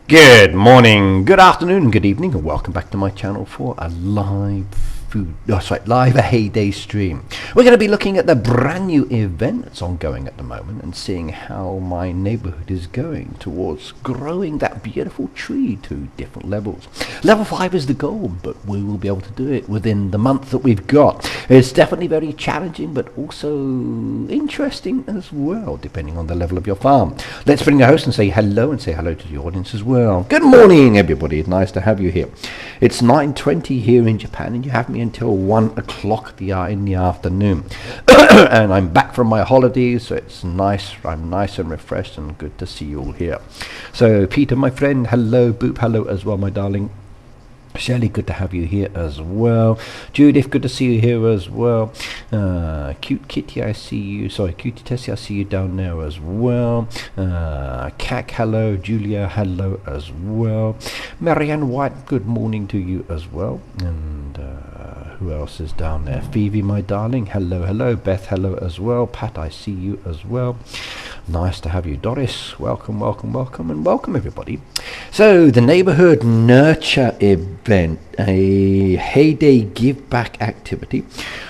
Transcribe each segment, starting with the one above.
Good morning, good afternoon, good evening, and welcome back to my channel for a live heyday stream. We're going to be looking at the brand new event that's ongoing at the moment and seeing how my neighborhood is going towards growing that beautiful tree to different levels. Level 5 is the goal, but we will be able to do it within the month that we've got. It's definitely very challenging, but also interesting as well, depending on the level of your farm. Let's bring the host and say hello to the audience as well. Good morning, everybody. It's nice to have you here. It's 9:20 here in Japan, and you have me until 1 o'clock in the afternoon. And I'm back from my holidays, so it's nice. I'm nice and refreshed, and good to see you all here. So Peter, my friend, hello. Boop, hello as well, my darling. Shelley, good to have you here as well. Judith, good to see you here as well. Cute Kitty, I see you. Sorry, Cutie Tessie, I see you down there as well. Cac, hello. Julia, hello as well. Marianne White, good morning to you as well. And who else is down there? Phoebe, my darling, hello, hello. Beth, hello as well. Pat, I see you as well. Nice to have you. Doris, welcome, and welcome everybody. So the Neighbourhood Nurture Event, a heyday give back activity.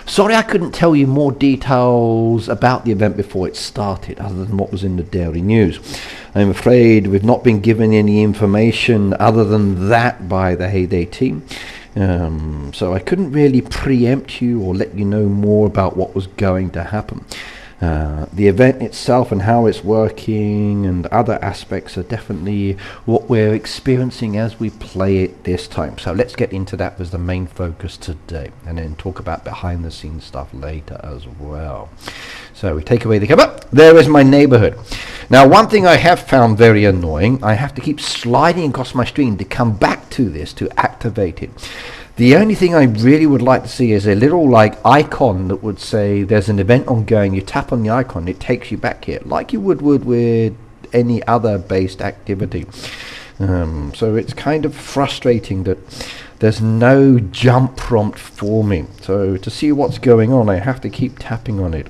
Sorry I couldn't tell you more details about the event before it started, other than what was in the daily news. I'm afraid we've not been given any information other than that by the heyday team. So I couldn't really preempt you or let you know more about what was going to happen. The event itself and how it's working and other aspects are definitely what we're experiencing as we play it this time. So let's get into that as the main focus today, and then talk about behind the scenes stuff later as well. So we take away the cover. There is my neighborhood. Now, one thing I have found very annoying, I have to keep sliding across my screen to come back to this to activate it. The only thing I really would like to see is a little icon that would say there's an event ongoing. You tap on the icon, it takes you back here like you would with any other based activity. So it's kind of frustrating that there's no jump prompt for me. So to see what's going on, I have to keep tapping on it.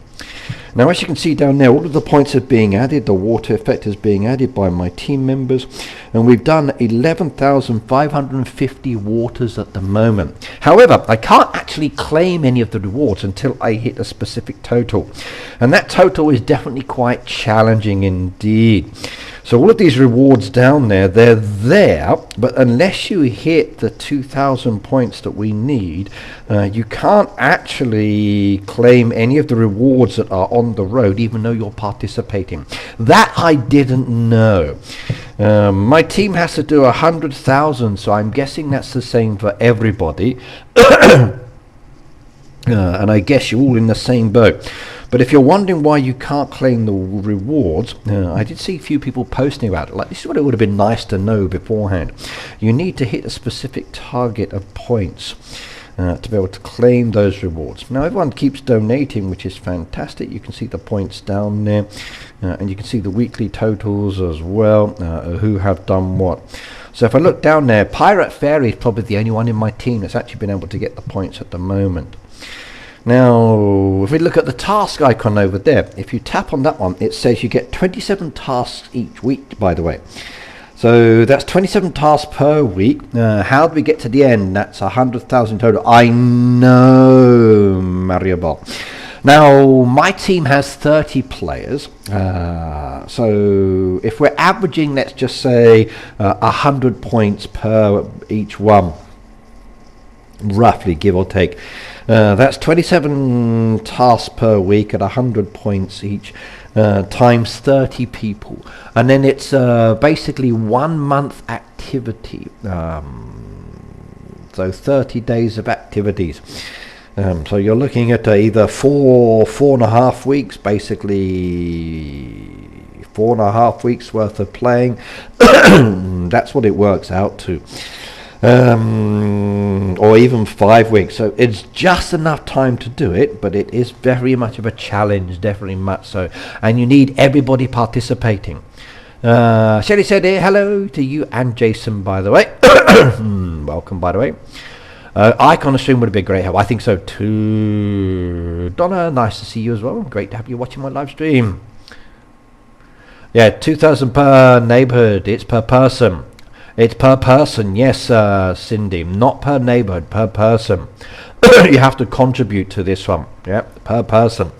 Now, as you can see down there, all of the points are being added. The water effect is being added by my team members, and we've done 11,550 waters at the moment. However, I can't actually claim any of the rewards until I hit a specific total, and that total is definitely quite challenging indeed. So all of these rewards down there, they're there, but unless you hit the 2,000 points that we need, you can't actually claim any of the rewards that are on the road, even though you're participating. That I didn't know. My team has to do 100,000, so I'm guessing that's the same for everybody. And I guess you're all in the same boat. But if you're wondering why you can't claim the rewards, I did see a few people posting about it. Like, this is what it would have been nice to know beforehand. You need to hit a specific target of points to be able to claim those rewards. Now, everyone keeps donating, which is fantastic. You can see the points down there, and you can see the weekly totals as well, who have done what. So if I look down there, Pirate Fairy is probably the only one in my team that's actually been able to get the points at the moment. Now, if we look at the task icon over there, if you tap on that one, it says you get 27 tasks each week, by the way. So that's 27 tasks per week. How do we get to the end? That's 100,000 total. I know, Mario Ball. Now, my team has 30 players. So if we're averaging, let's just say 100 points per each one, roughly, give or take. That's 27 tasks per week at 100 points each, times 30 people, and then it's basically 1 month activity, so 30 days of activities. So you're looking at either 4.5 weeks, basically 4.5 weeks worth of playing. That's what it works out to. Or even 5 weeks. So it's just enough time to do it, but it is very much of a challenge, definitely much so, and you need everybody participating. Shelley said hello to you and Jason, by the way. Welcome, by the way. Icon stream would have been great help. I think so too. Donna, nice to see you as well. Great to have you watching my live stream. Yeah, 2,000 per neighborhood. It's per person. It's per person, yes, Cindy. Not per neighborhood, per person. You have to contribute to this one. Yeah, per person.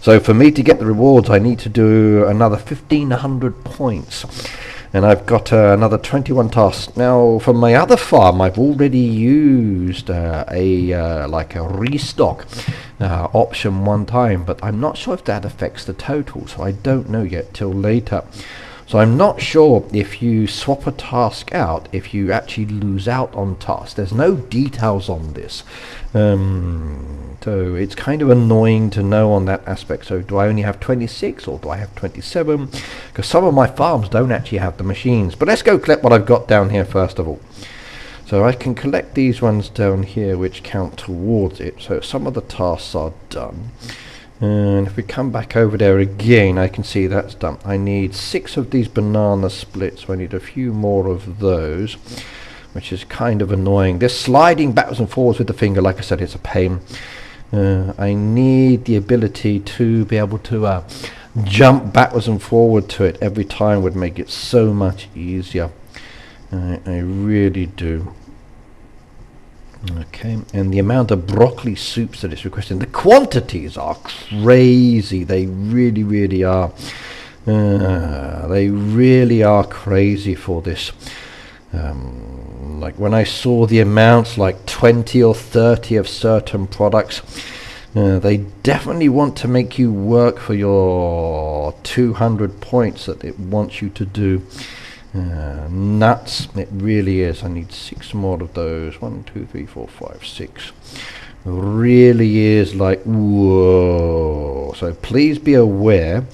So for me to get the rewards, I need to do another 1,500 points. And I've got another 21 tasks. Now, for my other farm, I've already used like a restock option one time, but I'm not sure if that affects the total, so I don't know yet till later. So I'm not sure if you swap a task out, if you actually lose out on tasks. There's no details on this. So it's kind of annoying to know on that aspect. So do I only have 26 or do I have 27? Because some of my farms don't actually have the machines. But let's go collect what I've got down here first of all. So I can collect these ones down here which count towards it. So some of the tasks are done. And if we come back over there again, I can see that's done. I need 6 of these banana splits, so I need a few more of those, which is kind of annoying. This sliding backwards and forwards with the finger, like I said, it's a pain. I need the ability to be able to jump backwards and forward to it every time. Would make it so much easier. I really do. Okay, and the amount of broccoli soups that it's requesting, the quantities are crazy. They really, really are. They really are crazy for this. Like when I saw the amounts, like 20 or 30 of certain products, they definitely want to make you work for your 200 points that it wants you to do. Nuts, it really is. I need 6 more of those. 1, 2, 3, 4, 5, 6. Really is like, whoa. So please be aware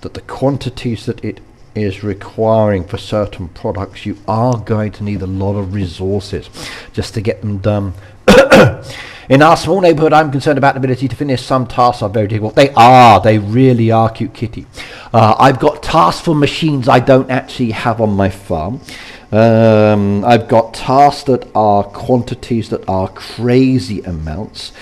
that the quantities that it is requiring for certain products, you are going to need a lot of resources just to get them done. In our small neighborhood, I'm concerned about the ability to finish. Some tasks are very difficult. They really are, cute kitty. I've got tasks for machines I don't actually have on my farm. I've got tasks that are quantities that are crazy amounts.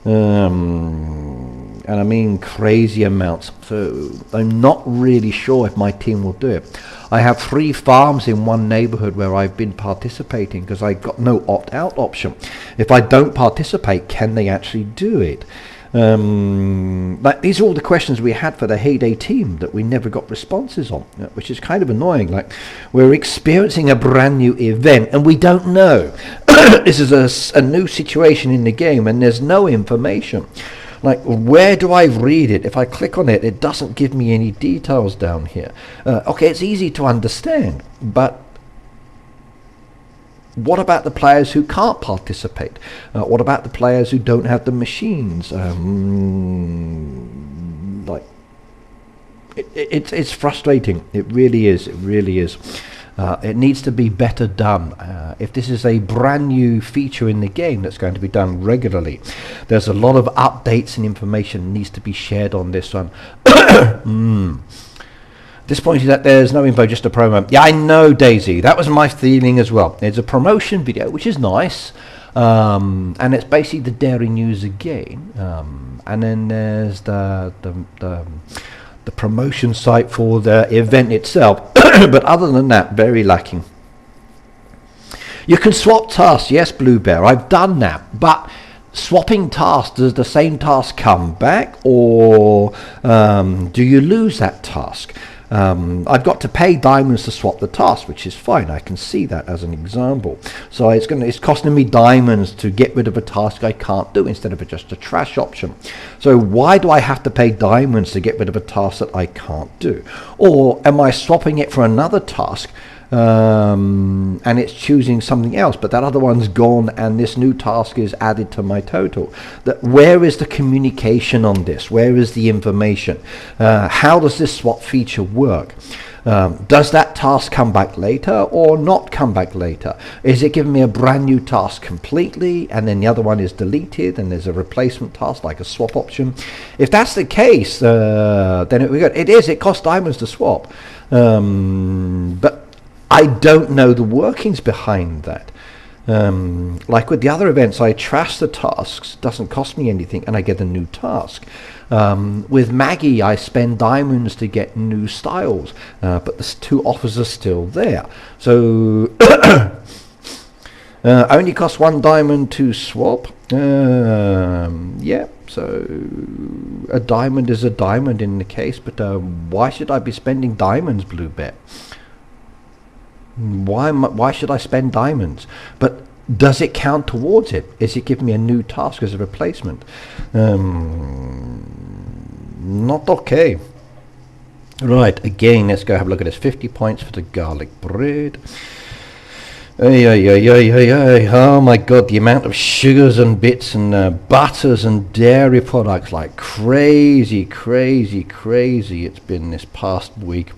And I mean crazy amounts. So I'm not really sure if my team will do it. I have 3 farms in one neighborhood where I've been participating because I got no opt-out option. If I don't participate, can they actually do it? Like these are all the questions we had for the Heyday team that we never got responses on, which is kind of annoying. Like, we're experiencing a brand new event and we don't know. This is a new situation in the game and there's no information. Like, where do I read it? If I click on it, it doesn't give me any details down here. Okay, it's easy to understand, but what about the players who can't participate? What about the players who don't have the machines? Like, it's frustrating. It really is. It really is. It needs to be better done. If this is a brand new feature in the game that's going to be done regularly, there's a lot of updates and information needs to be shared on this one. Disappointed that there's no info, just a promo. Yeah, I know, Daisy. That was my feeling as well. It's a promotion video, which is nice. And it's basically the Dairy News again. And then there's the promotion site for the event itself. But other than that, very lacking. You can swap tasks. Yes, Blue Bear, I've done that. But swapping tasks, does the same task come back, or do you lose that task? I've got to pay diamonds to swap the task, which is fine. I can see that as an example. So it's costing me diamonds to get rid of a task I can't do instead of just a trash option. So why do I have to pay diamonds to get rid of a task that I can't do? Or am I swapping it for another task and it's choosing something else, but that other one's gone and this new task is added to my total? Where is the communication on this? Where is the information? How does this swap feature work? Does that task come back later or not come back later? Is it giving me a brand new task completely and then the other one is deleted and there's a replacement task like a swap option? If that's the case, then we're good. It costs diamonds to swap, but I don't know the workings behind that. Like with the other events, I trash the tasks, doesn't cost me anything, and I get a new task. With Maggie, I spend diamonds to get new styles, but the two offers are still there. So only costs 1 diamond to swap. Yeah, so a diamond is a diamond in the case, but why should I be spending diamonds, Bluebet? Why should I spend diamonds? But does it count towards it? Is it giving me a new task as a replacement? Not okay. Right, again, let's go have a look at this. 50 points for the garlic bread. Oh my god, the amount of sugars and bits and butters and dairy products, like crazy it's been this past week.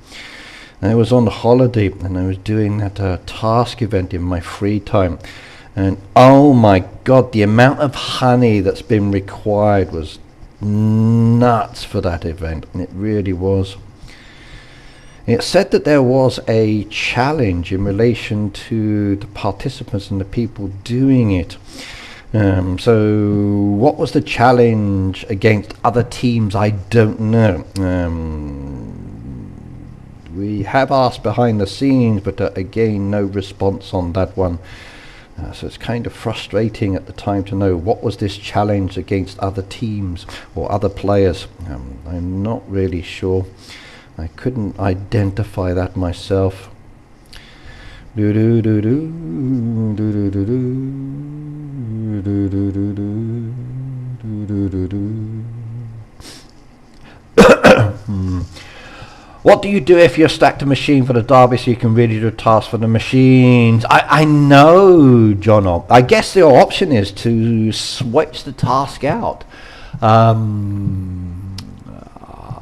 I was on holiday and I was doing that task event in my free time, and oh my god, the amount of honey that's been required was nuts for that event. It really was. It said that there was a challenge in relation to the participants and the people doing it. So what was the challenge against other teams? I don't know. We have asked behind the scenes, but again, no response on that one. So it's kind of frustrating at the time to know what was this challenge against other teams or other players. I'm not really sure. I couldn't identify that myself. What do you do if you're stacked a machine for the derby so you can really do a task for the machines? I know, John. I guess the option is to switch the task out.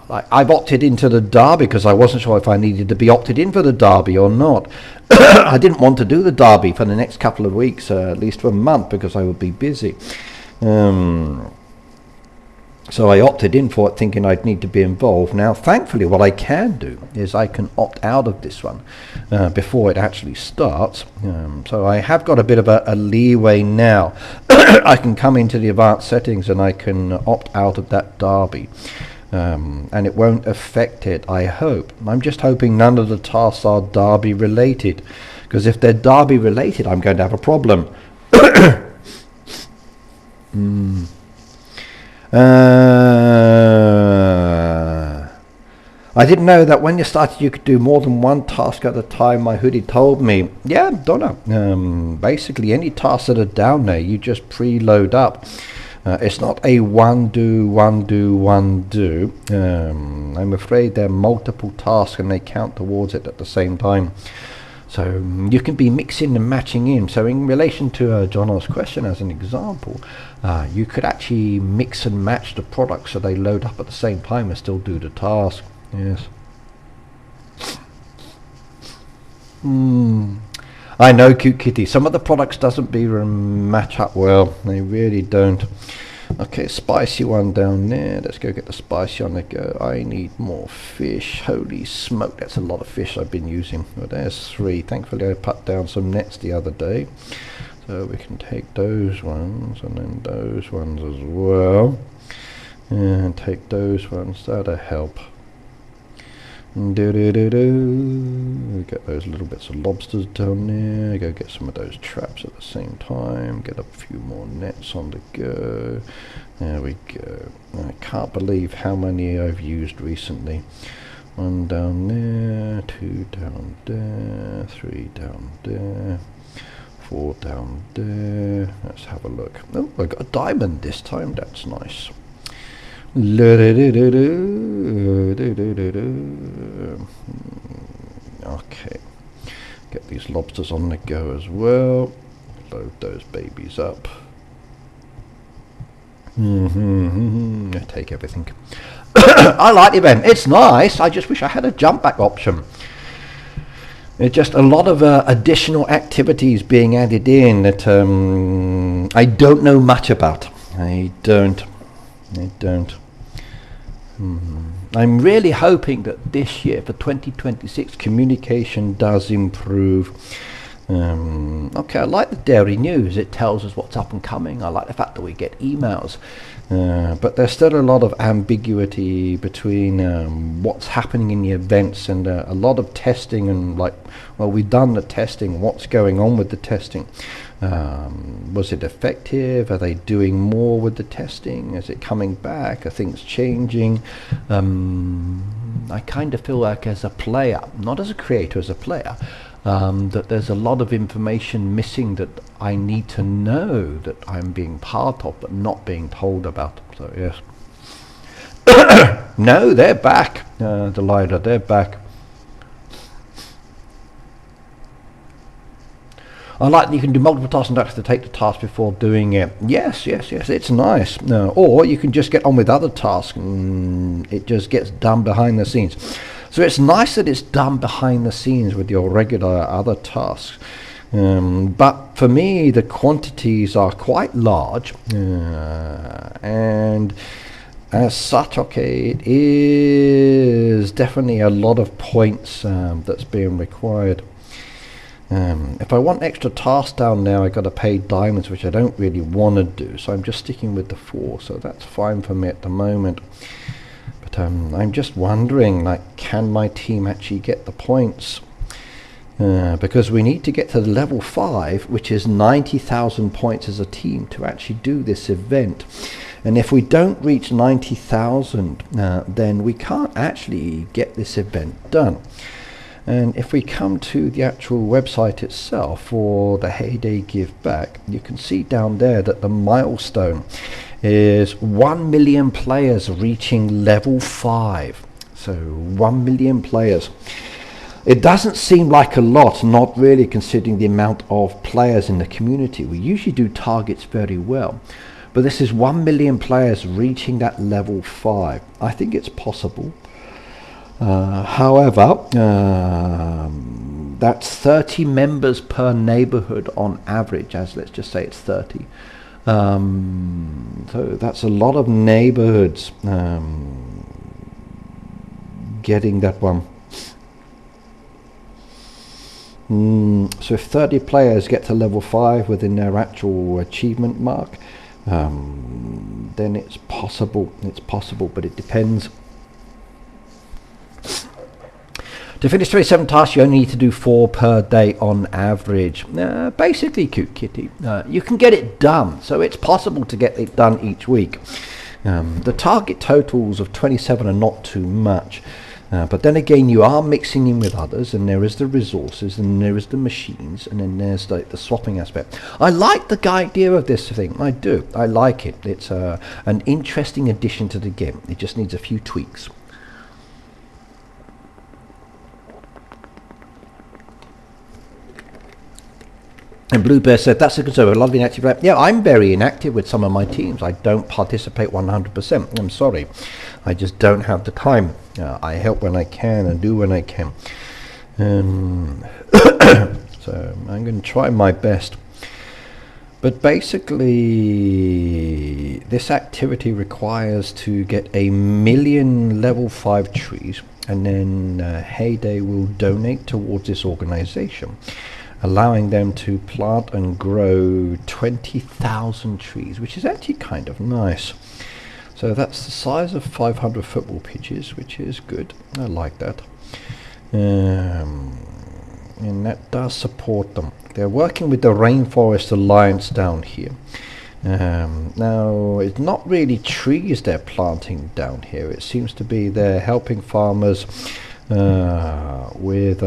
I've opted into the derby because I wasn't sure if I needed to be opted in for the derby or not. I didn't want to do the derby for the next couple of weeks, at least for a month, because I would be busy. So I opted in for it thinking I'd need to be involved. Now, thankfully, what I can do is I can opt out of this one before it actually starts. So I have got a bit of a leeway now. I can come into the advanced settings and I can opt out of that derby. And it won't affect it, I hope. I'm just hoping none of the tasks are derby related, because if they're derby related, I'm going to have a problem. I didn't know that when you started you could do more than one task at a time. My hoodie told me. Yeah, Donna. Basically any tasks that are down there, you just preload up. It's not a one do. I'm afraid there are multiple tasks and they count towards it at the same time. So you can be mixing and matching in. So in relation to John's question as an example, you could actually mix and match the products so they load up at the same time and still do the task. Yes. I know, Cute Kitty. Some of the products doesn't match up well. They really don't. Okay, spicy one down there. Let's go get the spicy on the go. I need more fish. Holy smoke, that's a lot of fish I've been using. Well, there's 3. Thankfully I put down some nets the other day. So we can take those ones and then those ones as well. And take those ones. That'll help. Get those little bits of lobsters down there. Go get some of those traps at the same time. Get a few more nets on the go. There we go. I can't believe how many I've used recently. 1 down there, 2 down there, 3 down there, 4 down there. Let's have a look. Oh, I got a diamond this time. That's nice. Okay, get these lobsters on the go as well. Load those babies up. Take everything. I like the event. It's nice. I just wish I had a jump back option. It's just a lot of additional activities being added in that I don't know much about. I don't. I'm really hoping that this year for 2026 communication does improve. Okay, I like the dairy news. It tells us what's up and coming. I like the fact that we get emails. But there's still a lot of ambiguity between what's happening in the events, and a lot of testing, and like, well, we've done the testing, what's going on with the testing? Was it effective? Are they doing more with the testing? Is it coming back? Are things changing? I kind of feel like, as a player, not as a creator, as a player, that there's a lot of information missing that I need to know, that I'm being part of but not being told about. So yes. No, they're back, Delilah, they're back. I like that you can do multiple tasks and don't have to take the task before doing it. Yes, it's nice. Or you can just get on with other tasks and it just gets done behind the scenes. So it's nice that it's done behind the scenes with your regular other tasks. But for me, the quantities are quite large, and as such, okay, it is definitely a lot of points that's being required. If I want extra tasks down there, I got to pay diamonds, which I don't really want to do, so I'm just sticking with the 4, so that's fine for me at the moment. But I'm just wondering, like, can my team actually get the points? Because we need to get to level 5, which is 90,000 points as a team, to actually do this event. And if we don't reach 90,000, then we can't actually get this event done. And if we come to the actual website itself for the Heyday Give Back, you can see down there that the milestone is 1 million players reaching level 5. So 1 million players. It doesn't seem like a lot, not really, considering the amount of players in the community. We usually do targets very well. But this is 1 million players reaching that level 5. I think it's possible. However, that's 30 members per neighborhood on average, as let's just say it's 30. So that's a lot of neighborhoods getting that one. So if 30 players get to level 5 within their actual achievement mark, then it's possible, but it depends. To finish 27 tasks, you only need to do 4 per day on average. Basically, Cute Kitty, you can get it done, so it's possible to get it done each week. The target totals of 27 are not too much, but then again, you are mixing in with others, and there is the resources, and there is the machines, and then there's the swapping aspect. I like the idea of this thing. I do. I like it. It's an interesting addition to the game. It just needs a few tweaks. And Blue Bear said, that's a concern. A lot of inactive. Yeah, I'm very inactive with some of my teams. I don't participate 100%. I'm sorry. I just don't have the time. I help when I can and do when I can. So I'm going to try my best. But basically, this activity requires to get 1 million level 5 trees. And then Heyday will donate towards this organization, allowing them to plant and grow 20,000 trees, which is actually kind of nice. So that's the size of 500 football pitches, which is good. I like that. And that does support them. They're working with the Rainforest Alliance down here. Now, it's not really trees they're planting down here. It seems to be they're helping farmers with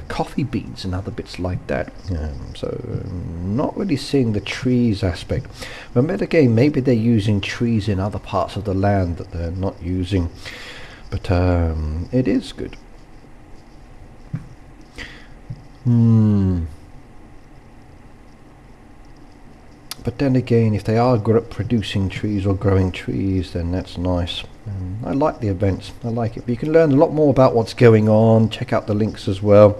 coffee beans and other bits like that. So not really seeing the trees aspect. But again, maybe they're using trees in other parts of the land that they're not using. But it is good. But then again, if they are producing trees or growing trees, then that's nice. I like the events. I like it. But you can learn a lot more about what's going on. Check out the links as well.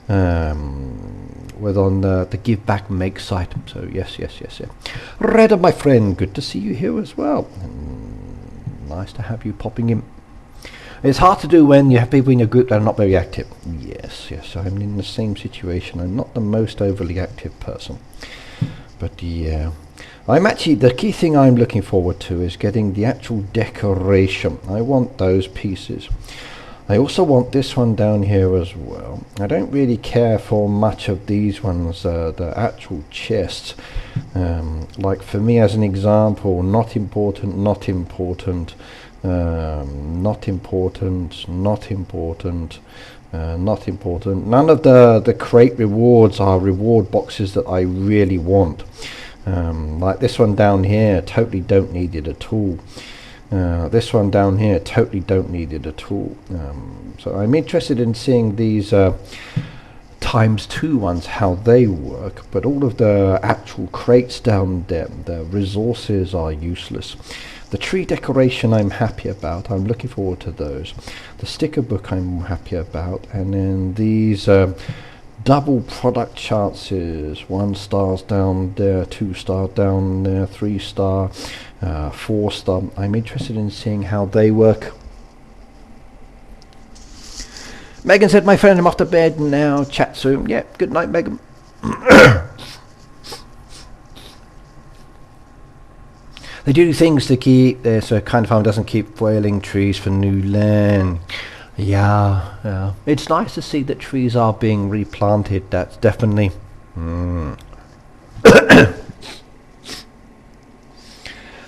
With on the Give Back Make site. So yes. Redder, my friend, good to see you here as well. Nice to have you popping in. It's hard to do when you have people in your group that are not very active. Yes, yes, I'm in the same situation. I'm not the most overly active person. But yeah, I'm actually, the key thing I'm looking forward to is getting the actual decoration. I want those pieces. I also want this one down here as well. I don't really care for much of these ones, the actual chests. Like for me as an example, not important, not important. Not important, not important, not important. None of the crate rewards are reward boxes that I really want. Like this one down here, totally don't need it at all. This one down here, totally don't need it at all. So I'm interested in seeing these ×2 ones, how they work, but all of the actual crates down there, the resources are useless. The tree decoration I'm happy about, I'm looking forward to those. The sticker book I'm happy about, and then these double product chances, 1 star down there, 2 star down there, 3 star, 4 star. I'm interested in seeing how they work. Megan said, my friend, I'm off to bed now, chat soon. Yeah, good night, Megan. They do things to keep this kind of farm doesn't keep foiling trees for new land. Yeah, yeah. It's nice to see that trees are being replanted. That's definitely.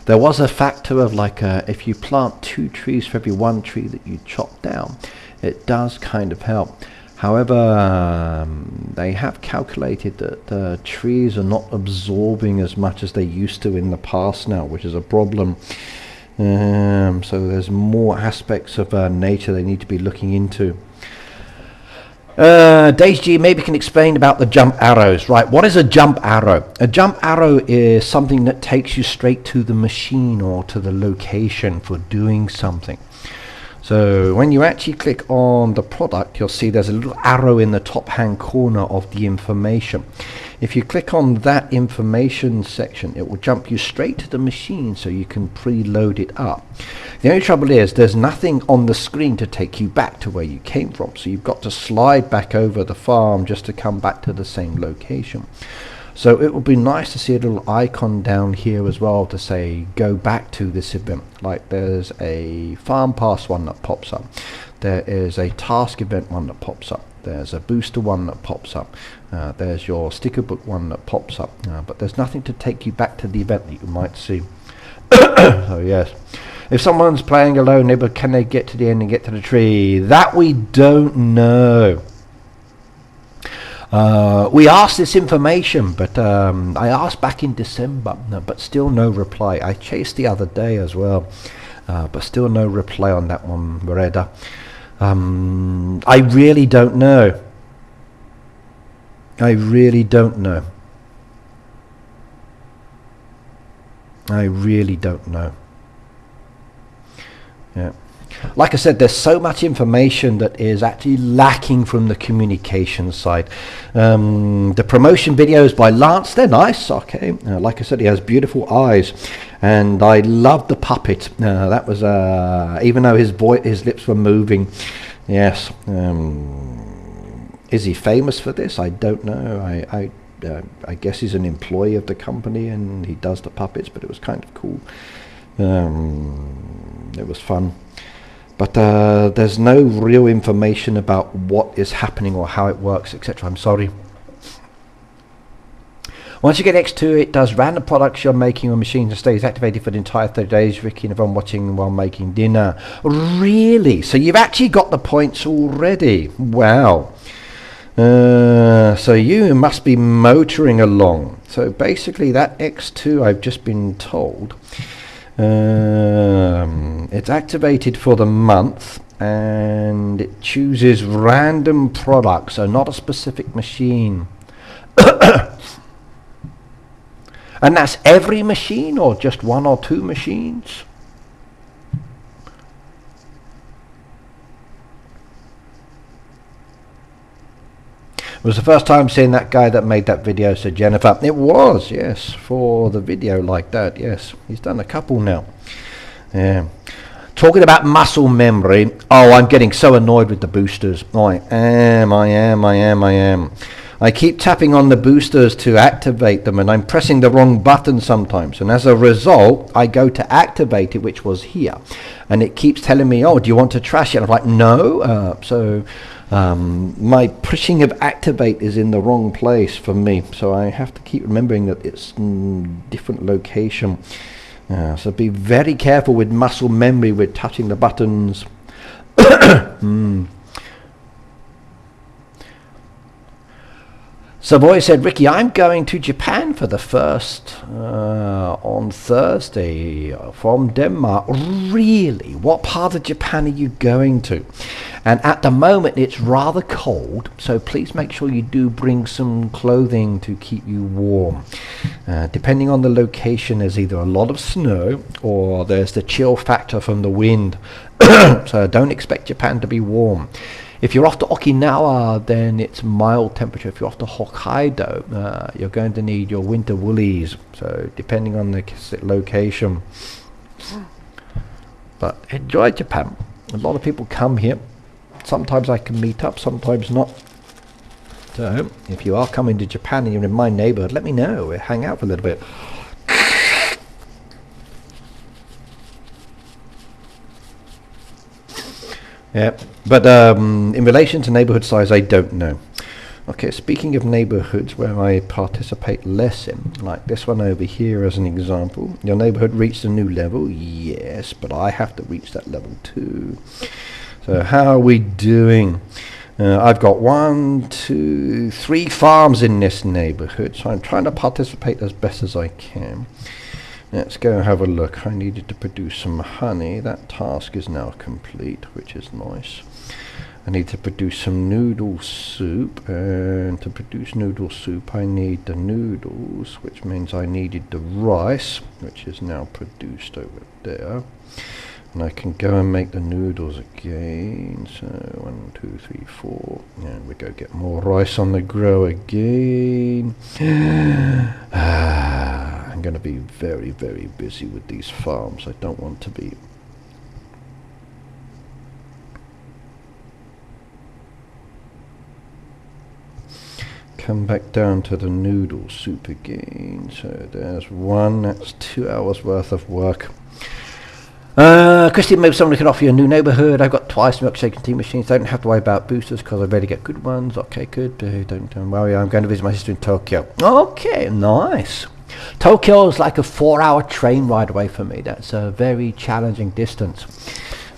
There was a factor of like if you plant 2 trees for every 1 tree that you chop down, it does kind of help. However, they have calculated that the trees are not absorbing as much as they used to in the past now, which is a problem. So there's more aspects of nature they need to be looking into. Daisy G maybe can explain about the jump arrows. Right, what is a jump arrow? A jump arrow is something that takes you straight to the machine or to the location for doing something. So when you actually click on the product, you'll see there's a little arrow in the top hand corner of the information. If you click on that information section, it will jump you straight to the machine so you can preload it up. The only trouble is there's nothing on the screen to take you back to where you came from. So you've got to slide back over the farm just to come back to the same location. So it would be nice to see a little icon down here as well to say go back to this event. Like there's a farm pass one that pops up, there is a task event one that pops up, there's a booster one that pops up, there's your sticker book one that pops up, but there's nothing to take you back to the event that you might see. So yes, if someone's playing alone, but can they get to the end and get to the tree? That we don't know. We asked this information, but I asked back in December, but still no reply. I chased the other day as well, but still no reply on that one, Beretta. I really don't know. I really don't know. I really don't know. Yeah. Like I said, there's so much information that is actually lacking from the communication side. The promotion videos by Lance, they're nice, okay. Like I said, he has beautiful eyes, and I love the puppet. That was, even though his lips were moving, yes. Is he famous for this? I don't know. I guess he's an employee of the company and he does the puppets, but it was kind of cool. It was fun. But there's no real information about what is happening or how it works, etc. I'm sorry. Once you get X2, it does random products you're making on machines and stays activated for the entire 30 days. Ricky and Yvonne watching while making dinner. Really? So you've actually got the points already. Wow. So you must be motoring along. So basically that X2, I've just been told, it's activated for the month and it chooses random products, so not a specific machine. And that's every machine or just 1 or 2 machines? It was the first time seeing that guy that made that video, said Jennifer. It was, yes, for the video like that, yes. He's done a couple now. Yeah. Talking about muscle memory, oh, I'm getting so annoyed with the boosters. Oh, I am. I keep tapping on the boosters to activate them, and I'm pressing the wrong button sometimes. And as a result, I go to activate it, which was here. And it keeps telling me, oh, do you want to trash it? I'm like, no. My pushing of activate is in the wrong place for me. So I have to keep remembering that it's in different location. So be very careful with muscle memory with touching the buttons. Savoy said, Ricky, I'm going to Japan for the first on Thursday from Denmark. Really? What part of Japan are you going to? And at the moment it's rather cold, so please make sure you do bring some clothing to keep you warm. Depending on the location, there's either a lot of snow or there's the chill factor from the wind. So don't expect Japan to be warm. If you're off to Okinawa, then it's mild temperature. If you're off to Hokkaido, you're going to need your winter woolies. So depending on the location. But enjoy Japan. A lot of people come here. Sometimes I can meet up, sometimes not. So if you are coming to Japan and you're in my neighborhood, let me know. We'll hang out for a little bit. Yeah, but in relation to neighborhood size, I don't know. Okay, speaking of neighborhoods where I participate less in, like this one over here as an example. Your neighborhood reached a new level, yes, but I have to reach that level too. So how are we doing? I've got 1, 2, 3 farms in this neighborhood, so I'm trying to participate as best as I can. Let's go have a look. I needed to produce some honey. That task is now complete, which is nice. I need to produce some noodle soup, and to produce noodle soup I need the noodles, which means I needed the rice, which is now produced over there. And I can go and make the noodles again. So 1, 2, 3, 4. And we go get more rice on the grow again. I'm going to be very, very busy with these farms. I don't want to be. Come back down to the noodle soup again. So there's one. That's 2 hours worth of work. Christine, maybe somebody could offer you a new neighborhood. I've got twice milkshake and tea machines. Don't have to worry about boosters because I rarely get good ones. Okay, good. Don't worry. I'm going to visit my sister in Tokyo. Okay, nice. Tokyo is like a 4-hour train ride away from me. That's a very challenging distance.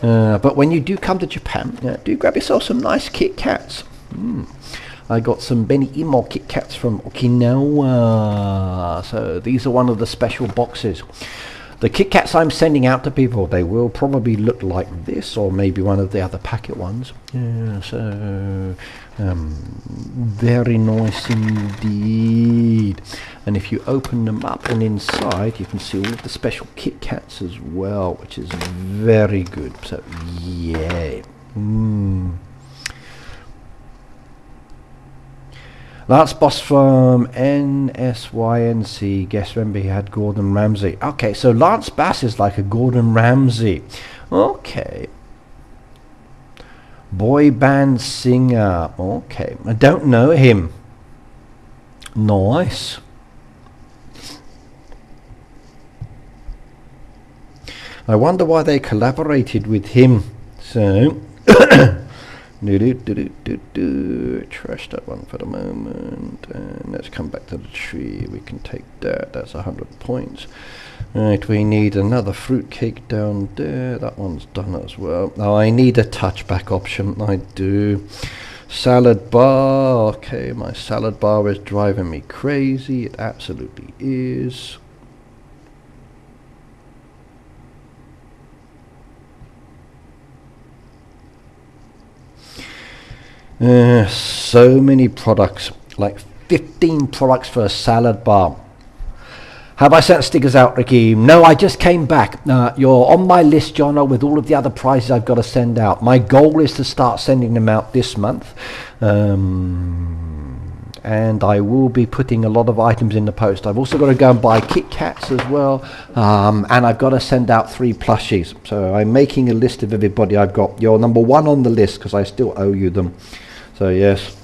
But when you do come to Japan, do grab yourself some nice Kit Kats. I got some Benny Imo Kit Kats from Okinawa. So these are one of the special boxes. The Kit Kats I'm sending out to people, they will probably look like this, or maybe one of the other packet ones. Yeah, so very nice indeed. And if you open them up and inside, you can see all of the special Kit Kats as well, which is very good. So yeah. Lance Boss from NSYNC. Guess remember he had Gordon Ramsay. Okay, so Lance Bass is like a Gordon Ramsay. Okay. Boy band singer. Okay. I don't know him. Nice. I wonder why they collaborated with him. So trash that one for the moment, and let's come back to the tree. We can take that. That's 100 points. Right, we need another fruitcake down there. That one's done as well. Now I need a touchback option. I do. Salad bar. Okay, my salad bar is driving me crazy. It absolutely is. So many products, like 15 products for a salad bar. Have I sent stickers out, Ricky? No, I just came back. You're on my list, Jono, with all of the other prizes I've got to send out. My goal is to start sending them out this month. and I will be putting a lot of items in the post. I've also got to go and buy Kit Kats as well, and I've got to send out 3 plushies. So I'm making a list of everybody I've got. You're number 1 on the list because I still owe you them. So yes.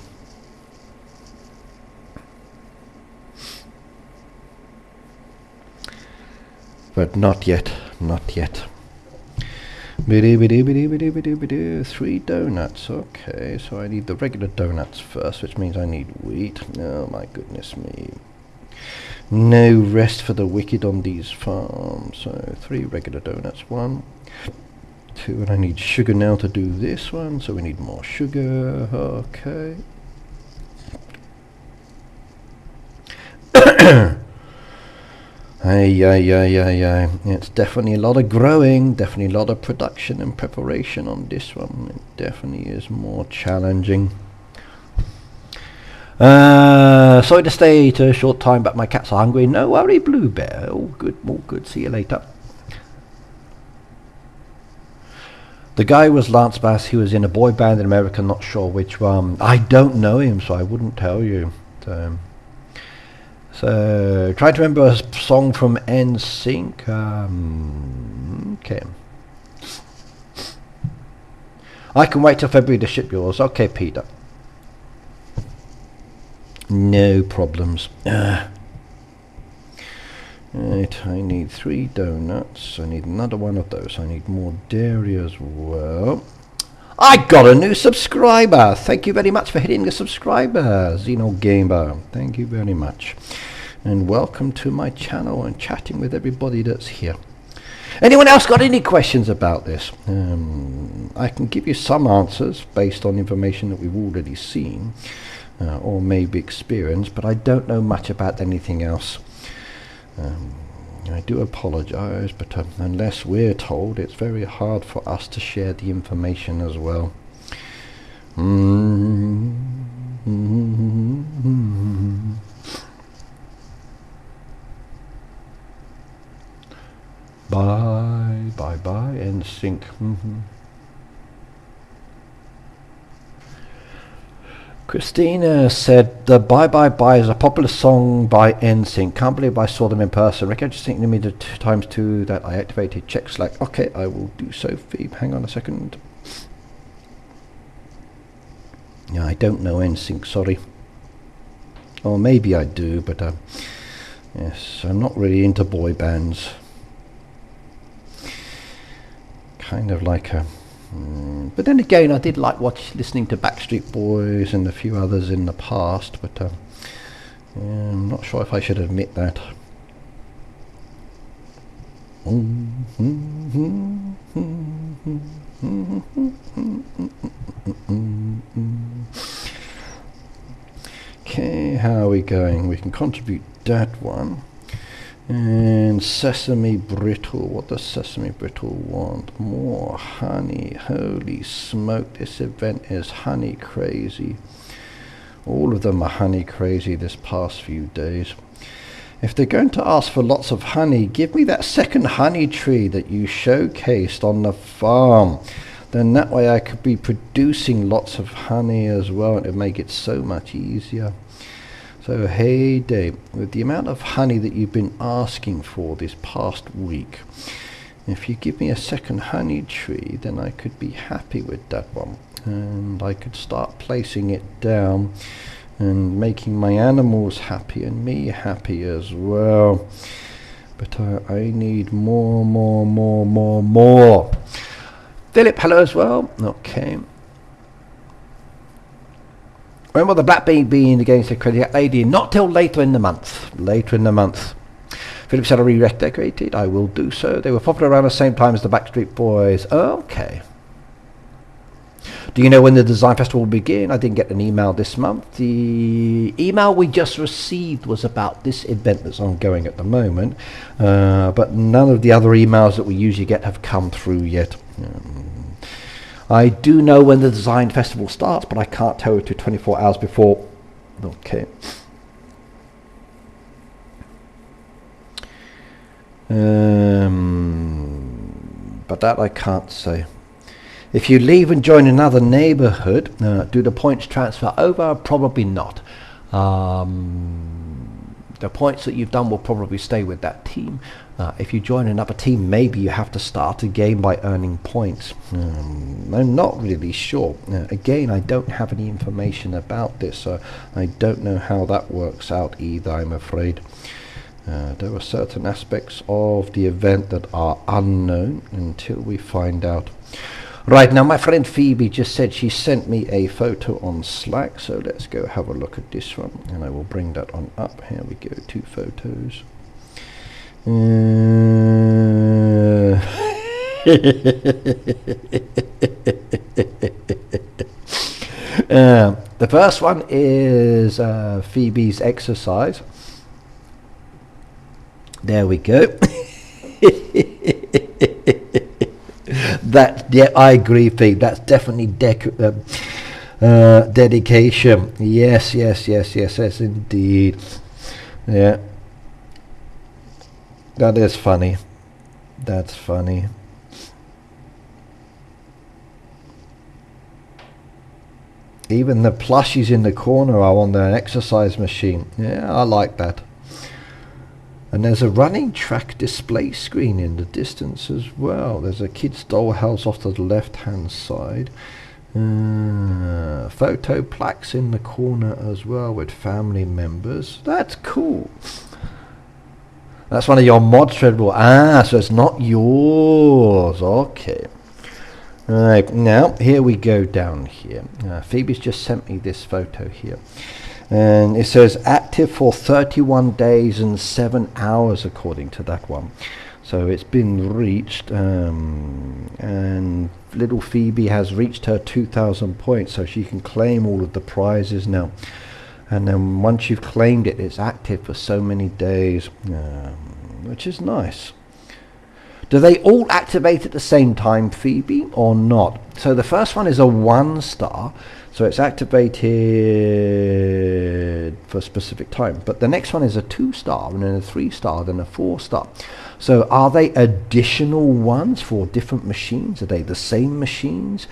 But not yet, not yet. 3 donuts. Okay, so I need the regular donuts first, which means I need wheat. Oh my goodness me. No rest for the wicked on these farms. So 3 regular donuts. 1, 2, and I need sugar now to do this one, so we need more sugar. Okay. Ay. It's definitely a lot of growing, definitely a lot of production and preparation on this one. It definitely is more challenging. Sorry to stay to a short time, but my cats are hungry. No worry, Blue Bear. All good, all good. See you later. The guy was Lance Bass. He was in a boy band in America, not sure which one. I don't know him, so I wouldn't tell you. So try to remember a song from NSYNC. Okay. I can wait till February to ship yours. Okay, Peter. No problems. Right, I need 3 donuts. I need another one of those. I need more dairy as well. I got a new subscriber. Thank you very much for hitting the subscriber, Xeno Gamer. Thank you very much. And welcome to my channel and chatting with everybody that's here. Anyone else got any questions about this? I can give you some answers based on information that we've already seen or maybe experienced, but I don't know much about anything else. I do apologize, but unless we're told, it's very hard for us to share the information as well. Bye, NSYNC. Christina said the Bye Bye Bye is a popular song by NSYNC. Can't believe I saw them in person. Rick, I just think you need the ×2 that I activated. Check Slack. Okay, I will do so, Phoebe. Hang on a second. Yeah, I don't know NSYNC, sorry. Or maybe I do, but yes, I'm not really into boy bands. Kind of like a... but then again, I did like listening to Backstreet Boys and a few others in the past, but yeah, I'm not sure if I should admit that. Okay, how are we going? We can contribute that one. And sesame brittle. What does sesame brittle want? More honey. Holy smoke, this event is honey crazy. All of them are honey crazy this past few days. If they're going to ask for lots of honey, give me that second honey tree that you showcased on the farm. Then that way I could be producing lots of honey as well, and it'd make it so much easier. So hey Dave, with the amount of honey that you've been asking for this past week, if you give me a second honey tree, then I could be happy with that one. And I could start placing it down and making my animals happy and me happy as well. But I need more. Philip, hello as well. Okay. When will the black bean be in the game? Said Crazy Cat Lady. Not till later in the month. Later in the month. Philip said I redecorated. I will do so. They were popular around the same time as the Backstreet Boys. Okay. Do you know when the design festival will begin? I didn't get an email this month. The email we just received was about this event that's ongoing at the moment. But none of the other emails that we usually get have come through yet. I do know when the design festival starts, but I can't tell you to 24 hours before. Okay. But that I can't say. If you leave and join another neighborhood, do the points transfer over? Probably not. The points that you've done will probably stay with that team. If you join another team, maybe you have to start a game by earning points. I'm not really sure. Again, I don't have any information about this, so I don't know how that works out either, I'm afraid. There are certain aspects of the event that are unknown until we find out. Right, now my friend Phoebe just said she sent me a photo on Slack, so let's go have a look at this one, and I will bring that on up. Here we go, 2 photos. The first one is Phoebe's exercise. There we go. That, yeah, I agree, Phoebe. That's definitely dedication. Yes, indeed. Yeah, that is funny. That's funny. Even the plushies in the corner are on their exercise machine. Yeah, I like that. And there's a running track display screen in the distance as well. There's a kid's dollhouse off to the left hand side. Photo plaques in the corner as well with family members. That's cool. That's one of your mods, Treadwell. Ah, so it's not yours. Okay. Right, now here we go down here. Phoebe's just sent me this photo here. And it says active for 31 days and 7 hours according to that one. So it's been reached, and little Phoebe has reached her 2,000 points, so she can claim all of the prizes now. And then once you've claimed it, it's active for so many days, which is nice. Do they all activate at the same time, Phoebe, or not? So the first one is a 1-star. So it's activated for a specific time. But the next one is a 2-star, and then a 3-star, then a 4-star. So are they additional ones for different machines? Are they the same machines?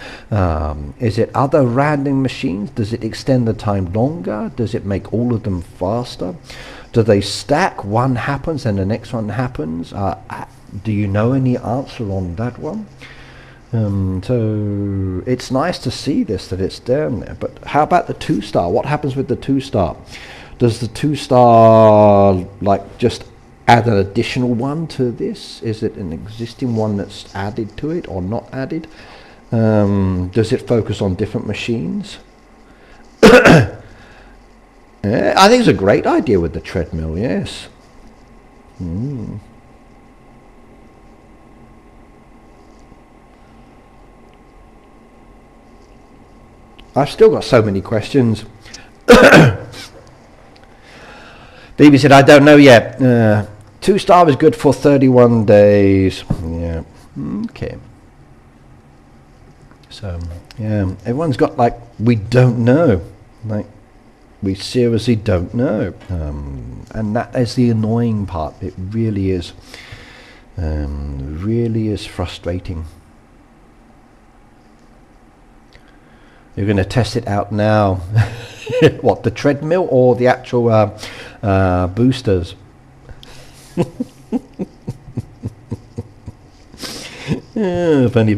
Is it other random machines? Does it extend the time longer? Does it make all of them faster? Do they stack? One happens and the next one happens? Do you know any answer on that one? So it's nice to see this, that it's down there. But how about the 2-star? What happens with the 2-star? Does the 2-star like just add an additional one to this? Is it an existing one that's added to it or not added? Does it focus on different machines? Yeah, I think it's a great idea with the treadmill, yes. I've still got so many questions. Phoebe said, I don't know yet. 2-star is good for 31 days. Yeah. Okay. So, yeah, everyone's got like, we don't know. Like, we seriously don't know. And that is the annoying part. It really is. Really is frustrating. You're going to test it out now. What, the treadmill or the actual boosters? Funny.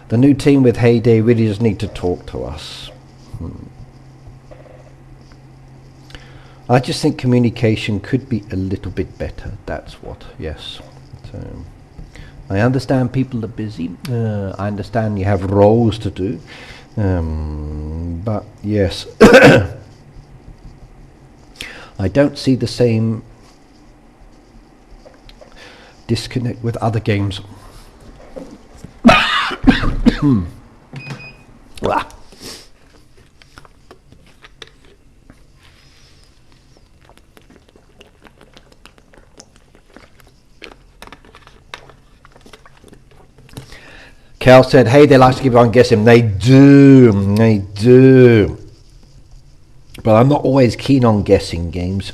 The new team with Heyday really just need to talk to us. I just think communication could be a little bit better. That's what, yes. So, I understand people are busy. I understand you have roles to do. But yes, I don't see the same disconnect with other games. Cal said, hey, they like to keep on guessing. They do. But I'm not always keen on guessing games.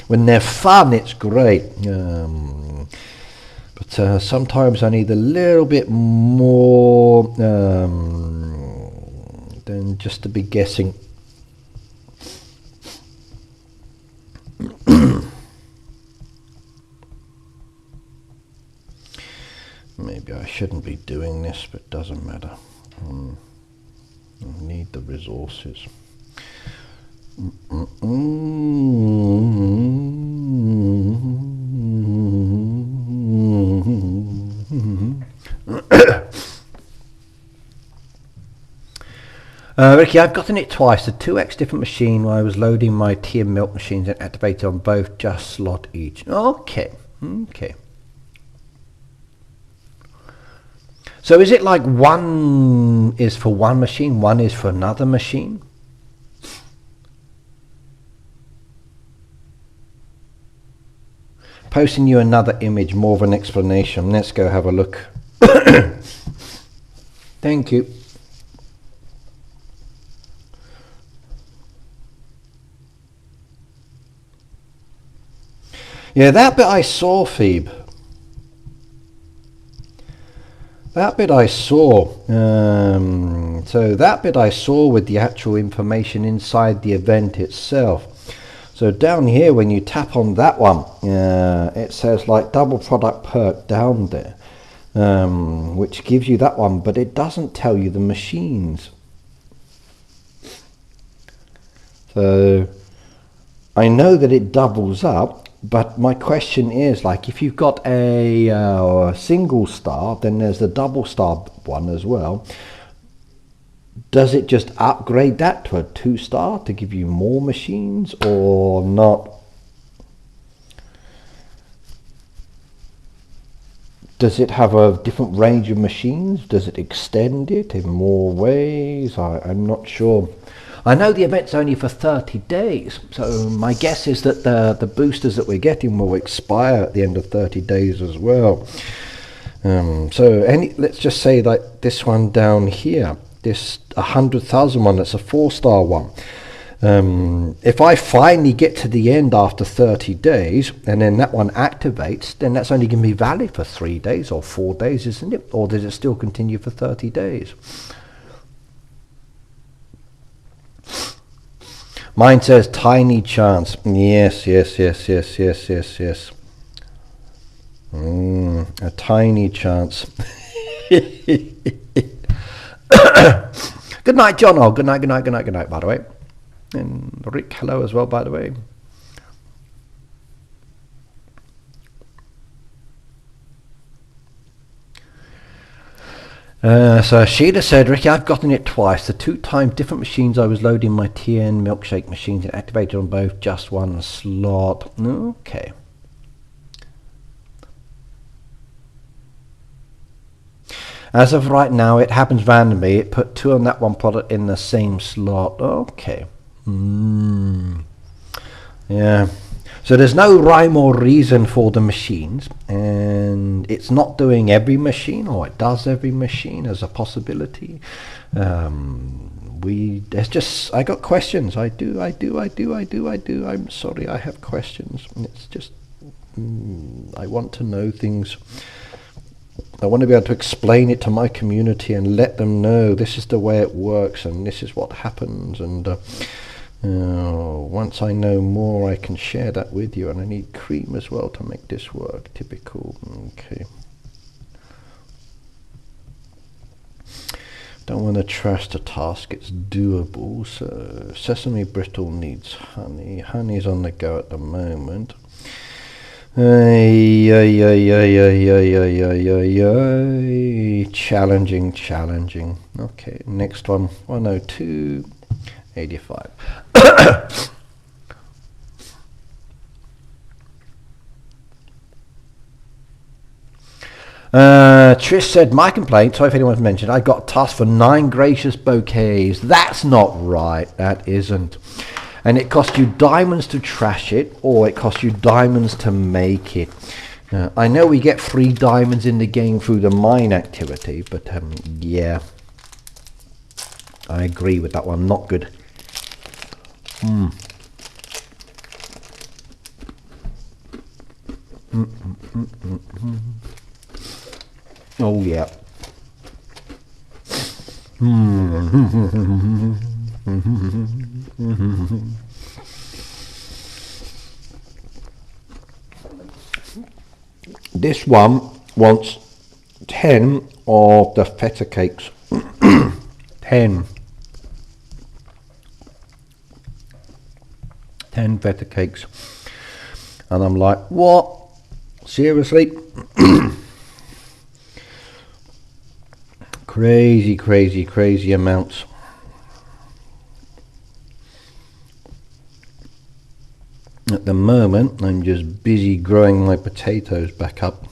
When they're fun, it's great. But But sometimes I need a little bit more than just to be guessing. Maybe I shouldn't be doing this, but it doesn't matter. I need the resources. Ricky, I've gotten it twice. The 2x different machine where I was loading my tea and milk machines and activated on both, just slot each. Okay, okay. So is it like one is for one machine, one is for another machine? Posting you another image, more of an explanation. Let's go have a look. Thank you. Yeah, that bit I saw, Phoebe. That bit I saw. So that bit I saw with the actual information inside the event itself. So down here, when you tap on that one, it says like double product perk down there, which gives you that one, but it doesn't tell you the machines. So I know that it doubles up. But my question is, like, if you've got a single star, then there's the double star one as well. Does it just upgrade that to a 2-star to give you more machines or not? Does it have a different range of machines? Does it extend it in more ways? I'm not sure. I know the event's only for 30 days, so my guess is that the boosters that we're getting will expire at the end of 30 days as well. Let's just say like this one down here, this 100,000 one, that's a 4-star one. If I finally get to the end after 30 days and then that one activates, then that's only going to be valid for 3 days or 4 days, isn't it? Or does it still continue for 30 days? Mine says tiny chance. Yes. A tiny chance. Good night, John. Oh, good night, by the way. And Rick, hello as well, by the way. So Sheila said, Ricky, I've gotten it twice. The 2 times different machines I was loading my tea and milkshake machines and activated on both, just one slot. Okay. As of right now, it happens randomly. It put 2 on that one product in the same slot. Okay. Yeah. So there's no rhyme or reason for the machines, and it's not doing every machine, or it does every machine as a possibility. I got questions. I do. I'm sorry, I have questions. It's just, I want to know things. I want to be able to explain it to my community and let them know this is the way it works and this is what happens, and once I know more I can share that with you, and I need cream as well to make this work. Typical. Okay. Don't want to trash the task, it's doable. So sesame brittle needs honey. Honey's on the go at the moment. Challenging. Okay, next one, 102.85. Trish said, my complaint, sorry if anyone's mentioned, I got tasked for 9 gracious bouquets. That's not right, that isn't. And it costs you diamonds to trash it, or it costs you diamonds to make it. I know we get free diamonds in the game through the mine activity, but yeah, I agree with that one, not good. Oh yeah. This one wants 10 of the feta cakes. 10 feta cakes. And I'm like, what? Seriously? Crazy amounts. At the moment, I'm just busy growing my potatoes back up.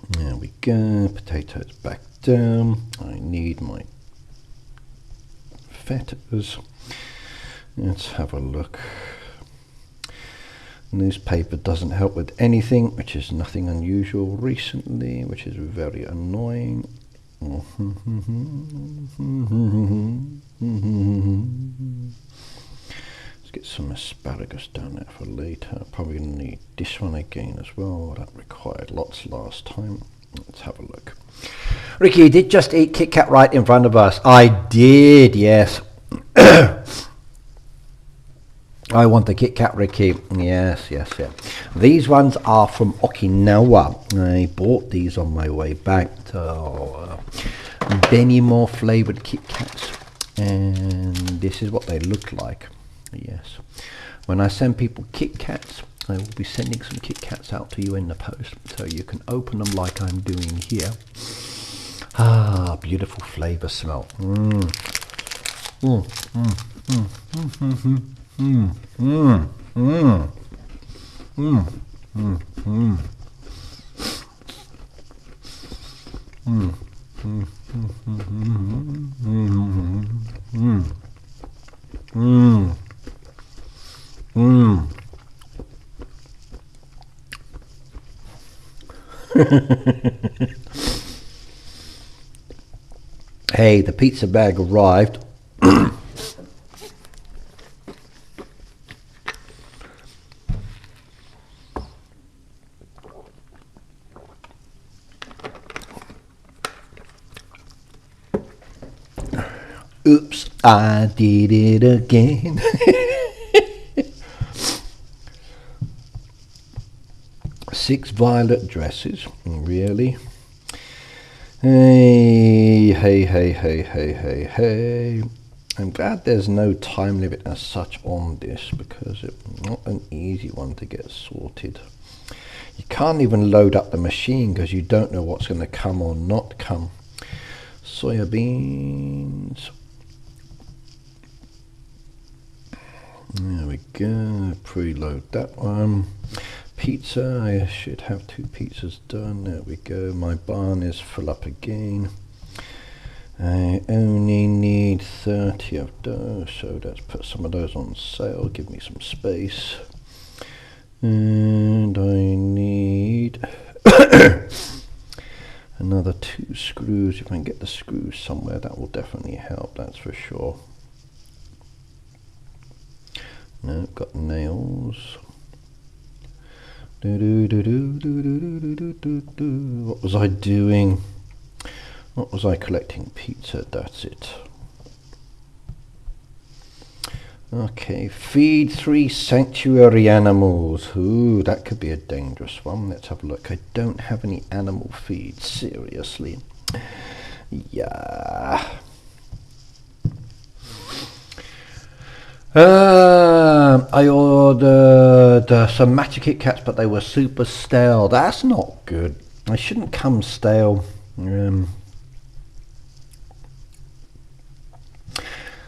There we go, potatoes back down. I need my fetas. Let's have a look. Newspaper doesn't help with anything, which is nothing unusual recently, which is very annoying. Let's get some asparagus down there for later. Probably going to need this one again as well. That required lots last time. Let's have a look. Ricky, you did just eat Kit Kat right in front of us. I did, yes. I want the Kit Kat, Ricky. Yes. These ones are from Okinawa. I bought these on my way back to Benimore flavoured Kit Kats. And this is what they look like. Yes. When I send people Kit Kats, I will be sending some Kit Kats out to you in the post. So you can open them like I'm doing here. Ah, beautiful flavour smell. Hey, the pizza bag arrived. Oops, I did it again. Six violet dresses, really? Hey. I'm glad there's no time limit as such on this, because it's not an easy one to get sorted. You can't even load up the machine because you don't know what's going to come or not come. Soya beans. There we go, preload that one. Pizza, I should have 2 pizzas done. There we go, my barn is full up again. I only need 30 of those, so let's put some of those on sale, give me some space. And I need another 2 screws. If I can get the screws somewhere, that will definitely help, that's for sure. No, got nails. What was I doing? What was I collecting? Pizza, that's it. Okay, feed 3 sanctuary animals. Ooh, that could be a dangerous one. Let's have a look. I don't have any animal feed, seriously. Yeah. I ordered some matcha Kit Kats, but they were super stale. That's not good. They shouldn't come stale.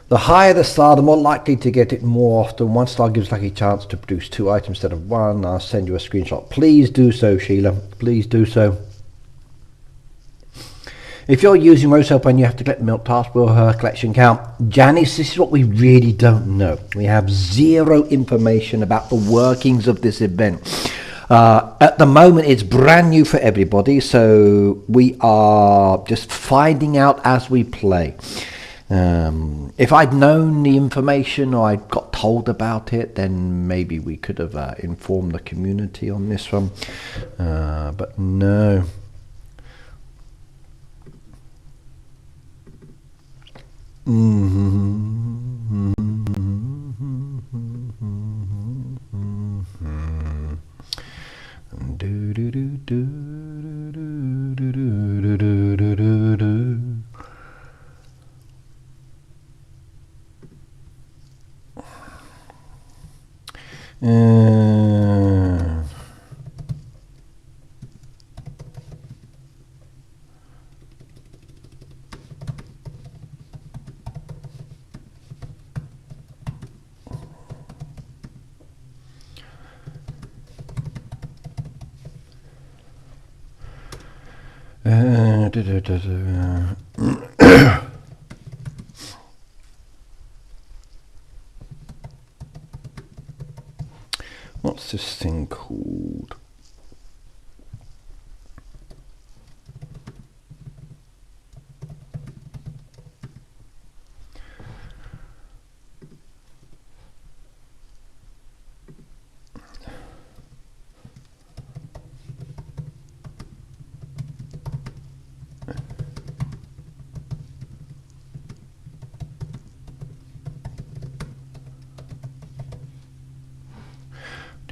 The higher the star, the more likely to get it more often. 1 star gives lucky chance to produce 2 items instead of 1. I'll send you a screenshot. Please do so, Sheila. Please do so. If you're using rose soap and you have to collect the milk, task will her collection count? Janice, this is what we really don't know. We have zero information about the workings of this event. At the moment, it's brand new for everybody, so we are just finding out as we play. If I'd known the information or I'd got told about it, then maybe we could have informed the community on this one, but no. What's this thing called?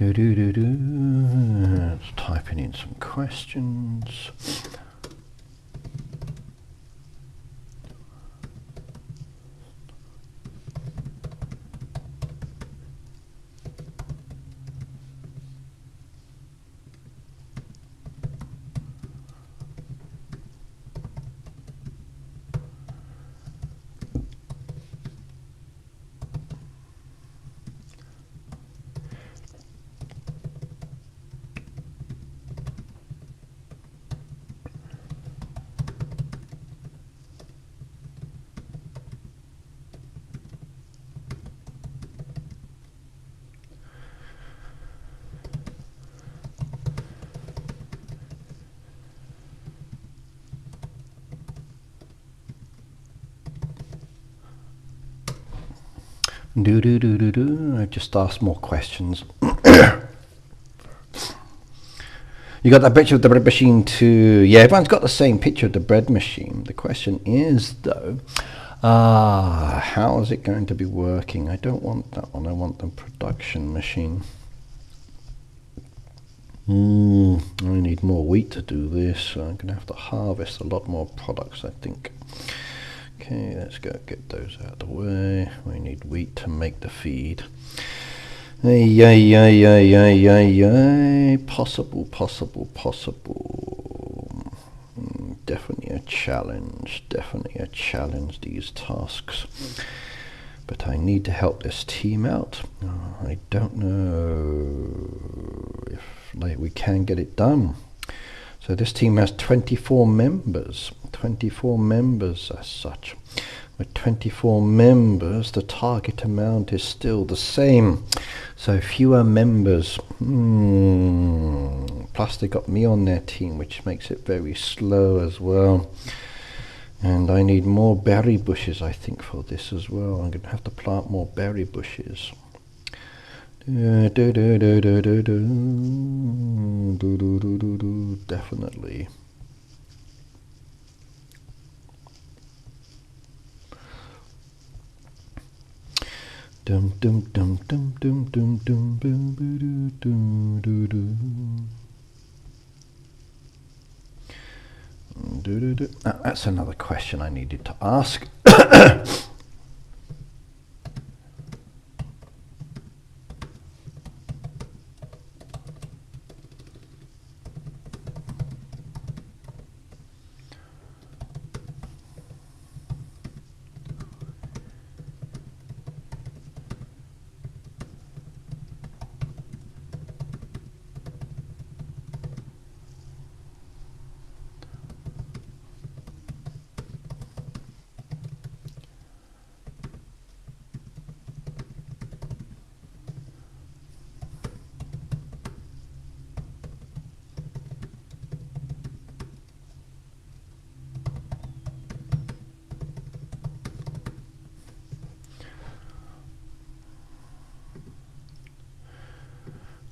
Let's typing in some questions. I just asked more questions. You got that picture of the bread machine too? Yeah, everyone's got the same picture of the bread machine. The question is though, how is it going to be working? I don't want that one. I want the production machine. I need more wheat to do this, so I'm going to have to harvest a lot more products, I think. Okay, let's go get those out of the way. We need wheat to make the feed. Possible. Definitely a challenge, these tasks. But I need to help this team out. I don't know if we can get it done. So this team has 24 members. 24 members as such. With 24 members, the target amount is still the same. So fewer members. Plus they got me on their team, which makes it very slow as well. And I need more berry bushes, I think, for this as well. I'm going to have to plant more berry bushes. Definitely. That's another question I needed to ask.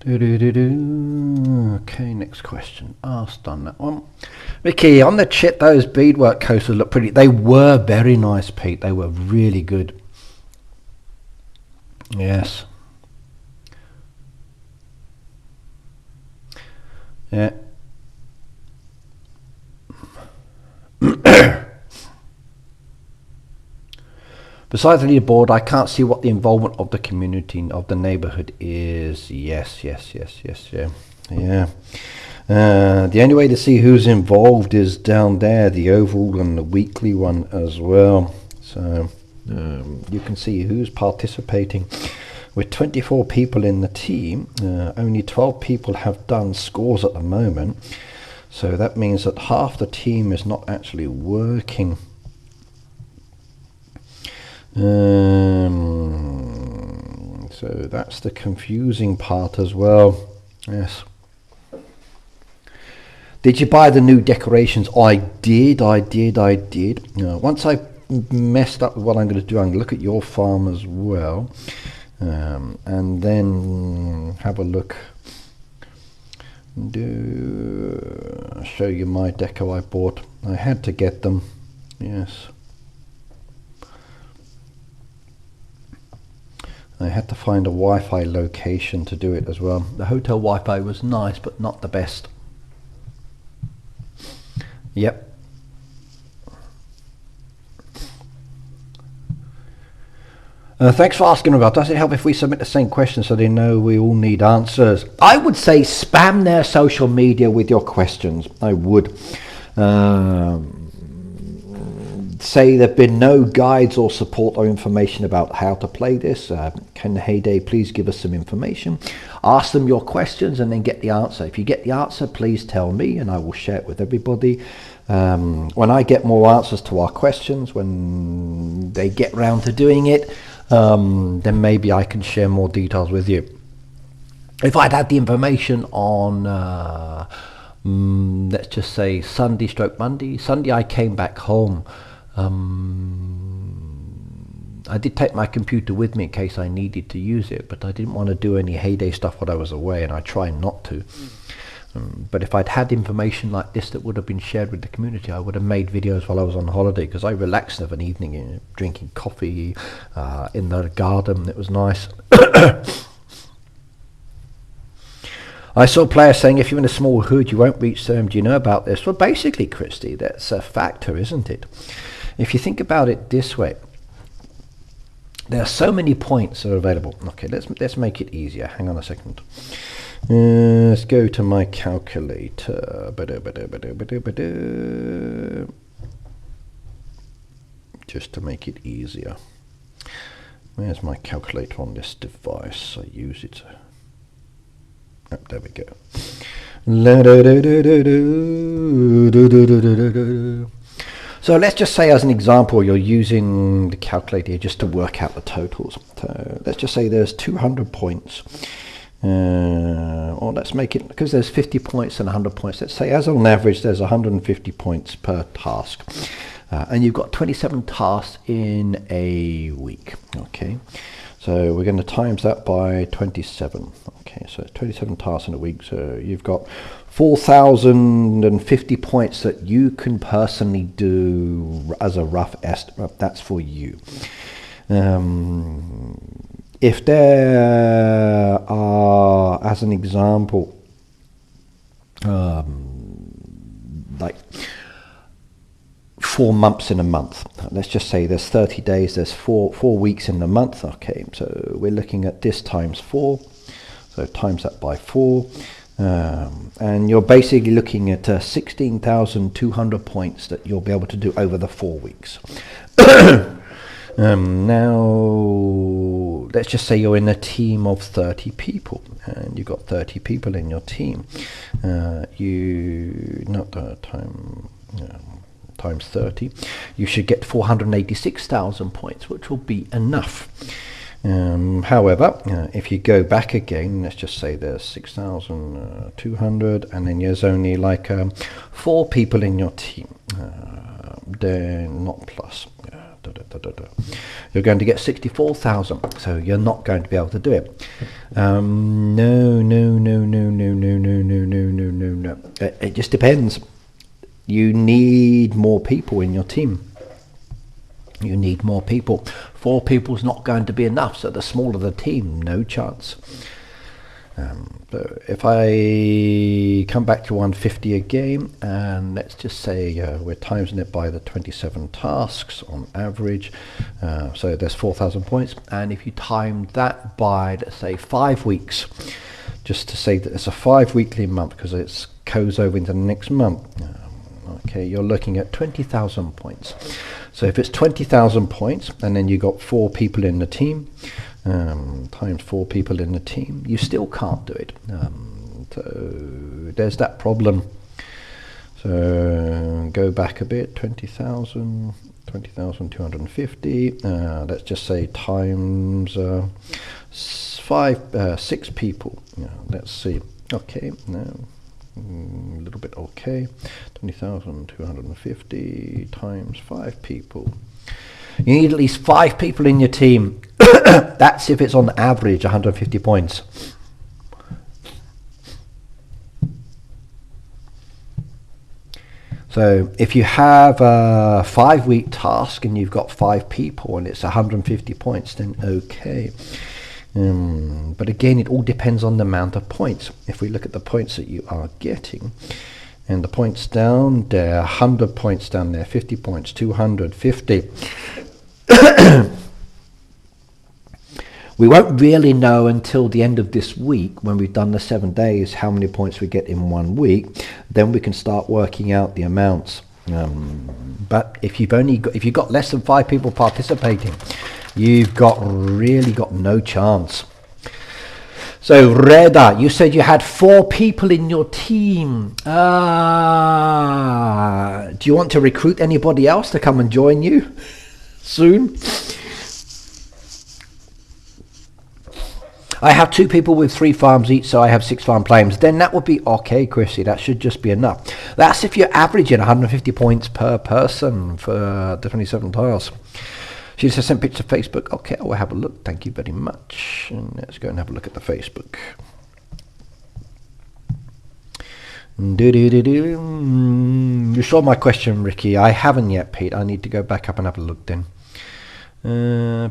Okay, next question. Asked on that one. Ricky, on the chit, those beadwork coasters look pretty. They were very nice, Pete. They were really good. Yes. Yeah. Besides the leaderboard, I can't see what the involvement of the community of the neighborhood is. Yes, yeah. The only way to see who's involved is down there, the overall and the weekly one as well. So you can see who's participating. With 24 people in the team, only 12 people have done scores at the moment. So that means that half the team is not actually working. So that's the confusing part as well. Yes. Did you buy the new decorations? I did. Once I messed up with what I'm going to do, I'm going to look at your farm as well, and then have a look. I'll show you my deco I bought. I had to get them. Yes. I had to find a Wi-Fi location to do it as well. The hotel Wi-Fi was nice, but not the best. Yep. Thanks for asking about. Does it help if we submit the same question so they know we all need answers? I would say spam their social media with your questions. I would. Say there have been no guides or support or information about how to play this. Can Heyday please give us some information? Ask them your questions and then get the answer. If you get the answer, please tell me and I will share it with everybody. When I get more answers to our questions, when they get round to doing it, then maybe I can share more details with you. If I'd had the information on let's just say Sunday / Monday. Sunday I came back home. I did take my computer with me in case I needed to use it, but I didn't want to do any Heyday stuff while I was away, and I try not to. But if I'd had information like this that would have been shared with the community, I would have made videos while I was on holiday, because I relaxed of an evening, you know, drinking coffee in the garden. It was nice. I saw players saying if you're in a small hood you won't reach them. Do you know about this? Well, basically, Christy, that's a factor, isn't it? If you think about it this way, there are so many points that are available. Okay, let's make it easier. Hang on a second. Let's go to my calculator. Just to make it easier. Where's my calculator on this device? I use it. Oh, there we go. So let's just say, as an example, you're using the calculator just to work out the totals. So let's just say there's 200 points. Or let's make it, because there's 50 points and 100 points, let's say as on average there's 150 points per task. And you've got 27 tasks in a week. Okay. So we're going to times that by 27. Okay, so 27 tasks in a week. So you've got 4,050 points that you can personally do as a rough estimate. That's for you. If there are, as an example, like 4 months in a month. Let's just say there's 30 days, there's four weeks in the month. Okay, so we're looking at this times 4. So times that by 4. And you're basically looking at 16,200 points that you'll be able to do over the 4 weeks. Now, let's just say you're in a team of 30 people, and you've got 30 people in your team. Times 30, you should get 486,000 points, which will be enough. However, if you go back again, let's just say there's 6,200, and then there's only like 4 people in your team. They're not plus. You're going to get 64,000, so you're not going to be able to do it. No. It just depends. You need more people in your team. You need more people. 4 people is not going to be enough, so the smaller the team, no chance. So if I come back to 150 again, and let's just say we're timesing it by the 27 tasks on average, so there's 4,000 points, and if you timed that by, let's say, 5 weeks, just to say that it's a 5-weekly month because it goes over into the next month, okay, you're looking at 20,000 points. So if it's 20,000 points and then you got 4 people in the team, times 4 people in the team, you still can't do it. So there's that problem. So go back a bit, 20,000, 20,250, let's just say times 6 people. Let's see. Okay, now a little bit okay. 20,250 times 5 people. You need at least 5 people in your team. That's if it's on average 150 points. So if you have a 5-week task and you've got 5 people and it's 150 points, then okay. But again, it all depends on the amount of points. If we look at the points that you are getting, and the points down there, 100 points down there, 50 points, 250. We won't really know until the end of this week, when we've done the 7 days, how many points we get in 1 week. Then we can start working out the amounts. But if you've got less than 5 people participating, you've really got no chance. So Reda, you said you had 4 people in your team. Do you want to recruit anybody else to come and join you soon? I have 2 people with 3 farms each, so I have 6 farm claims. Then that would be okay, Chrissy. That should just be enough. That's if you're averaging 150 points per person for the 27 tiles. She just sent pictures to Facebook. Okay, I will have a look. Thank you very much. And let's go and have a look at the Facebook. You saw my question, Ricky. I haven't yet, Pete. I need to go back up and have a look then. Peter.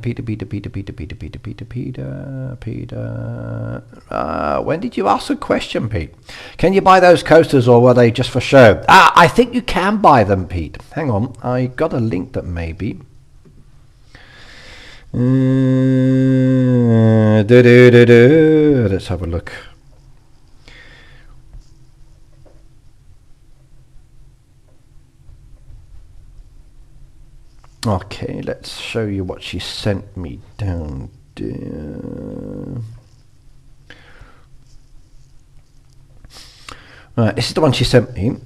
When did you ask a question, Pete? Can you buy those coasters, or were they just for show? I think you can buy them, Pete. Hang on, I got a link that maybe. Let's have a look. Okay, let's show you what she sent me down there. Right, this is the one she sent me.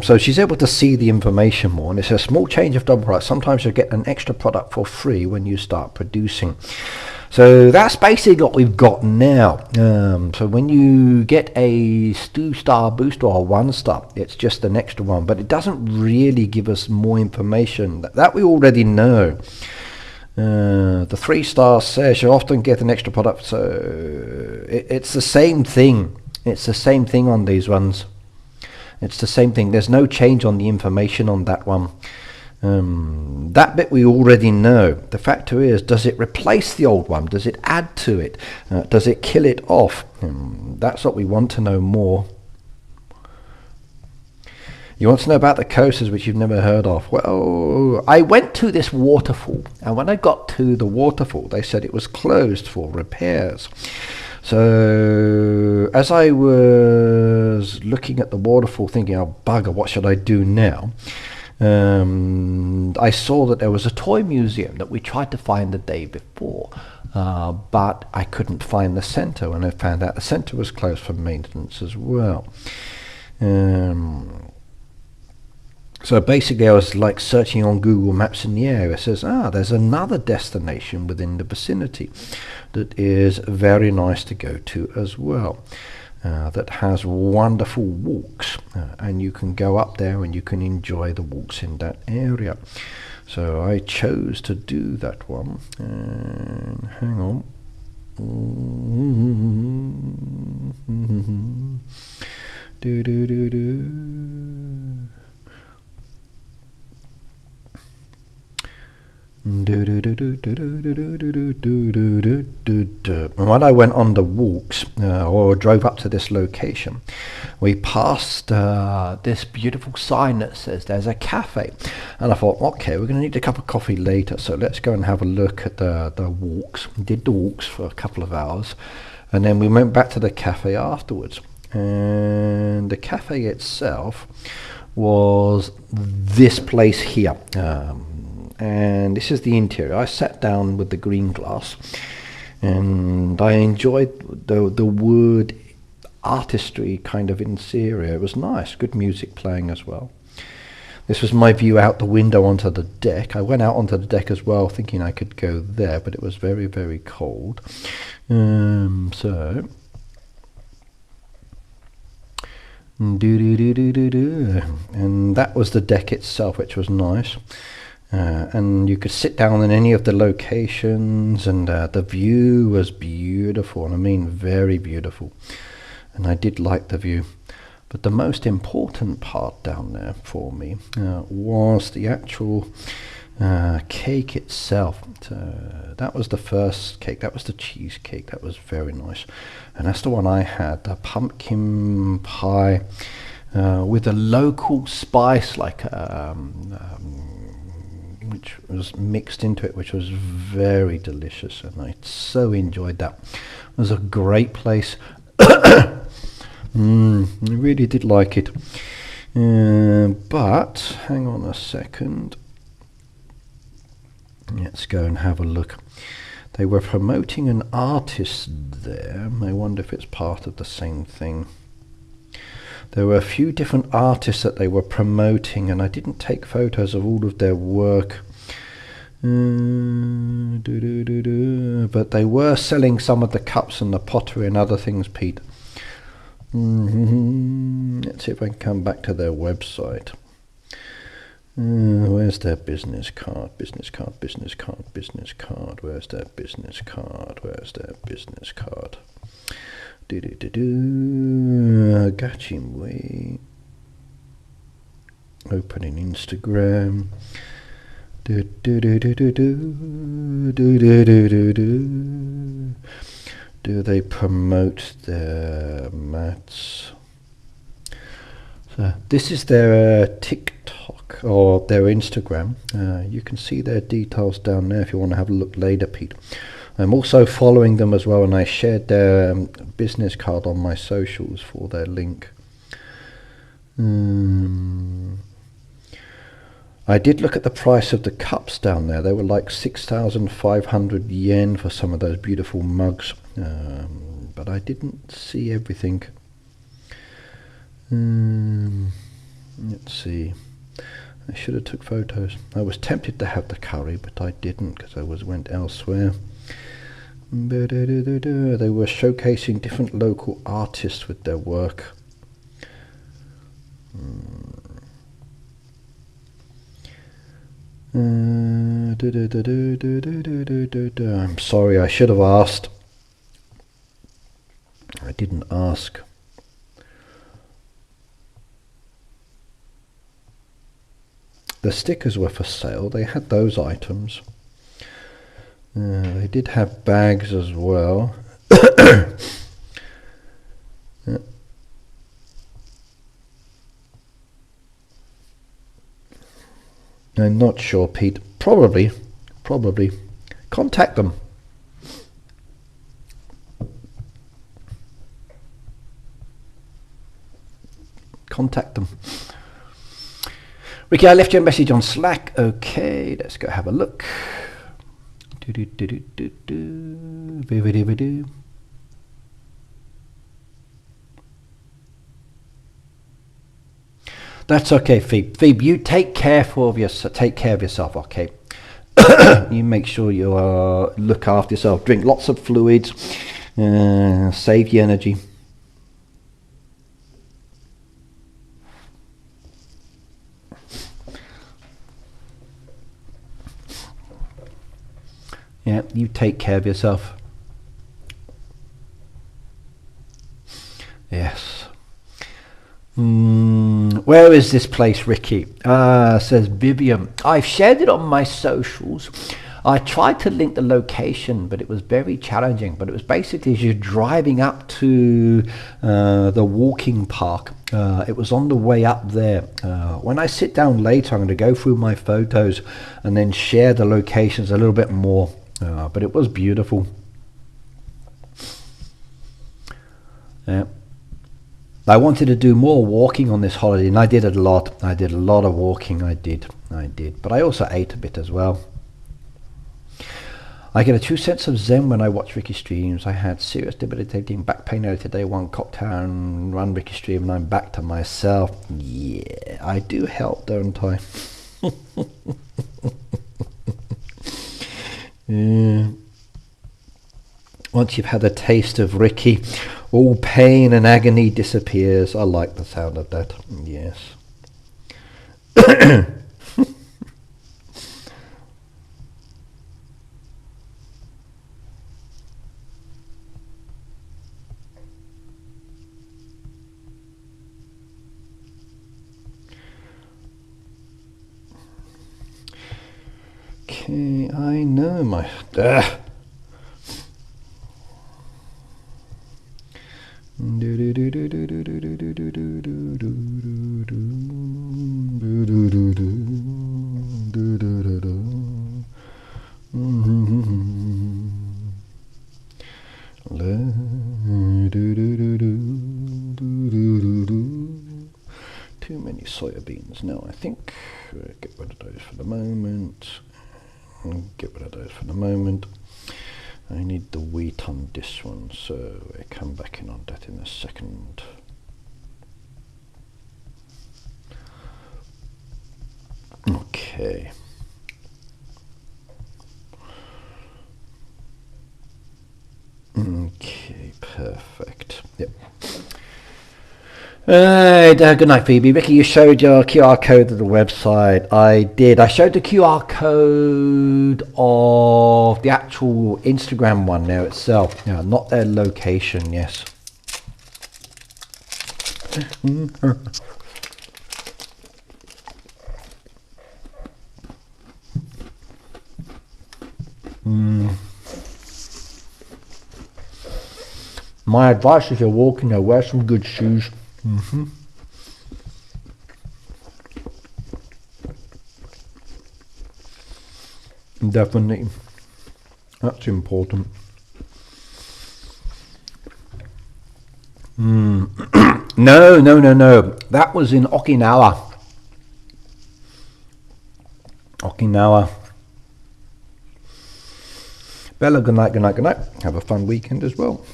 So she's able to see the information more, and it says small change of double price. Sometimes you get an extra product for free when you start producing. So that's basically what we've got now. So when you get a 2-star booster or a 1-star, it's just an extra one, but it doesn't really give us more information. That we already know. The 3-star says you often get an extra product, so it's the same thing. It's the same thing on these ones. It's the same thing. There's no change on the information on that one. That bit we already know. The factor is, does it replace the old one? Does it add to it? Does it kill it off? That's what we want to know more. You want to know about the coasters which you've never heard of? Well, I went to this waterfall, and when I got to the waterfall, they said it was closed for repairs. So as I was looking at the waterfall thinking, oh bugger, what should I do now? I saw that there was a toy museum that we tried to find the day before, but I couldn't find the centre, and I found out the centre was closed for maintenance as well. So basically I was like searching on Google Maps in the area. It says, there's another destination within the vicinity that is very nice to go to as well. That has wonderful walks, and you can go up there and you can enjoy the walks in that area. So I chose to do that one. And hang on. Do do do do. And when I went on the walks or drove up to this location, we passed this beautiful sign that says there's a cafe, and I thought, okay, we're going to need a cup of coffee later, so let's go and have a look at the walks. We did the walks for a couple of hours, and then we went back to the cafe afterwards, and the cafe itself was this place here. And this is the interior. I sat down with the green glass and I enjoyed the wood artistry kind of interior. It was nice, good music playing as well. This was my view out the window onto the deck. I went out onto the deck as well thinking I could go there, but it was very, very cold. And that was the deck itself, which was nice. And you could sit down in any of the locations, and the view was beautiful, and I mean very beautiful, and I did like the view. But the most important part down there for me was the actual cake itself. That was the first cake, that was the cheesecake, that was very nice, and that's the one I had, the pumpkin pie with a local spice like which was mixed into it, which was very delicious, and I so enjoyed that. It was a great place. I really did like it. But hang on a second. Let's go and have a look. They were promoting an artist there. I wonder if it's part of the same thing. There were a few different artists that they were promoting, and I didn't take photos of all of their work. But they were selling some of the cups and the pottery and other things, Pete. Let's see if I can come back to their website. Where's their business card? Business card, business card, business card. Where's their business card? Where's their business card? Gachimway. Opening Instagram. Do they promote their mats? So this is their TikTok or their Instagram. You can see their details down there if you want to have a look later, Pete. I'm also following them as well, and I shared their business card on my socials for their link. I did look at the price of the cups down there. They were like 6,500 yen for some of those beautiful mugs, but I didn't see everything. Let's see. I should have took photos. I was tempted to have the curry, but I didn't because I went elsewhere. They were showcasing different local artists with their work. I'm sorry, I should have asked. I didn't ask. The stickers were for sale. They had those items. They did have bags as well. I'm not sure, Pete. Probably. Contact them. Ricky, I left you a message on Slack. Okay, let's go have a look. That's okay, Phoebe. Phoebe, you take care of yourself, okay? You make sure you look after yourself. Drink lots of fluids. Save your energy. Yeah, you take care of yourself. Yes. Where is this place, Ricky? Says Vivian. I've shared it on my socials. I tried to link the location, but it was very challenging. But it was basically as you're driving up to the walking park. It was on the way up there. When I sit down later, I'm going to go through my photos and then share the locations a little bit more. But it was beautiful. Yeah. I wanted to do more walking on this holiday, and I did a lot. I did a lot of walking. I did. But I also ate a bit as well. I get a true sense of zen when I watch Ricky streams. I had serious debilitating back pain earlier today. One cocktail and run Ricky stream, and I'm back to myself. Yeah, I do help, don't I? Yeah. Once you've had a taste of Ricky, all pain and agony disappears. I like the sound of that. Yes. Okay, I know my... Too many soybeans now, I think. Get rid of those for the moment. Get rid of those for the moment. I need the wheat on this one, so I come back in on that in a second. Okay. Okay, perfect. Yep. Good night, Phoebe. Ricky, you showed your QR code of the website. I did. I showed the QR code of the actual Instagram one there itself. Yeah, not their location, yes. My advice if you're walking, wear some good shoes. Definitely, that's important. No. That was in Okinawa. Bella, good night. Have a fun weekend as well.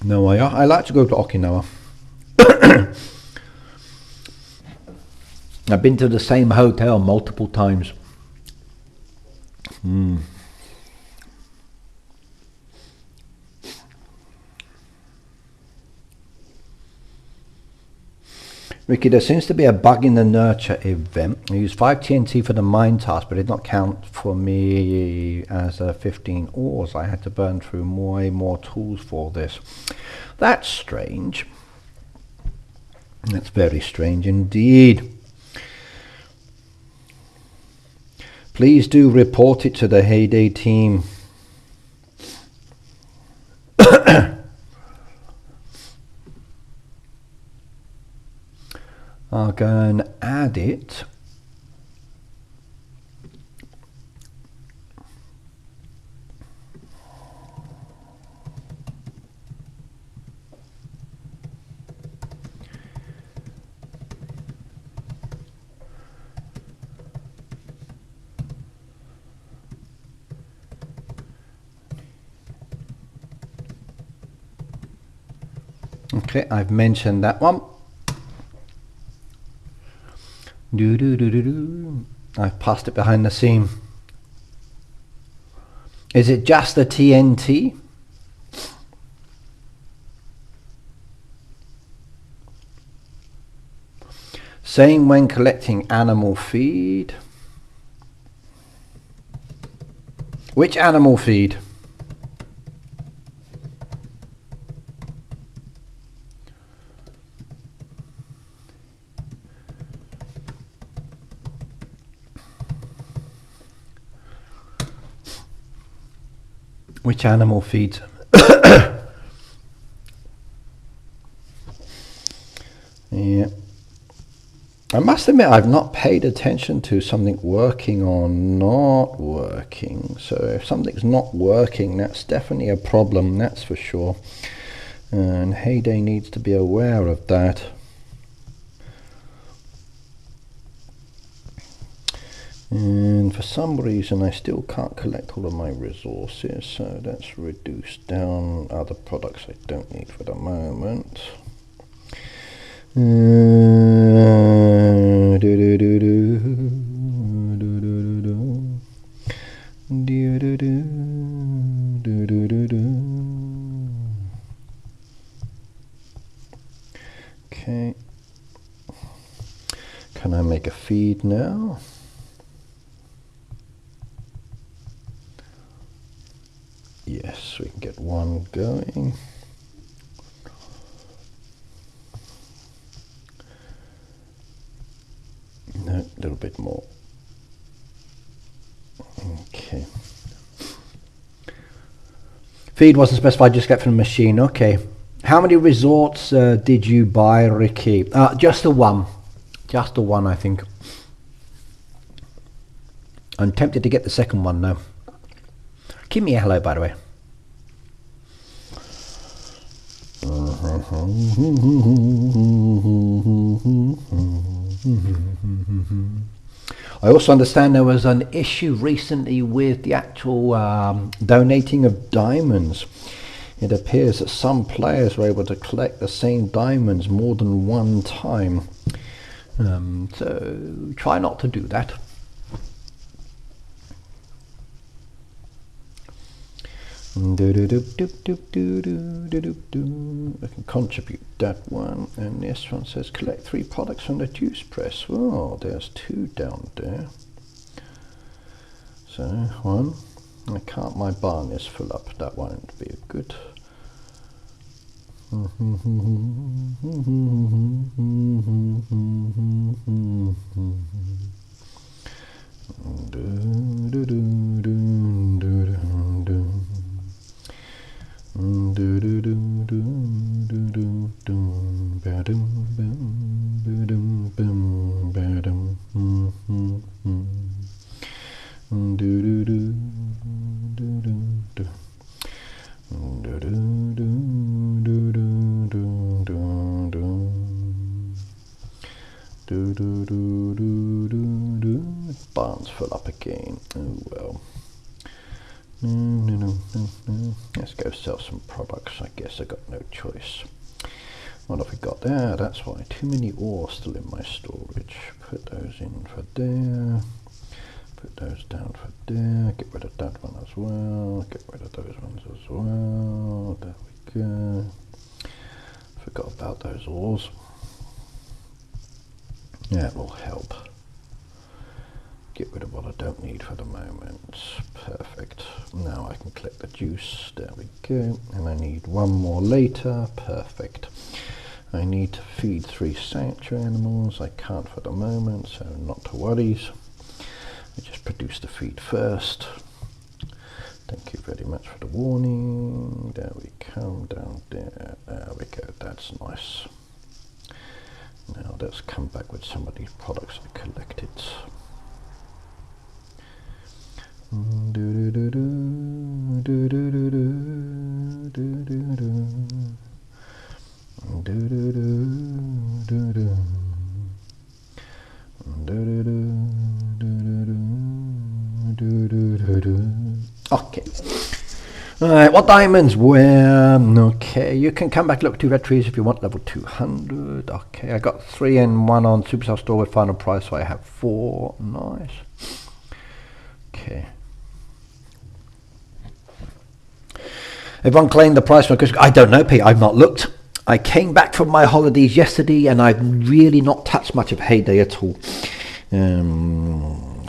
No, I like to go to Okinawa. I've been to the same hotel multiple times. Ricky, there seems to be a bug in the Nurture event. I used 5 TNT for the mine task, but it did not count for me as 15 ores. I had to burn through more tools for this. That's strange. That's very strange indeed. Please do report it to the Heyday team. I'll go and add it. Okay, I've mentioned that one. I've passed it behind the seam. Is it just the TNT? Same when collecting animal feed. Which animal feed? Which animal feeds? Yeah. I must admit I've not paid attention to something working or not working. So if something's not working, that's definitely a problem, that's for sure. And Heyday needs to be aware of that. And for some reason I still can't collect all of my resources, so that's reduced down other products I don't need for the moment. Okay, can I make a feed now? Yes, we can get one going. No, a little bit more. Okay. Feed wasn't specified, just get from the machine. Okay. How many resorts did you buy, Ricky? Just the one. Just the one, I think. I'm tempted to get the second one now. Give me a hello, by the way. I also understand there was an issue recently with the actual donating of diamonds. It appears that some players were able to collect the same diamonds more than one time. So try not to do that. I can contribute that one, and this one says collect 3 products from the juice press. Oh, there's 2 down there. So 1, I can't, my barn is full up, that won't be good. Barn's full up again. Oh well. No. Let's go sell some products. I guess I got no choice. What have we got there? That's why. Too many ore still in my storage. Put those in for there. Put those down for there. Get rid of that one as well. Get rid of those ones as well. There we go. Forgot about those ores. That will help. Get rid of what I don't need for the moment. Perfect. Now I can collect the juice. There we go. And I need one more later. Perfect. I need to feed 3 sanctuary animals. I can't for the moment, so not to worry. I just produce the feed first. Thank you very much for the warning. There we come, down there. There we go. That's nice. Now let's come back with some of these products I collected. Okay. Alright, what diamonds? Where? Okay, you can come back, look 2 red trees if you want, level 200. Okay, I got 3 and 1 on Supercell store with final price, so I have 4. Nice. Okay. Everyone claimed the price for Christmas. I don't know, Pete. I've not looked. I came back from my holidays yesterday, and I've really not touched much of Heyday at all.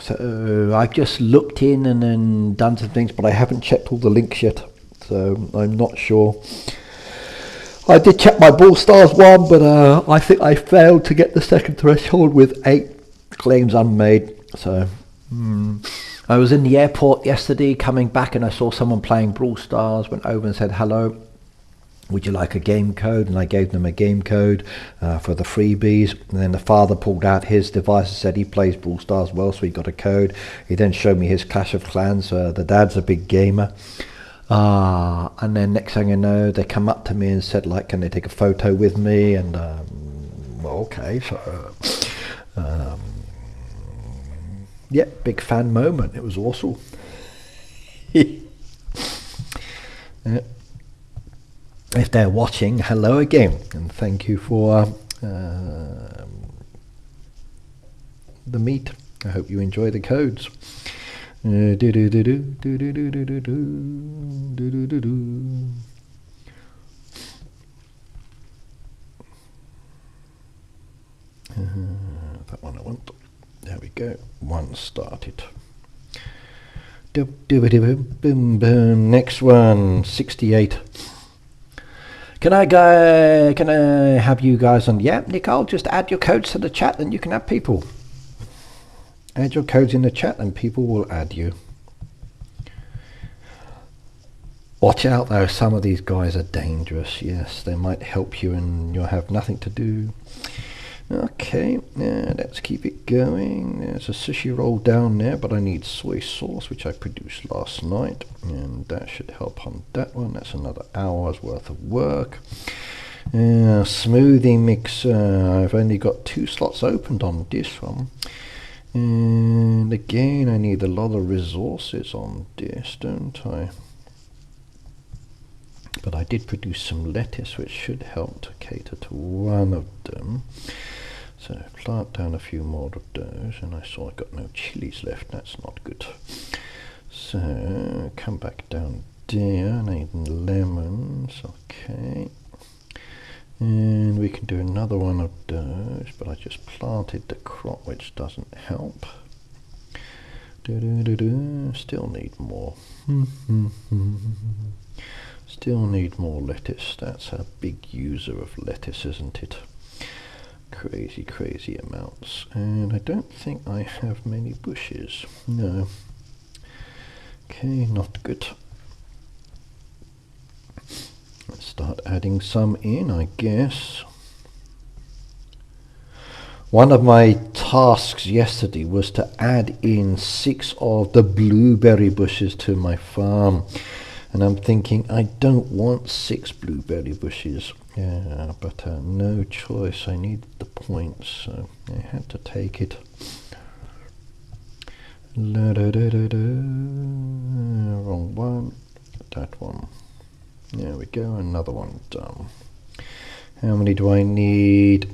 So I've just looked in and then done some things, but I haven't checked all the links yet, so I'm not sure. I did check my Brawl Stars one, but I think I failed to get the second threshold with 8 claims unmade. So I was in the airport yesterday coming back, and I saw someone playing Brawl Stars, went over and said hello, would you like a game code? And I gave them a game code for the freebies. And then the father pulled out his device and said he plays Brawl Stars well, so he got a code. He then showed me his Clash of Clans. The dad's a big gamer. And then next thing I know, they come up to me and said, like, can they take a photo with me? And well, okay, so yeah, big fan moment. It was awesome. Yeah. If they're watching, hello again, and thank you for the meet. I hope you enjoy the codes. That one I want. There we go. One started. Boom boom. Next one, 68. Can I have you guys on? Yeah, Nicole, just add your codes to the chat, then you can add people. Add your codes in the chat and people will add you. Watch out though, some of these guys are dangerous. Yes, they might help you and you'll have nothing to do. Okay, let's keep it going. There's a sushi roll down there, but I need soy sauce, which I produced last night, and that should help on that one. That's another hour's worth of work. Smoothie mixer, I've only got 2 slots opened on this one, and again I need a lot of resources on this, don't I? But I did produce some lettuce, which should help to cater to one of them. So plant down a few more of those, and I saw I got no chilies left. That's not good. So come back down there. I need lemons. Okay, and we can do another one of those, but I just planted the crop, which doesn't help. Still need more. Still need more lettuce. That's a big user of lettuce, isn't it? Crazy amounts. And I don't think I have many bushes. No. Okay, not good. Let's start adding some in, I guess. One of my tasks yesterday was to add in 6 of the blueberry bushes to my farm. And I'm thinking, I don't want 6 blueberry bushes. Yeah, but no choice. I needed the points, so I had to take it. Wrong one. That one. There we go. Another one done. How many do I need?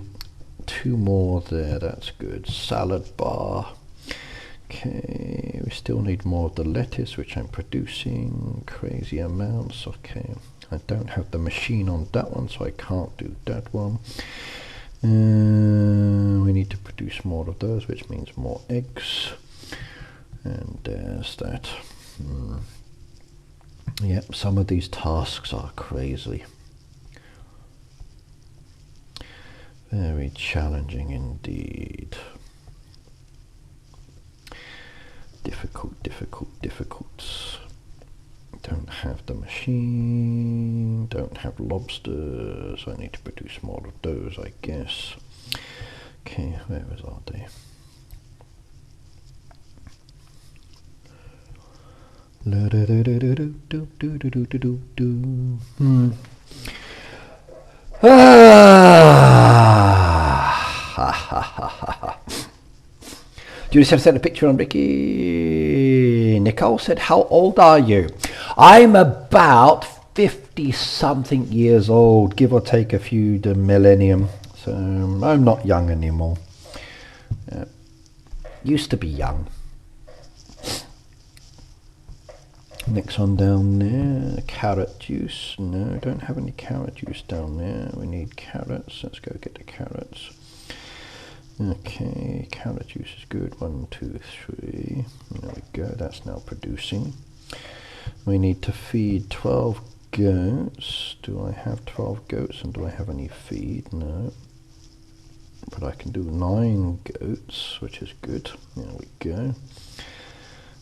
2 more there. That's good. Salad bar. Okay, we still need more of the lettuce, which I'm producing crazy amounts. Okay, I don't have the machine on that one, so I can't do that one. We need to produce more of those, which means more eggs. And there's that. Yep, some of these tasks are crazy. Very challenging indeed. Difficult. Don't have the machine, don't have lobsters. I need to produce more of those, I guess. Okay, where are they? Judy said, send a picture on Ricky. Nicole said, how old are you? I'm about 50-something years old, give or take a few the millennium. So I'm not young anymore. Used to be young. Next one down there, carrot juice. No, don't have any carrot juice down there. We need carrots. Let's go get the carrots. Okay, carrot juice is good. 1, 2, 3. There we go. That's now producing. We need to feed 12 goats. Do I have 12 goats and do I have any feed? No. But I can do 9 goats, which is good. There we go.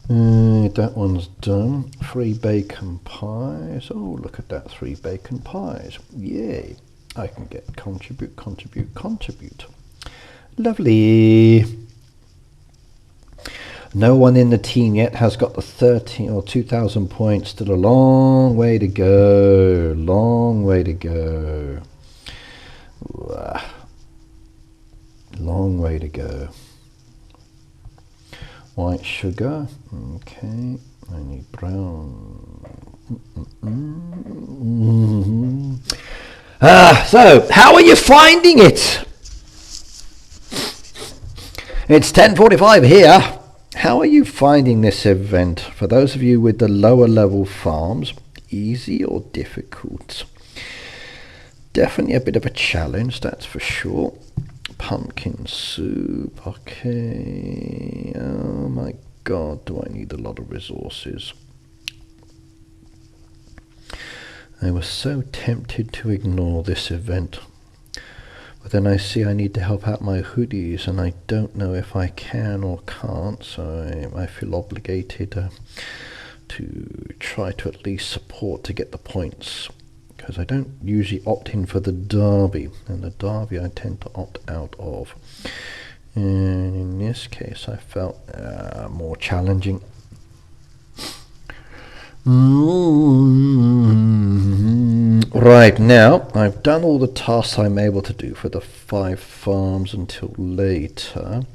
That one's done. 3 bacon pies. Oh, look at that, 3 bacon pies. Yay. I can get contribute, contribute, contribute. Lovely. No one in the team yet has got the 13 or 2,000 points. Still a long way to go. Long way to go. Long way to go. White sugar. Okay. I need brown. So, how are you finding it? It's 10:45 here. How are you finding this event? For those of you with the lower level farms, easy or difficult? Definitely a bit of a challenge, that's for sure. Pumpkin soup, okay. Oh my god, do I need a lot of resources? I was so tempted to ignore this event, but then I see I need to help out my hoodies and I don't know if I can or can't, so I feel obligated to try to at least support to get the points, because I don't usually opt in for the derby, and the derby I tend to opt out of. And in this case I felt more challenging. Right, now I've done all the tasks I'm able to do for the 5 farms until later.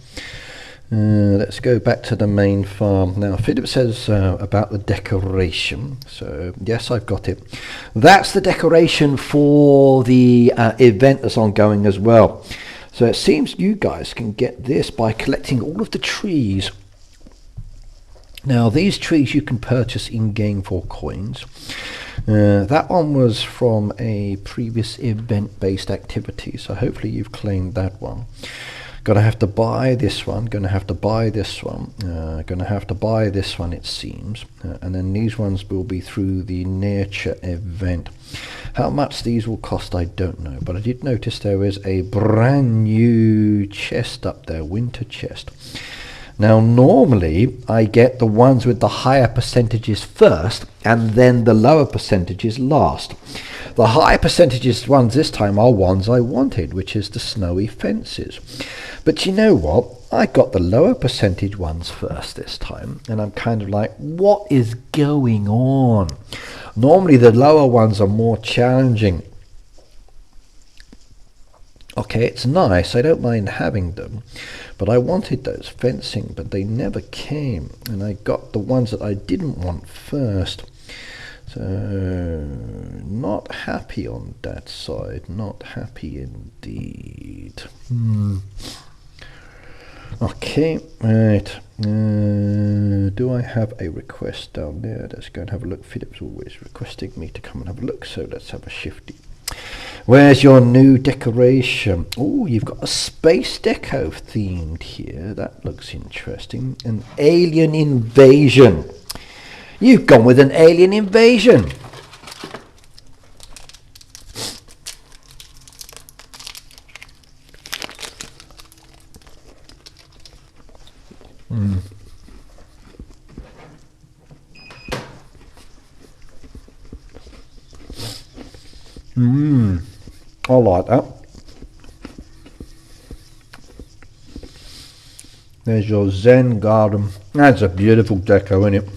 Let's go back to the main farm. Now Philip says about the decoration, so yes, I've got it. That's the decoration for the event that's ongoing as well. So it seems you guys can get this by collecting all of the trees. Now these trees you can purchase in-game for coins. That one was from a previous event-based activity, so hopefully you've claimed that one. Gonna have to buy this one, gonna have to buy this one, gonna have to buy this one, it seems. And then these ones will be through the Nurture event. How much these will cost, I don't know, but I did notice there is a brand new chest up there, winter chest. Now normally I get the ones with the higher percentages first and then the lower percentages last. The higher percentages ones this time are ones I wanted, which is the snowy fences. But you know what? I got the lower percentage ones first this time, and I'm kind of like, what is going on? Normally the lower ones are more challenging. Okay, it's nice, I don't mind having them, but I wanted those fencing, but they never came, and I got the ones that I didn't want first. So, not happy on that side, not happy indeed. Okay, right, do I have a request down there? Let's go and have a look. Philip's always requesting me to come and have a look, so let's have a shifty. Where's your new decoration? Oh, you've got a space deco themed here. That looks interesting. An alien invasion. You've gone with an alien invasion. I like that. There's your Zen garden. That's a beautiful deco, isn't it?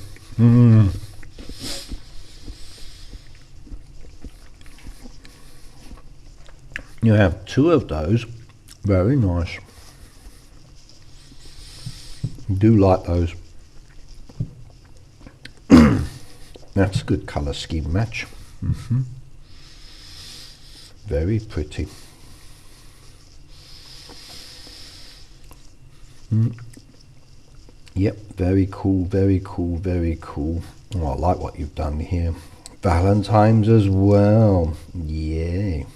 You have 2 of those. Very nice. Do like those. That's a good colour scheme match. Very pretty. Yep, very cool, very cool, very cool. Oh, I like what you've done here. Valentine's as well. Yay.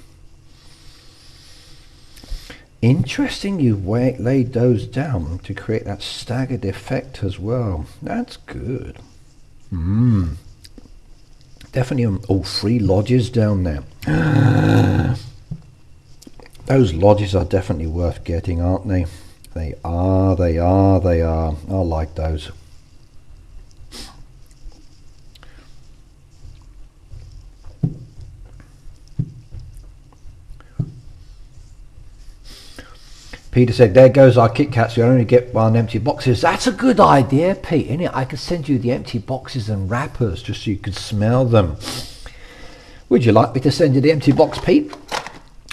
Interesting you've laid those down to create that staggered effect as well. That's good. Definitely all 3 lodges down there. Those lodges are definitely worth getting, aren't they? They are. I like those. Peter said, there goes our Kit Kats, we only get 1 empty boxes. That's a good idea, Pete, isn't it? I could send you the empty boxes and wrappers just so you could smell them. Would you like me to send you the empty box, Pete?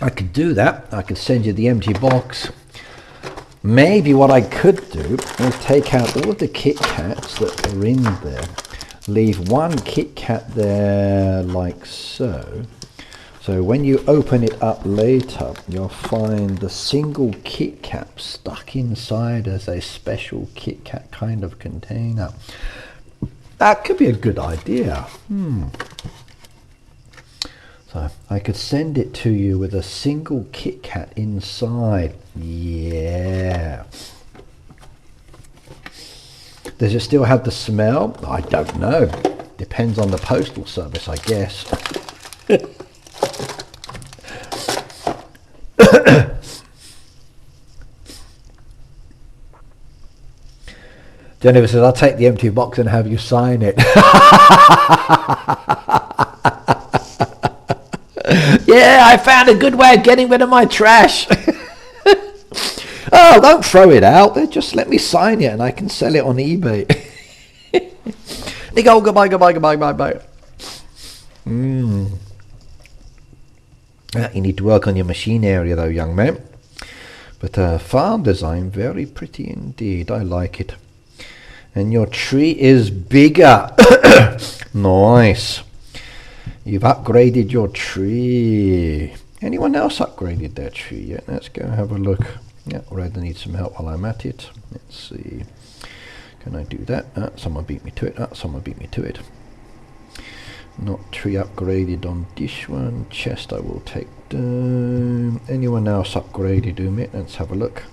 I could do that. I could send you the empty box. Maybe what I could do is take out all of the Kit Kats that are in there, leave 1 Kit Kat there like so. So when you open it up later, you'll find the single Kit Kat stuck inside as a special Kit Kat kind of container. That could be a good idea. So I could send it to you with a single Kit Kat inside. Yeah. Does it still have the smell? I don't know. Depends on the postal service, I guess. Jennifer says, I'll take the empty box and have you sign it. Yeah, I found a good way of getting rid of my trash. Oh, don't throw it out. Just let me sign it and I can sell it on eBay. Nicole, goodbye. You need to work on your machine area though, young man. But farm design, very pretty indeed. I like it. And your tree is bigger. Nice. You've upgraded your tree. Anyone else upgraded their tree yet? Let's go have a look. Yeah, Red needs some help while I'm at it. Let's see. Can I do that? Someone beat me to it. Someone beat me to it. Not tree upgraded on this one. Chest I will take down. Anyone else upgraded, Umit? Let's have a look.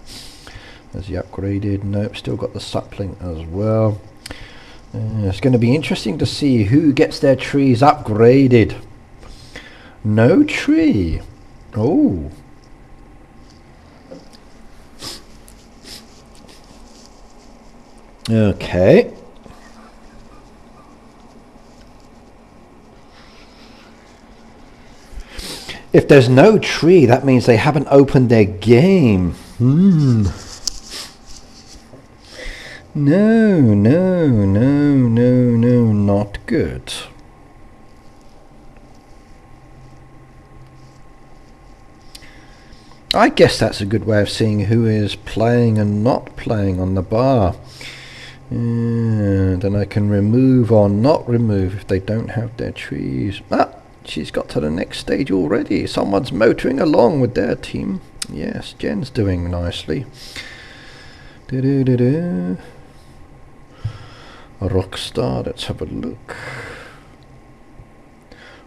Has he upgraded? Nope, still got the sapling as well. It's going to be interesting to see who gets their trees upgraded. No tree. Oh. Okay. If there's no tree, that means they haven't opened their game. No, not good. I guess that's a good way of seeing who is playing and not playing on the bar. Then I can remove or not remove if they don't have their trees. She's got to the next stage already. Someone's motoring along with their team. Yes, Jen's doing nicely. Rockstar, let's have a look.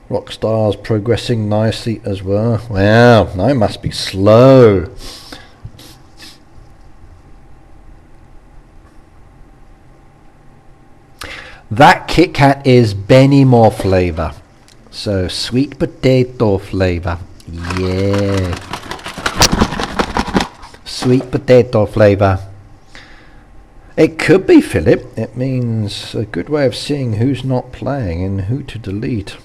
Rockstar's progressing nicely as well. Wow, I must be slow. That Kit Kat is Benny-More flavour. So, sweet potato flavour. Yeah. Sweet potato flavour. It could be, Philip. It means a good way of seeing who's not playing and who to delete.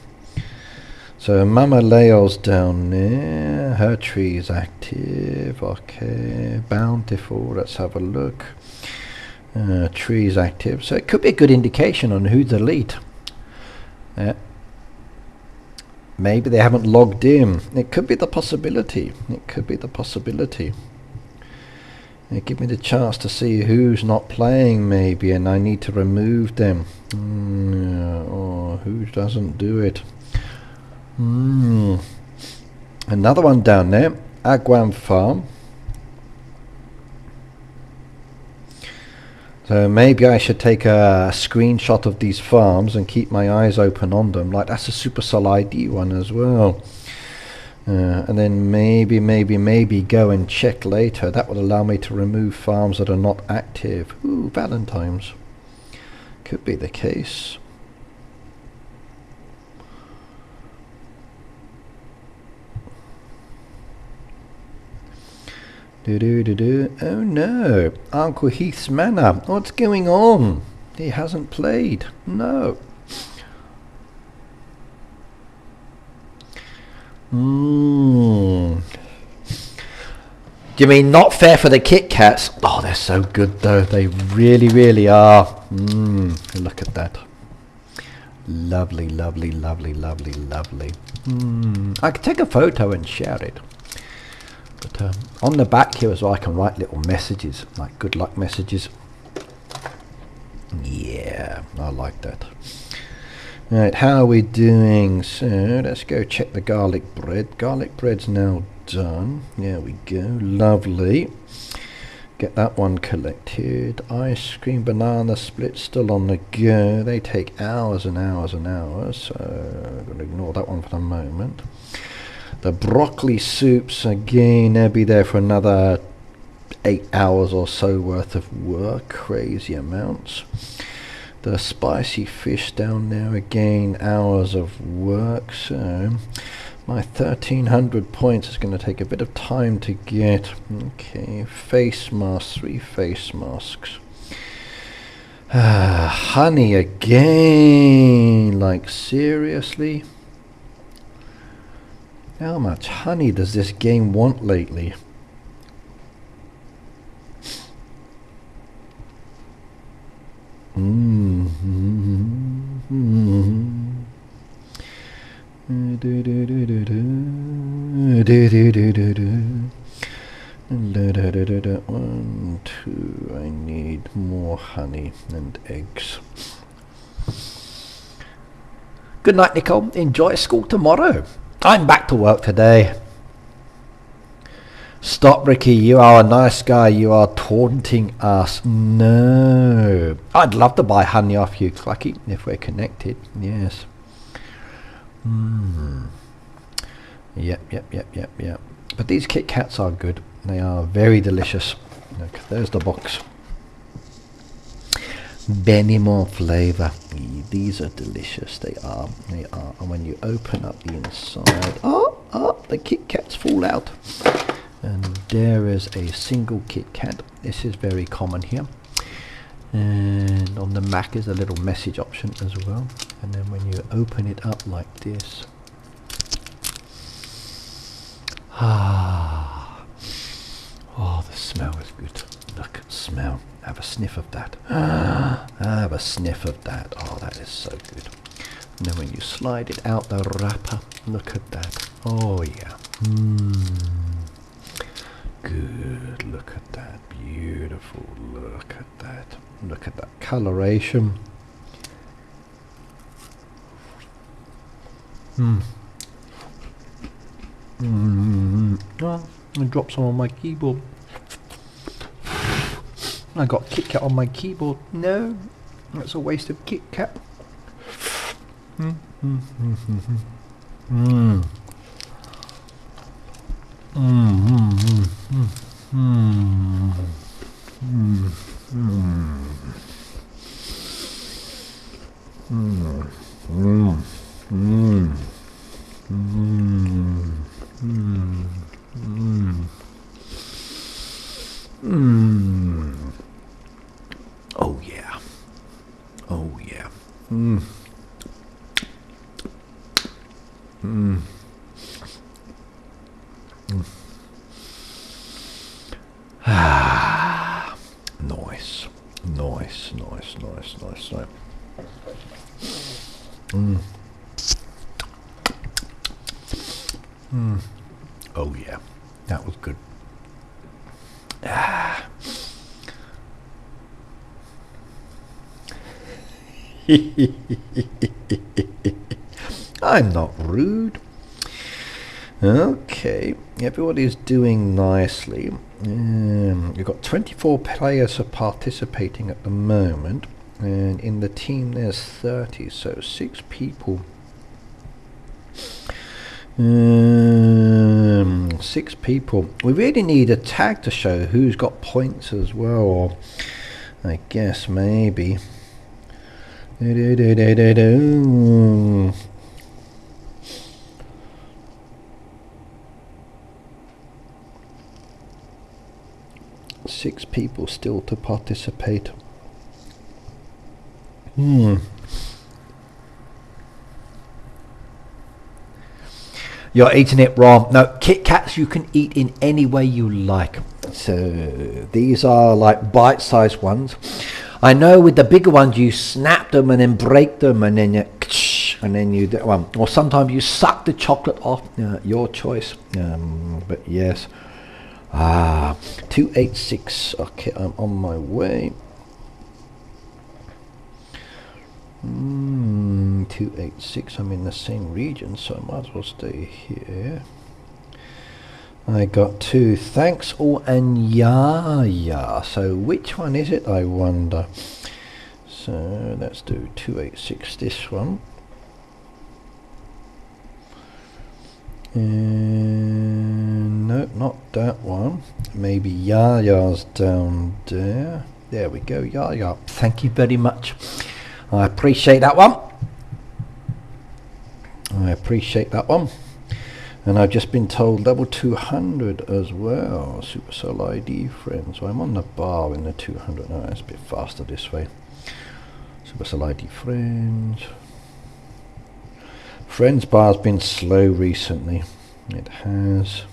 So Mama Leo's down there. Her tree is active. Okay. Bountiful. Let's have a look. Tree is active. So it could be a good indication on who to delete. Maybe they haven't logged in. It could be the possibility. It could be the possibility. Give me the chance to see who's not playing maybe and I need to remove them. Or who doesn't do it. Another one down there. Agwan Farm. So maybe I should take a screenshot of these farms and keep my eyes open on them. Like that's a Supercell ID one as well. And then maybe go and check later. That would allow me to remove farms that are not active. Ooh, Valentine's. Could be the case. Oh no, Uncle Heath's Manor. What's going on? He hasn't played. No. Do you mean not fair for the Kit Kats? Oh, they're so good though. They really are. Look at that. Lovely. I could take a photo and share it. But on the back here as well, I can write little messages, like good luck messages. Yeah, I like that. Right, how are we doing? So let's go check the garlic bread. Garlic bread's now done. There we go. Lovely. Get that one collected. Ice cream banana split still on the go. They take hours and hours and hours, so I'm going to ignore that one for the moment. The broccoli soups, again, they'll be there for another 8 hours or so worth of work. Crazy amounts. The spicy fish down there, again, hours of work. So my 1300 points is going to take a bit of time to get. Okay, face masks, 3 face masks. Honey again, like seriously? How much honey does this game want lately? One, two, I need more honey and eggs. Good night, Nicole. Enjoy school tomorrow. I'm back to work today. Stop, Ricky. You are a nice guy. You are taunting us. No. I'd love to buy honey off you, Clucky, if we're connected. Yes. Yep. But these Kit Kats are good. They are very delicious. Look, there's the box. Many more flavour. These are delicious. They are. And when you open up the inside, the Kit Kats fall out. And there is a single Kit Kat. This is very common here. And on the Mac is a little message option as well. And then when you open it up like this, oh, the smell is good. Look, smell. Have a sniff of that. Have a sniff of that. Oh, that is so good. And then when you slide it out the wrapper, look at that. Oh yeah. Good. Look at that. Beautiful. Look at that. Look at that coloration. Oh, I dropped some on my keyboard. I got Kit Kat on my keyboard. No, that's a waste of Kit Kat. Oh yeah. Oh yeah. Nice. Oh yeah, that was good. I'm not rude. Okay, everybody's doing nicely. You've got 24 players are participating at the moment, and in the team there's 30, so 6 people 6 people. We really need a tag to show who's got points as well, or I guess maybe. Six people still to participate. You're eating it wrong. No, Kit Kats you can eat in any way you like. So these are like bite-sized ones. I know with the bigger ones you snap them and then break them and then you do one. Or sometimes you suck the chocolate off. Your choice. But yes. 286. Okay, I'm on my way. 286. I'm in the same region, so I might as well stay here. I got 2. Thanks all and yeah. So which one is it, I wonder? So let's do 286. This one. No, not that one. Maybe Yaya's down there. There we go, Yaya. Thank you very much. I appreciate that one. And I've just been told level 200 as well. Supercell ID friends. So I'm on the bar in the 200. No, it's a bit faster this way. Supercell ID friends. Friends bar's been slow recently. It has.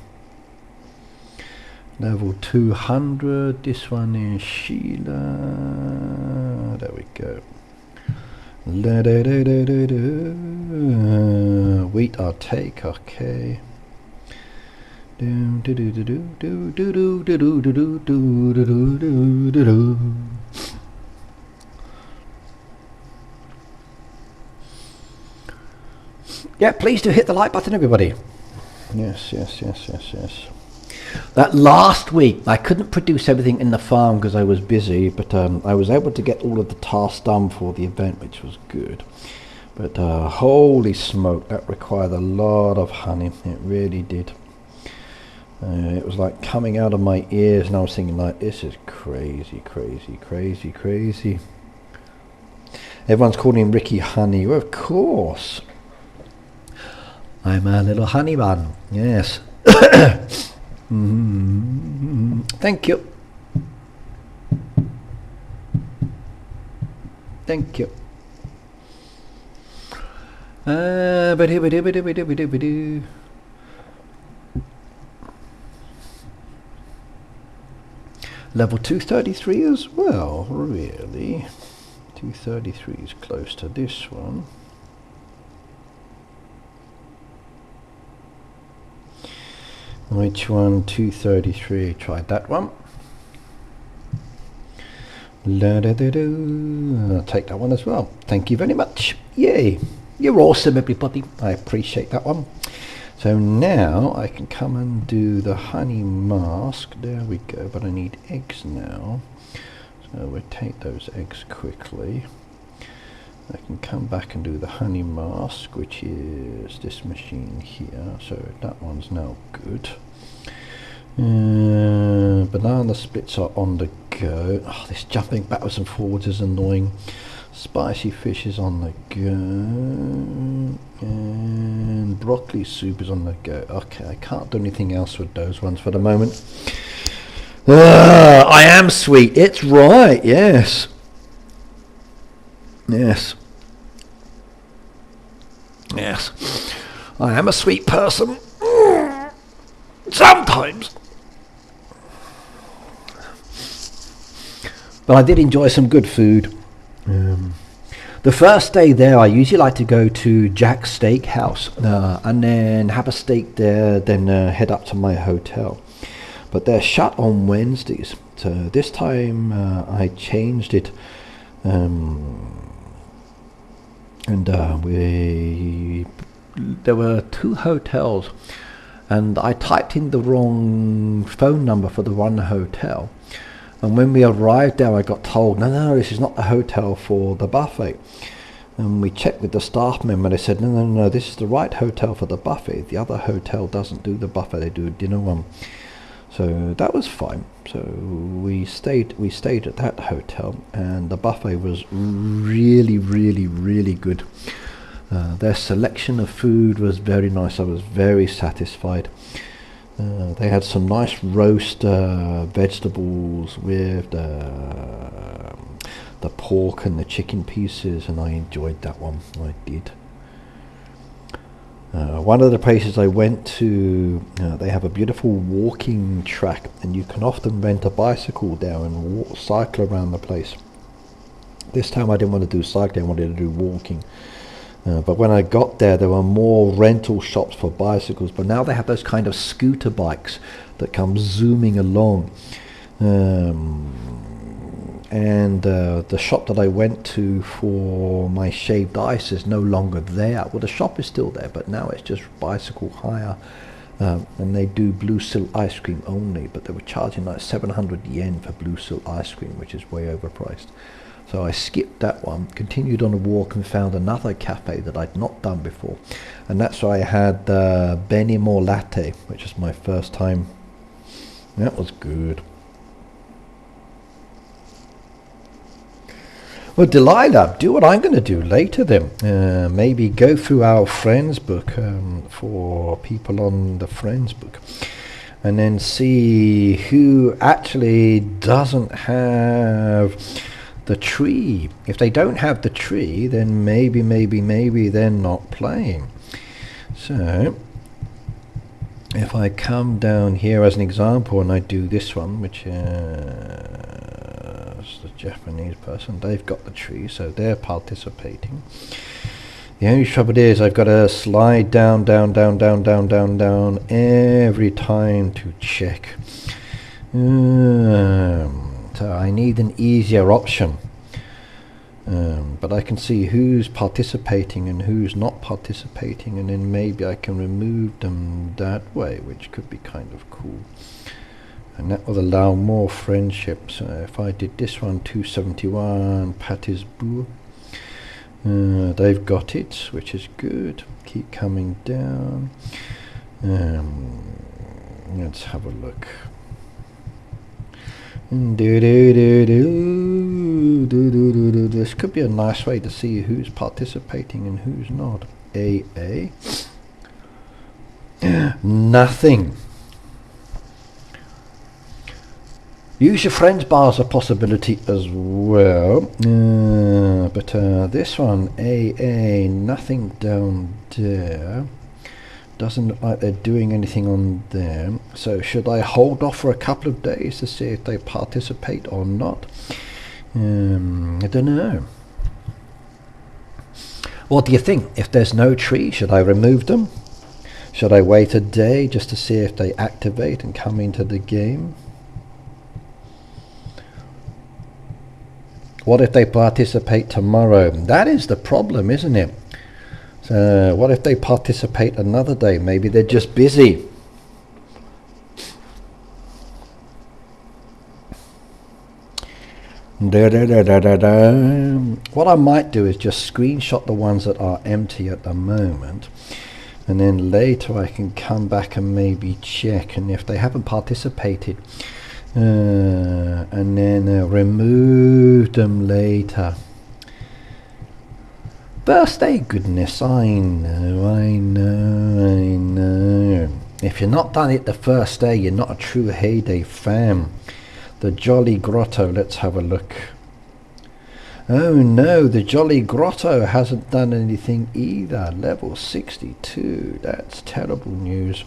Level 200. This one is Sheila. There we go. Wheat I'll take, okay. Yeah, please do hit the like button, everybody. Yes. That last week I couldn't produce everything in the farm because I was busy, but I was able to get all of the tasks done for the event, which was good. But holy smoke, that required a lot of honey. It really did. It was like coming out of my ears, and I was thinking like, this is crazy. Everyone's calling Ricky Honey. Well, of course. I'm a little honey bun. Yes. Thank you. Level 233 as well, really. 233 is close to this one. Which one? 233. Tried that one. I'll take that one as well. Thank you very much. Yay. You're awesome, everybody. I appreciate that one. So now I can come and do the honey mask. There we go. But I need eggs now. So we'll take those eggs quickly. I can come back and do the honey mask, which is this machine here. So that one's now good. Banana splits are on the go. Oh, this jumping backwards and forwards is annoying. Spicy fish is on the go. And broccoli soup is on the go. Okay, I can't do anything else with those ones for the moment. I am sweet. It's right, yes. Yes. I am a sweet person. Sometimes. But I did enjoy some good food. The first day there, I usually like to go to Jack's Steakhouse and then have a steak there, then head up to my hotel. But they're shut on Wednesdays. So this time I changed it. There were 2 hotels, and I typed in the wrong phone number for the one hotel. And when we arrived there, I got told, no, this is not the hotel for the buffet. And we checked with the staff member. They said, no, this is the right hotel for the buffet. The other hotel doesn't do the buffet, they do a dinner one. So that was fine. So we stayed at that hotel, and the buffet was really good. Their selection of food was very nice. I was very satisfied. They had some nice roast vegetables with the pork and the chicken pieces, and I enjoyed that one. I did. One of the places I went to, they have a beautiful walking track, and you can often rent a bicycle there and cycle around the place. This time I didn't want to do cycling, I wanted to do walking. But when I got there, there were more rental shops for bicycles, but now they have those kind of scooter bikes that come zooming along. And the shop that I went to for my shaved ice is no longer there. Well, the shop is still there, but now it's just bicycle hire. And they do Blue Sill ice cream only, but they were charging like 700 yen for Blue Sill ice cream, which is way overpriced. So I skipped that one, continued on a walk, and found another cafe that I'd not done before. And that's where I had Benimo latte, which is my first time. That was good. Well, Delilah, do what I'm going to do later then. Maybe go through our Friends book for people on the Friends book, and then see who actually doesn't have the tree. If they don't have the tree, then maybe they're not playing. So if I come down here as an example and I do this one, which is the Japanese person, they've got the tree, so they're participating. The only trouble is I've got to slide down every time to check. So I need an easier option, but I can see who's participating and who's not participating, and then maybe I can remove them that way, which could be kind of cool, and that will allow more friendship. So if I did this one, 271 Patisbourg, they've got it, which is good. Keep coming down. Let's have a look. This could be a nice way to see who's participating and who's not. AA. Nothing. Use your friends bar as a possibility as well. But this one, AA, nothing down there. Doesn't look like they're doing anything on there. So should I hold off for a couple of days to see if they participate or not? I don't know. What do you think? If there's no tree, should I remove them? Should I wait a day just to see if they activate and come into the game? What if they participate tomorrow? That is the problem, isn't it? So what if they participate another day? Maybe they're just busy. What I might do is just screenshot the ones that are empty at the moment, and then later I can come back and maybe check, and if they haven't participated, and then remove them later. Birthday goodness, I know. If you're not done it the first day, you're not a true Heyday fan. The Jolly Grotto, let's have a look. Oh no, the Jolly Grotto hasn't done anything either. Level 62, that's terrible news.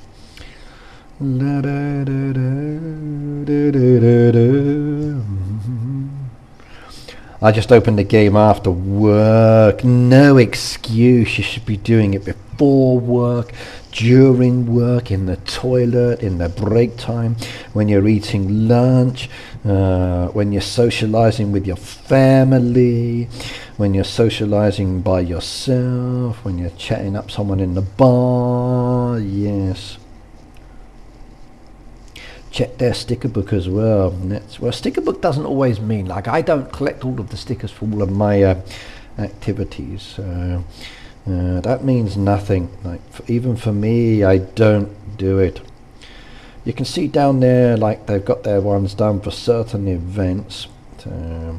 I just opened the game after work. No excuse. You should be doing it before work, during work, in the toilet, in the break time, when you're eating lunch, when you're socializing with your family, when you're socializing by yourself, when you're chatting up someone in the bar. Yes. Check their sticker book as well. Well, sticker book doesn't always mean, like, I don't collect all of the stickers for all of my activities. So that means nothing. Like even for me, I don't do it. You can see down there, like they've got their ones done for certain events. So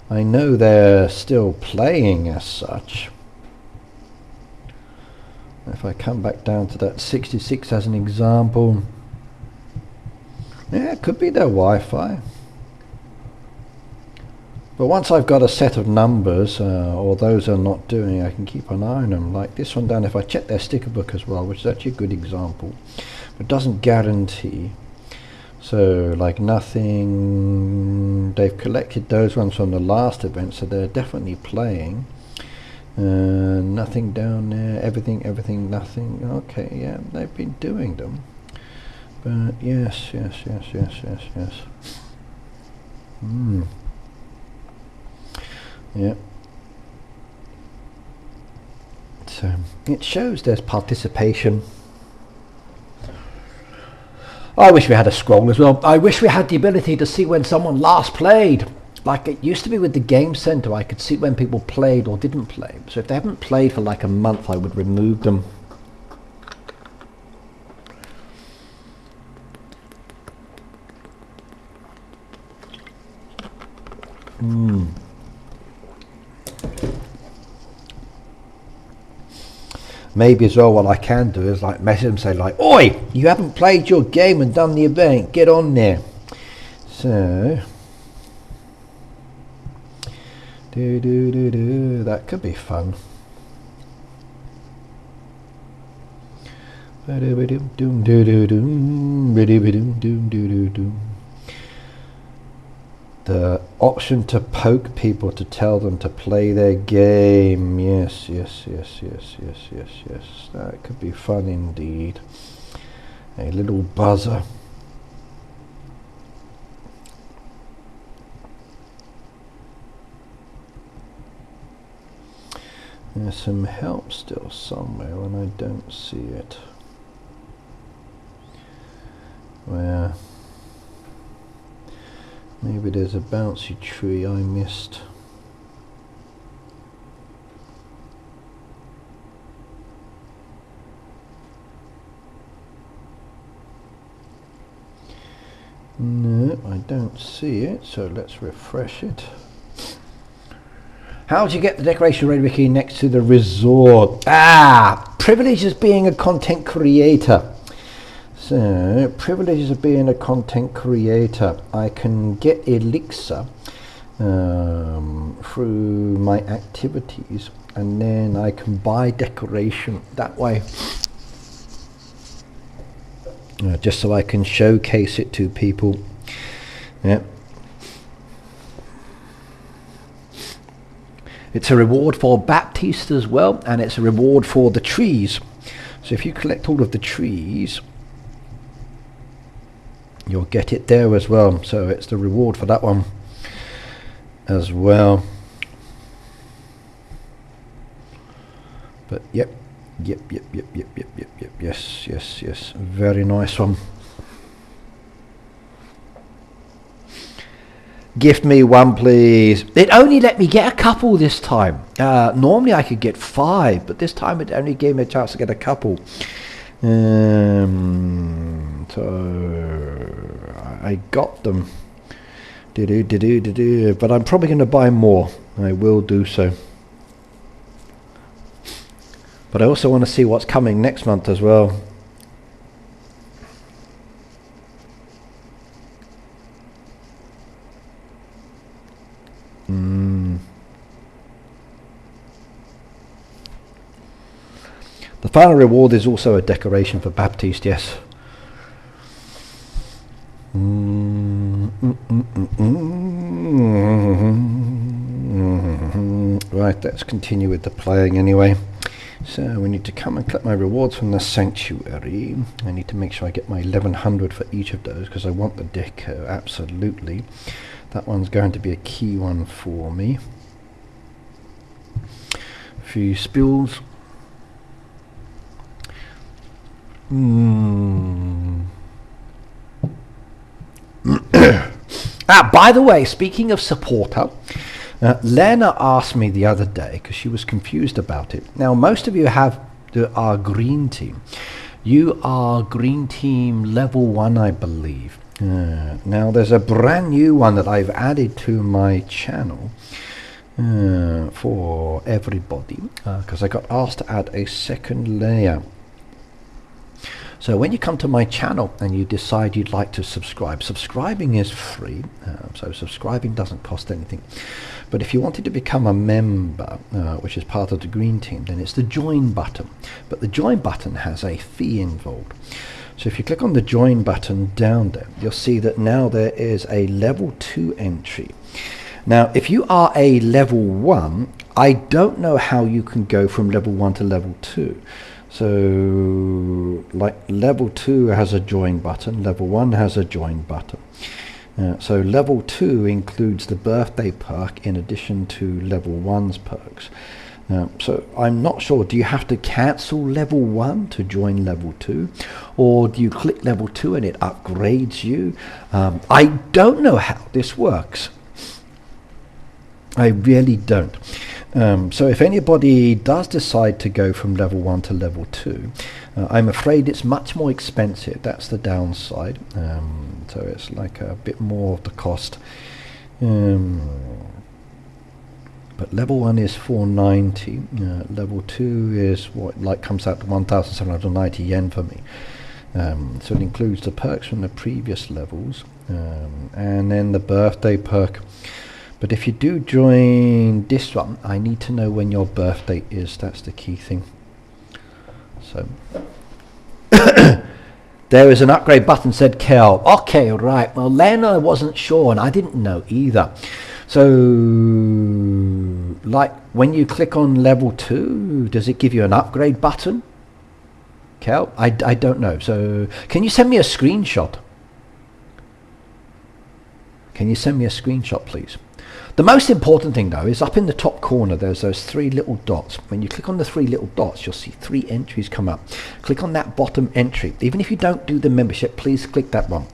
I know they're still playing as such. If I come back down to that 66 as an example, yeah, it could be their Wi-Fi. But once I've got a set of numbers, or those are not doing, I can keep an eye on them. Like this one down, if I check their sticker book as well, which is actually a good example, but doesn't guarantee. So like nothing, they've collected those ones from the last event, so they're definitely playing. Nothing down there, everything, nothing. Okay, yeah, they've been doing them. But yes. Yeah. So it shows there's participation. I wish we had a scroll as well. I wish we had the ability to see when someone last played. Like it used to be with the Game Center, I could see when people played or didn't play. So if they haven't played for like a month, I would remove them. Maybe as well, what I can do is like message them, say like, "Oi, you haven't played your game and done the event, get on there." So that could be fun. The option to poke people to tell them to play their game. Yes. That could be fun indeed. A little buzzer. There's some help still somewhere and I don't see it. Where? Maybe there's a bouncy tree I missed. No, I don't see it, so let's refresh it. How do you get the decoration ready, Ricky, next to the resort? Privileges being a content creator. So, privileges of being a content creator. I can get Elixir through my activities, and then I can buy decoration that way. Just so I can showcase it to people. Yeah. It's a reward for Baptiste as well, and it's a reward for the trees. So if you collect all of the trees, you'll get it there as well. So it's the reward for that one as well. But yep. Yes. Very nice one. Gift me one, please. It only let me get a couple this time. Normally I could get 5, but this time it only gave me a chance to get a couple. So I got them. But I'm probably going to buy more. I will do so. But I also want to see what's coming next month as well. The final reward is also a decoration for Baptiste, yes. Right, let's continue with the playing anyway. So we need to come and collect my rewards from the sanctuary. I need to make sure I get my 1100 for each of those because I want the deco, absolutely. That one's going to be a key one for me. A few spills. By the way, speaking of supporter, Lena asked me the other day because she was confused about it. Now most of you are green team. You are green team level 1, I believe. Now there's a brand new one that I've added to my channel for everybody because I got asked to add a second layer. So when you come to my channel and you decide you'd like to subscribe, subscribing is free, so subscribing doesn't cost anything. But if you wanted to become a member, which is part of the green team, then it's the join button. But the join button has a fee involved. So if you click on the join button down there, you'll see that now there is a level 2 entry. Now if you are a level 1, I don't know how you can go from level 1 to level 2. So like level 2 has a join button, level 1 has a join button. So level 2 includes the birthday perk in addition to level 1's perks. So I'm not sure, do you have to cancel level 1 to join level 2? Or do you click level 2 and it upgrades you? I don't know how this works. I really don't. So if anybody does decide to go from level 1 to level 2, I'm afraid it's much more expensive. That's the downside. So it's like a bit more of the cost. But level 1 is 490. Level 2 is what like comes out to 1,790 yen for me. So it includes the perks from the previous levels, and then the birthday perk. But if you do join this one, I need to know when your birthday is. That's the key thing. So there is an upgrade button, said Kel. Okay, right. Well, Lena wasn't sure, and I didn't know either. So, like, when you click on level 2, does it give you an upgrade button? Kel, I don't know. So, can you send me a screenshot? Can you send me a screenshot, please? The most important thing though is up in the top corner there's those 3 little dots. When you click on the 3 little dots, you'll see 3 entries come up. Click on that bottom entry. Even if you don't do the membership, please click that one,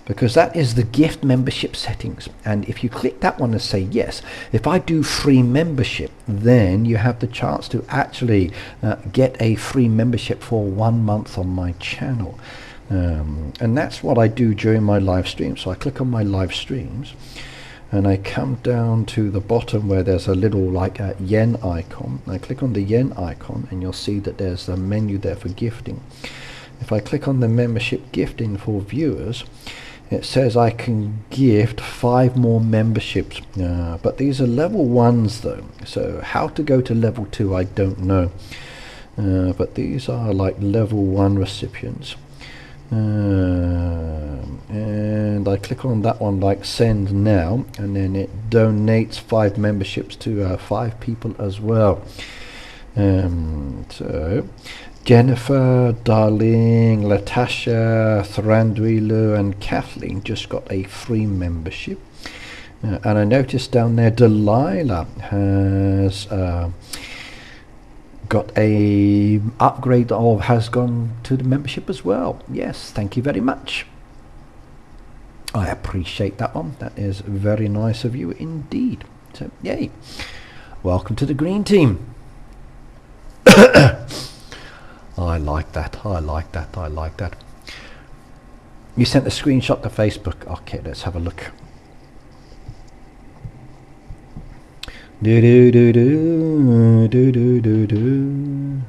because that is the gift membership settings. And if you click that one and say yes, if I do free membership, then you have the chance to actually get a free membership for 1 month on my channel. And that's what I do during my live stream. So I click on my live streams and I come down to the bottom where there's a little like a yen icon. I click on the yen icon and you'll see that there's a menu there for gifting. If I click on the membership gifting for viewers, it says I can gift 5 more memberships, but these are level 1s though, so how to go to level 2 I don't know, but these are like level 1 recipients. And I click on that one like send now, and then it donates 5 memberships to 5 people as well. So Jennifer, Darling, Latasha, Thranduilu and Kathleen just got a free membership, and I noticed down there Delilah has got a upgrade or has gone to the membership as well. Yes, thank you very much. I appreciate that one. That is very nice of you indeed. So yay, welcome to the green team. I like that, I like that, I like that. You sent a screenshot to Facebook. Okay, let's have a look. Do do do do do do do do.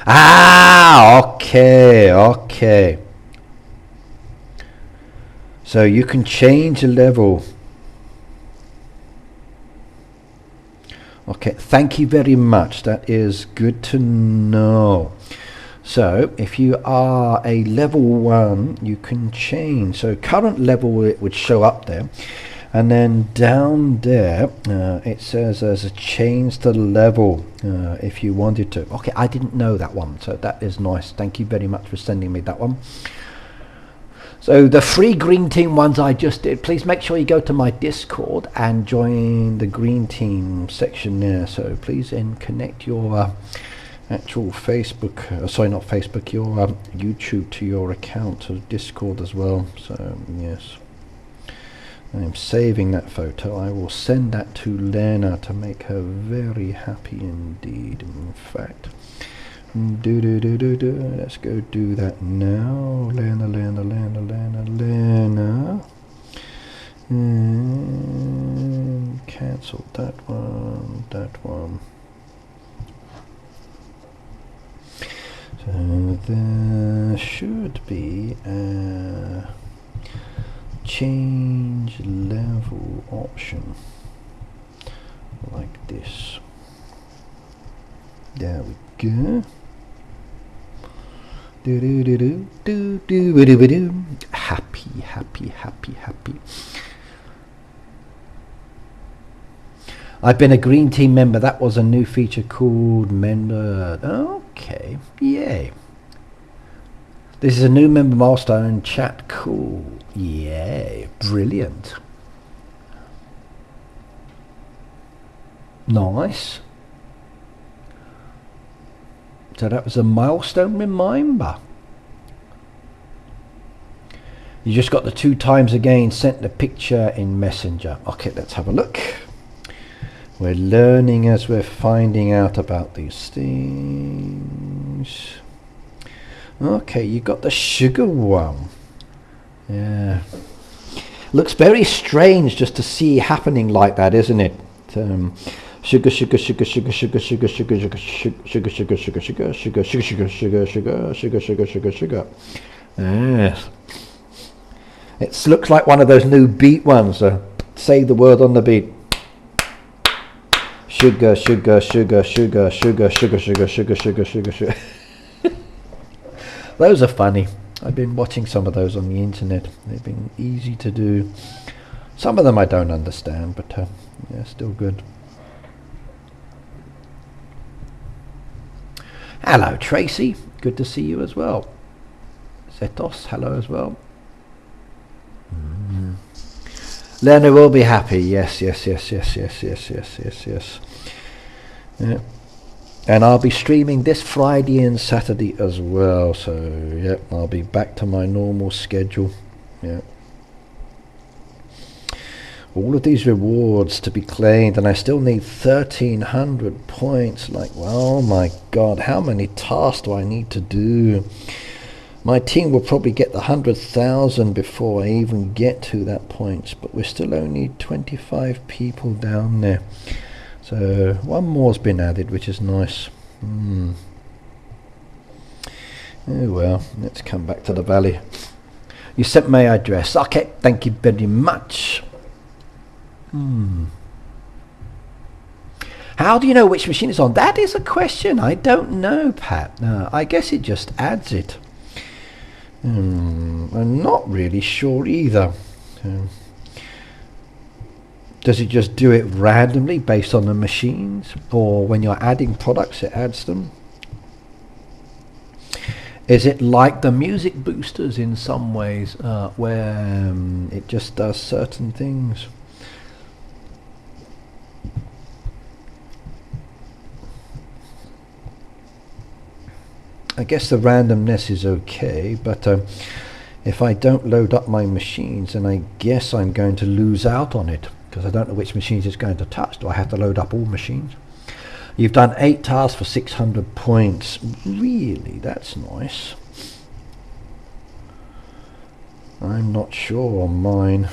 Ah, okay, okay. So you can change the level. Okay, thank you very much. That is good to know. So if you are a level 1, you can change. So current level, it would show up there. And then down there it says there's a change the level if you wanted to. Okay, I didn't know that one, so that is nice. Thank you very much for sending me that one. So the free green team ones I just did, please make sure you go to my Discord and join the green team section there. So please connect your actual Facebook, sorry, not Facebook, your YouTube to your account, to Discord as well. So yes. I'm saving that photo. I will send that to Lena to make her very happy indeed. In fact, let's go do that now. Lena. And cancel that one. So there should be a change level option like this. There we go. Happy. I've been a green team member. That was a new feature called member. Okay, yay. This is a new member milestone in chat. Cool. Yay, brilliant. Nice. So that was a milestone reminder. You just got the 2 times again sent the picture in Messenger. Okay, let's have a look. We're learning as we're finding out about these things. Okay, you got the sugar one. Yeah. Looks very strange just to see happening like that, isn't it? Sugar. Yes. It looks like one of those new beat ones. Say the word on the beat. Sugar. Those are funny. I've been watching some of those on the internet. They've been easy to do. Some of them I don't understand, but yeah, still good. Hello, Tracy. Good to see you as well. Zetos, hello as well. Lena will be happy. Yes. Yeah. And I'll be streaming this Friday and Saturday as well. So, yep, I'll be back to my normal schedule. Yeah. All of these rewards to be claimed, and I still need 1,300 points. Like, oh my God, how many tasks do I need to do? My team will probably get the 100,000 before I even get to that point, but we're still only 25 people down there. So one more's been added, which is nice. Oh well, let's come back to the valley. You sent my address. Okay, thank you very much. How do you know which machine is on? That is a question. I don't know, Pat. I guess it just adds it. I'm not really sure either. Does it just do it randomly based on the machines, or when you're adding products it adds them? Is it like the music boosters in some ways, where it just does certain things? I guess the randomness is okay, but if I don't load up my machines, then I guess I'm going to lose out on it, because I don't know which machines it's going to touch. Do I have to load up all machines? You've done 8 tasks for 600 points. Really? That's nice. I'm not sure on mine.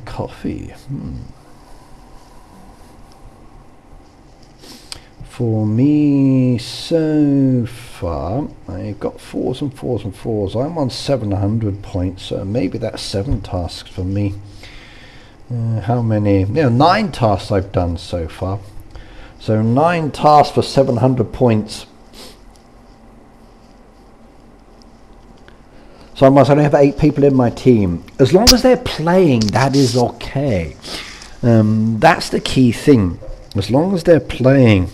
Coffee. For me so far, I've got 4s and 4s and 4s. I'm on 700 points, so maybe that's 7 tasks for me. How many? 9 tasks I've done so far. So 9 tasks for 700 points. So I must only have 8 people in my team. As long as they're playing, that is okay. That's the key thing. As long as they're playing.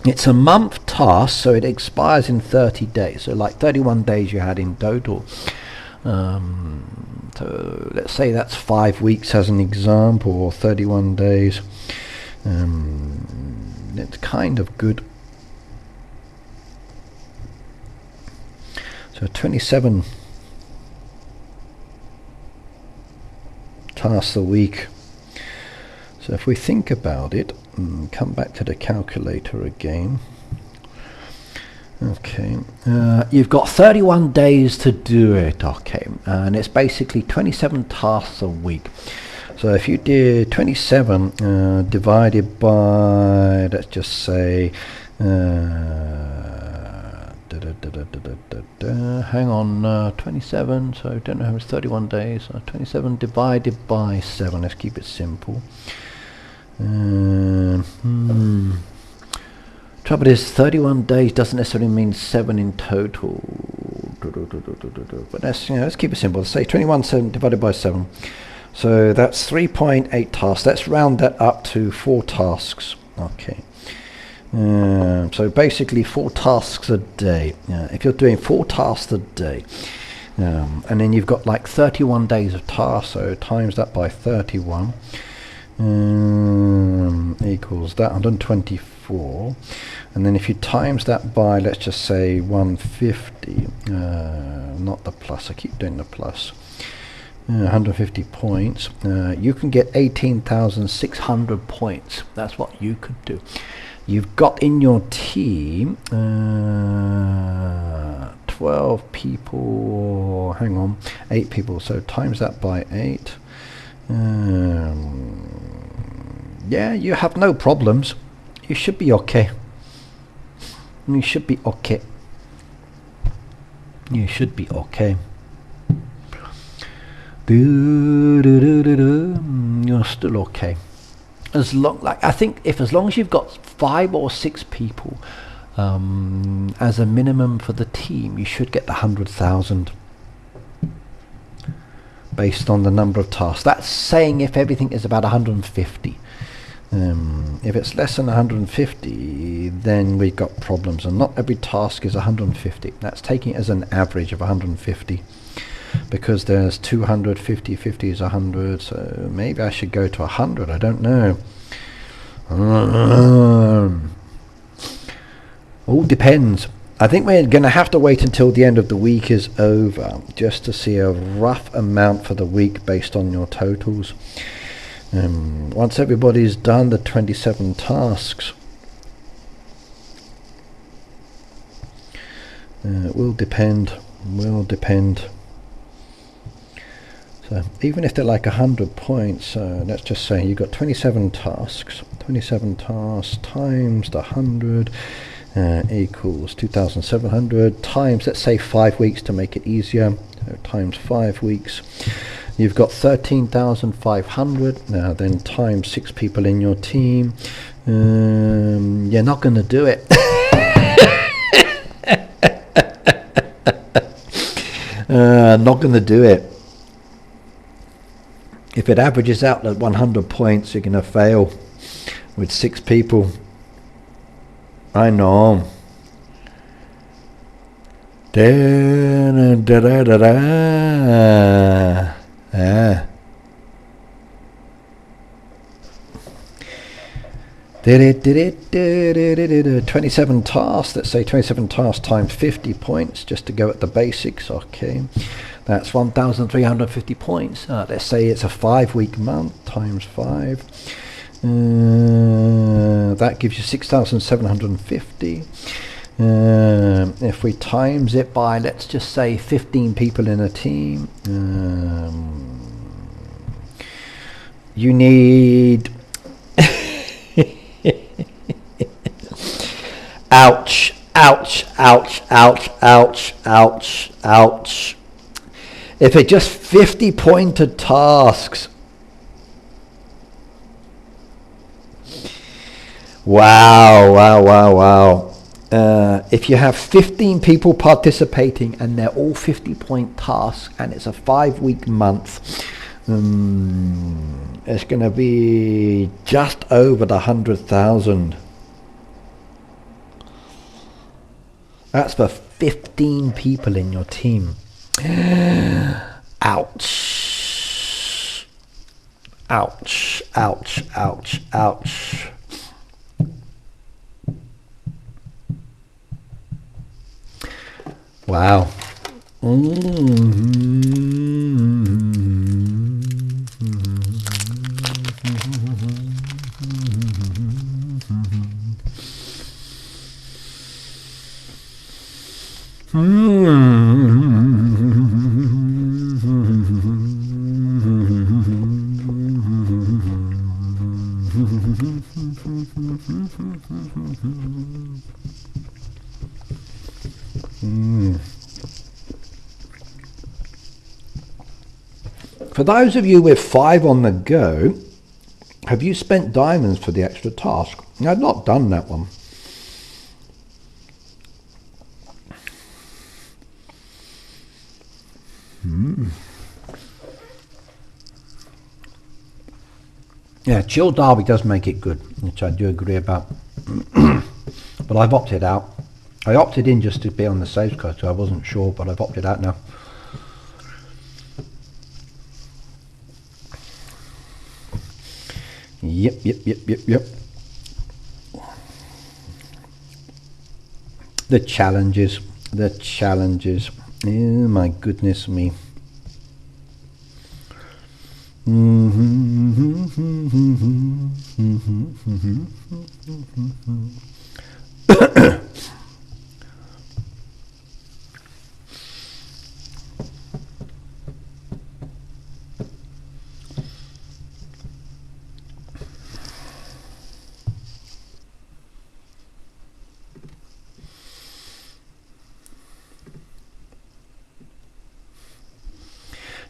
It's a month task, so it expires in 30 days. So like 31 days you had in total. So let's say that's 5 weeks as an example, or 31 days. It's kind of good. So 27 tasks a week. So if we think about it, come back to the calculator again. Okay, you've got 31 days to do it, okay, and it's basically 27 tasks a week. So if you did 27 divided by, let's just say, hang on, 27, so don't know how it's 31 days, 27 divided by 7, let's keep it simple. Trouble is, 31 days doesn't necessarily mean 7 in total. But let's, let's keep it simple. Let's say 21 divided by 7. So that's 3.8 tasks. Let's round that up to 4 tasks. Okay. So basically 4 tasks a day. If you're doing 4 tasks a day, and then you've got like 31 days of tasks, so times that by 31. Equals that 124, and then if you times that by, let's just say 150, not the plus, I keep doing the plus, 150 points, you can get 18,600 points. That's what you could do. You've got in your team 12 people, hang on, 8 people, so times that by 8. Yeah, you have no problems. You should be okay. You should be okay. You should be okay. You're still okay. As long, like, I think if as long as you've got 5 or 6 people as a minimum for the team, you should get the 100,000. Based on the number of tasks. That's saying if everything is about 150. If it's less than 150, then we've got problems, and not every task is 150. That's taking it as an average of 150, because there's 250, 50 is 100, so maybe I should go to 100, I don't know. All depends. I think we're going to have to wait until the end of the week is over just to see a rough amount for the week based on your totals. Once everybody's done the 27 tasks, it will depend. So even if they're like 100 points, let's just say you've got 27 tasks times the 100. Equals 2,700 times, let's say 5 weeks to make it easier, so times 5 weeks, you've got 13,500. Now then times 6 people in your team. You're not going to do it. Not going to do it. If it averages out at 100 points, you're going to fail with 6 people. I know. Yeah. 27 tasks, let's say 27 tasks times 50 points, just to go at the basics. Okay, that's 1,350 points. Let's say it's a 5-week month times 5. That gives you 6,750. If we times it by, let's just say 15 people in a team, you need ouch, ouch, ouch, ouch, ouch, ouch, ouch. If it's just 50 pointed tasks, wow. If you have 15 people participating and they're all 50-point tasks and it's a 5-week month, it's going to be just over the 100,000. That's for 15 people in your team. Ouch. Ouch, ouch, ouch, ouch. Wow. For those of you with 5 on the go, have you spent diamonds for the extra task? I've not done that one. Yeah, Chill Derby does make it good, which I do agree about. But I've opted out. I opted in just to be on the safe side, so I wasn't sure, but I've opted out now. Yep. The challenges. Oh my goodness me.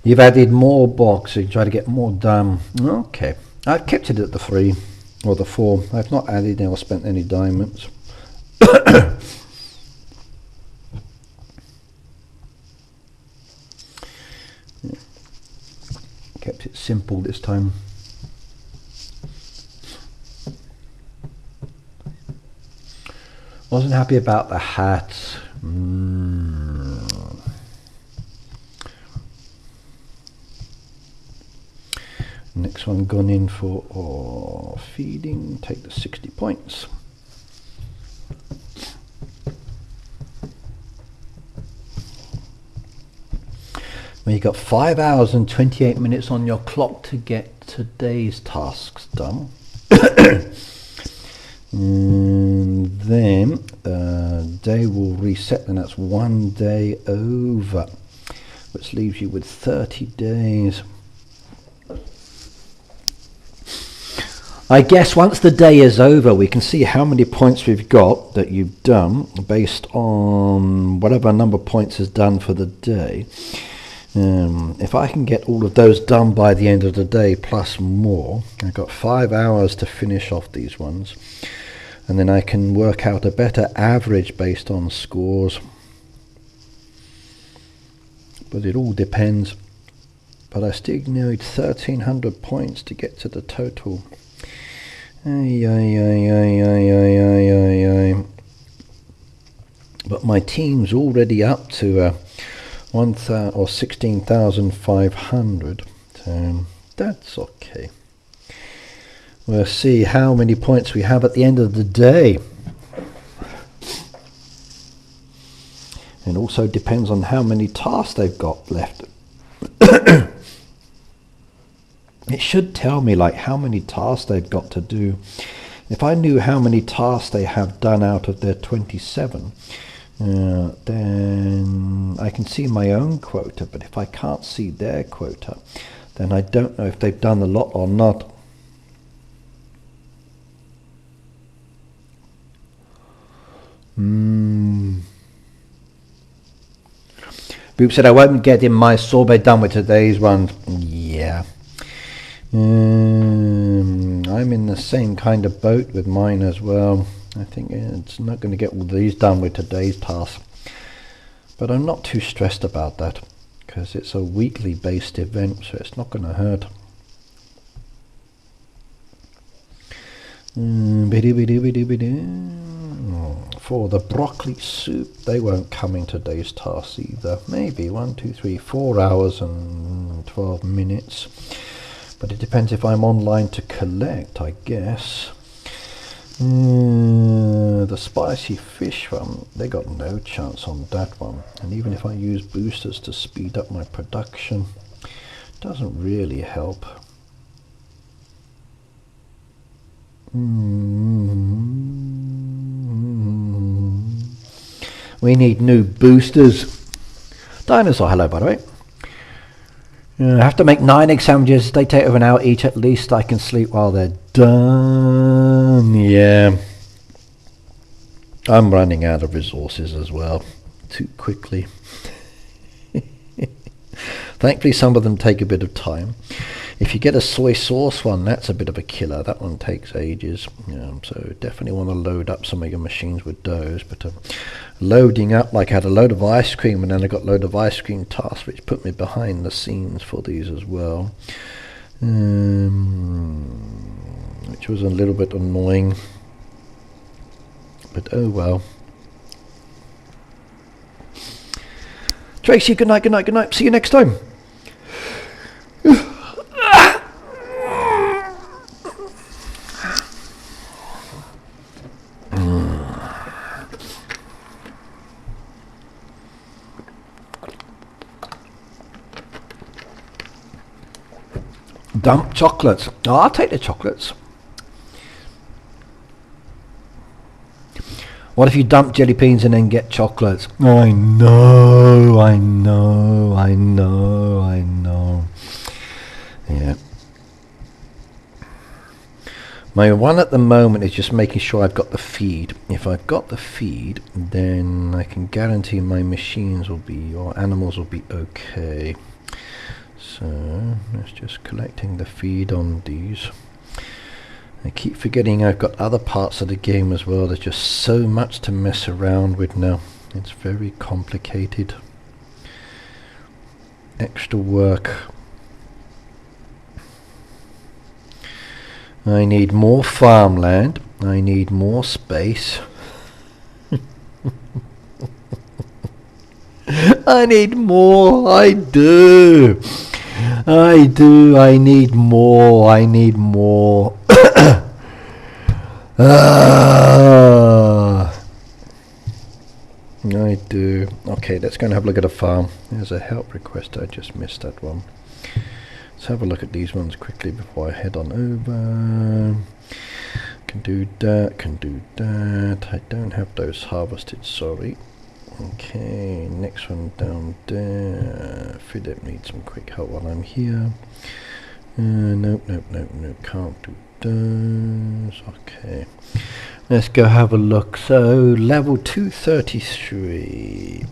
You've added more boxes, try to get more done. Okay, I've kept it at the 3 or the 4. I've not added or spent any diamonds. Kept it simple this time. Wasn't happy about the hat. Next one gone in for feeding, take the 60 points. Well, you've got 5 hours and 28 minutes on your clock to get today's tasks done. And then day will reset, and that's 1 day over, which leaves you with 30 days. I guess once the day is over, we can see how many points we've got that you've done based on whatever number of points is done for the day. If I can get all of those done by the end of the day plus more, I've got 5 hours to finish off these ones, and then I can work out a better average based on scores. But it all depends. But I still need 1,300 points to get to the total. But my team's already up to 16,500, so that's okay. We'll see how many points we have at the end of the day. It also depends on how many tasks they've got left. It should tell me like how many tasks they've got to do. If I knew how many tasks they have done out of their 27, then I can see my own quota. But if I can't see their quota, then I don't know if they've done a lot or not. Boop said I won't get in my sorbet done with today's one. Yeah. I'm in the same kind of boat with mine as well. I think it's not going to get all these done with today's task, but I'm not too stressed about that because it's a weekly based event, so it's not going to hurt. For the broccoli soup, they won't come in today's task either. Maybe 1, 2, 3, 4 hours and 12 minutes. But it depends if I'm online to collect, I guess. The spicy fish one, they got no chance on that one. And even if I use boosters to speed up my production, doesn't really help. We need new boosters. Dinosaur, hello by the way. I have to make 9 egg sandwiches. They take over an hour each. At least I can sleep while they're done. Yeah. I'm running out of resources as well. Too quickly. Thankfully some of them take a bit of time. If you get a soy sauce one, that's a bit of a killer. That one takes ages. So definitely want to load up some of your machines with those. But loading up, like I had a load of ice cream and then I got a load of ice cream tasks, which put me behind the scenes for these as well. Which was a little bit annoying. But oh well. Tracy, good night, good night, good night. See you next time. Dump chocolates. Oh, I'll take the chocolates. What if you dump jelly beans and then get chocolates? Oh, I know, I know, I know, I know. Yeah. My one at the moment is just making sure I've got the feed. If I've got the feed, then I can guarantee my machines will be, or animals will be okay. So that's just collecting the feed on these. I keep forgetting I've got other parts of the game as well. There's just so much to mess around with now. It's very complicated. Extra work. I need more farmland. I need more space. I need more. I do. I do. I need more. I need more. I do. Okay, let's go and have a look at a farm. There's a help request. I just missed that one. Let's have a look at these ones quickly before I head on over. Can do that. Can do that. I don't have those harvested. Sorry. Okay, next one down there. Philip needs some quick help while I'm here. Nope, nope, nope, nope. Can't do those. Okay, let's go have a look. So level 233.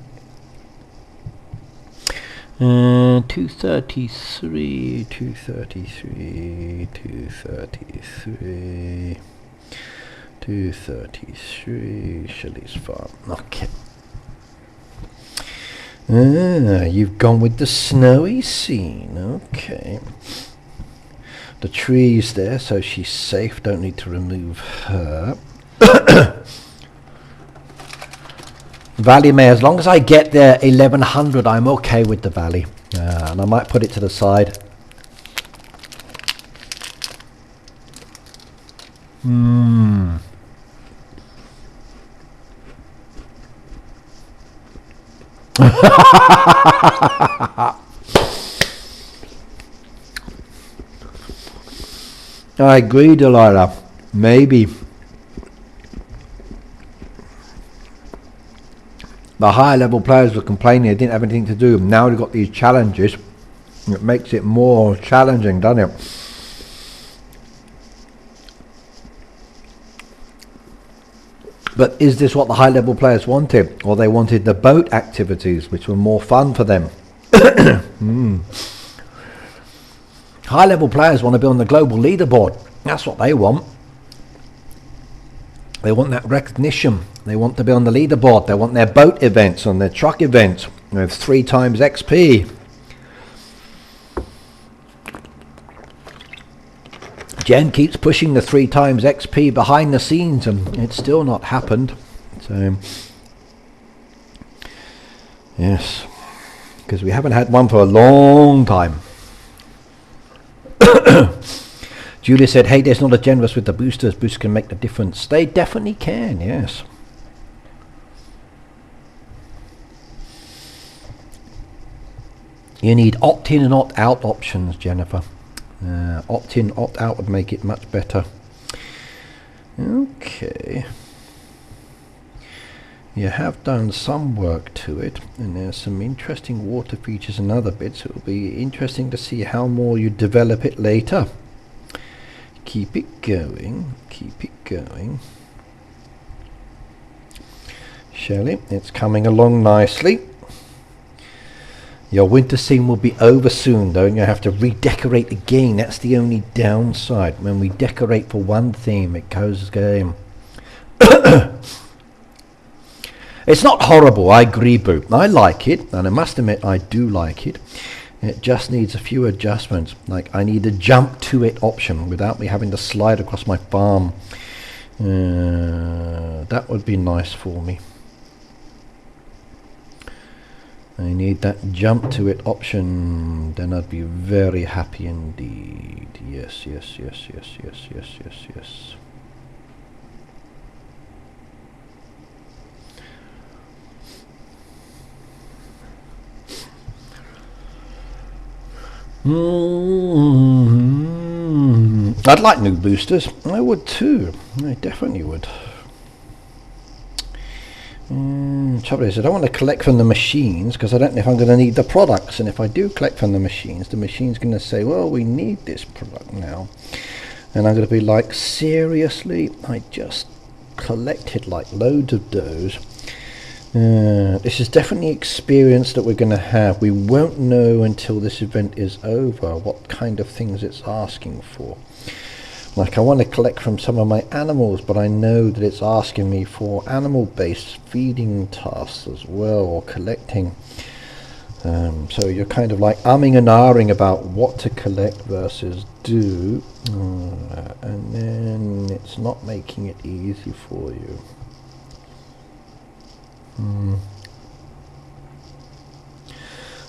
233, 233, 233, 233. Shelley's farm. Okay. You've gone with the snowy scene. Okay. The tree's there, so she's safe. Don't need to remove her. Valley May, as long as I get there 1100, I'm okay with the valley. And I might put it to the side. I agree, Delilah. Maybe. The higher level players were complaining they didn't have anything to do. Now they've got these challenges. It makes it more challenging, doesn't it? But is this what the high level players wanted? Or they wanted the boat activities, which were more fun for them? High level players want to be on the global leaderboard. That's what they want. They want that recognition. They want to be on the leaderboard. They want their boat events and their truck events with 3 times XP. Jen keeps pushing the 3 times XP behind the scenes and it's still not happened. So yes, because we haven't had one for a long time. Julia said, hey, there's not a generous with the boosters. Boosters can make the difference. They definitely can, yes. You need opt-in and opt-out options, Jennifer. Opt-in, opt-out would make it much better. Okay. You have done some work to it, and there's some interesting water features and other bits. It will be interesting to see how more you develop it later. Keep it going, keep it going. Shelley, it's coming along nicely. Your winter scene will be over soon though, and you have to redecorate again. That's the only downside. When we decorate for one theme, it goes game. It's not horrible, I agree, Boo. I like it, and I must admit I do like it. It just needs a few adjustments. Like I need a jump to it option without me having to slide across my farm. That would be nice for me. I need that jump to it option, then I'd be very happy indeed. Yes, yes, yes, yes, yes, yes, yes, yes. I'd like new boosters. I would too. I definitely would. Trouble is, I don't want to collect from the machines because I don't know if I'm going to need the products, and if I do collect from the machine's going to say, well, we need this product now, and I'm going to be like, seriously, I just collected like loads of those. This is definitely experience that we're going to have. We won't know until this event is over what kind of things it's asking for. Like I want to collect from some of my animals, but I know that it's asking me for animal-based feeding tasks as well, or collecting. So you're kind of like umming and ahhing about what to collect versus do, and then it's not making it easy for you.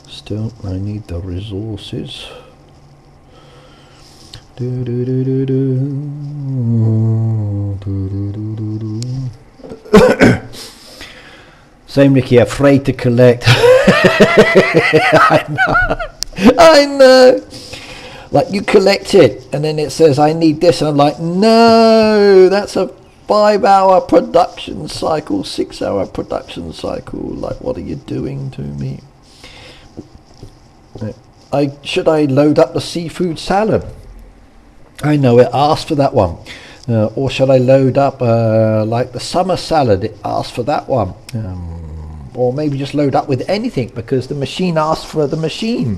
Still, I need the resources. Same Ricky, afraid to collect. I know. Like you collect it and then it says I need this, and I'm like, no, that's a 5-hour production cycle, 6-hour production cycle. Like, what are you doing to me? Should I load up the seafood salad? I know it asked for that one. Or should I load up like the summer salad? It asked for that one. Or maybe just load up with anything because the machine asked for the machine.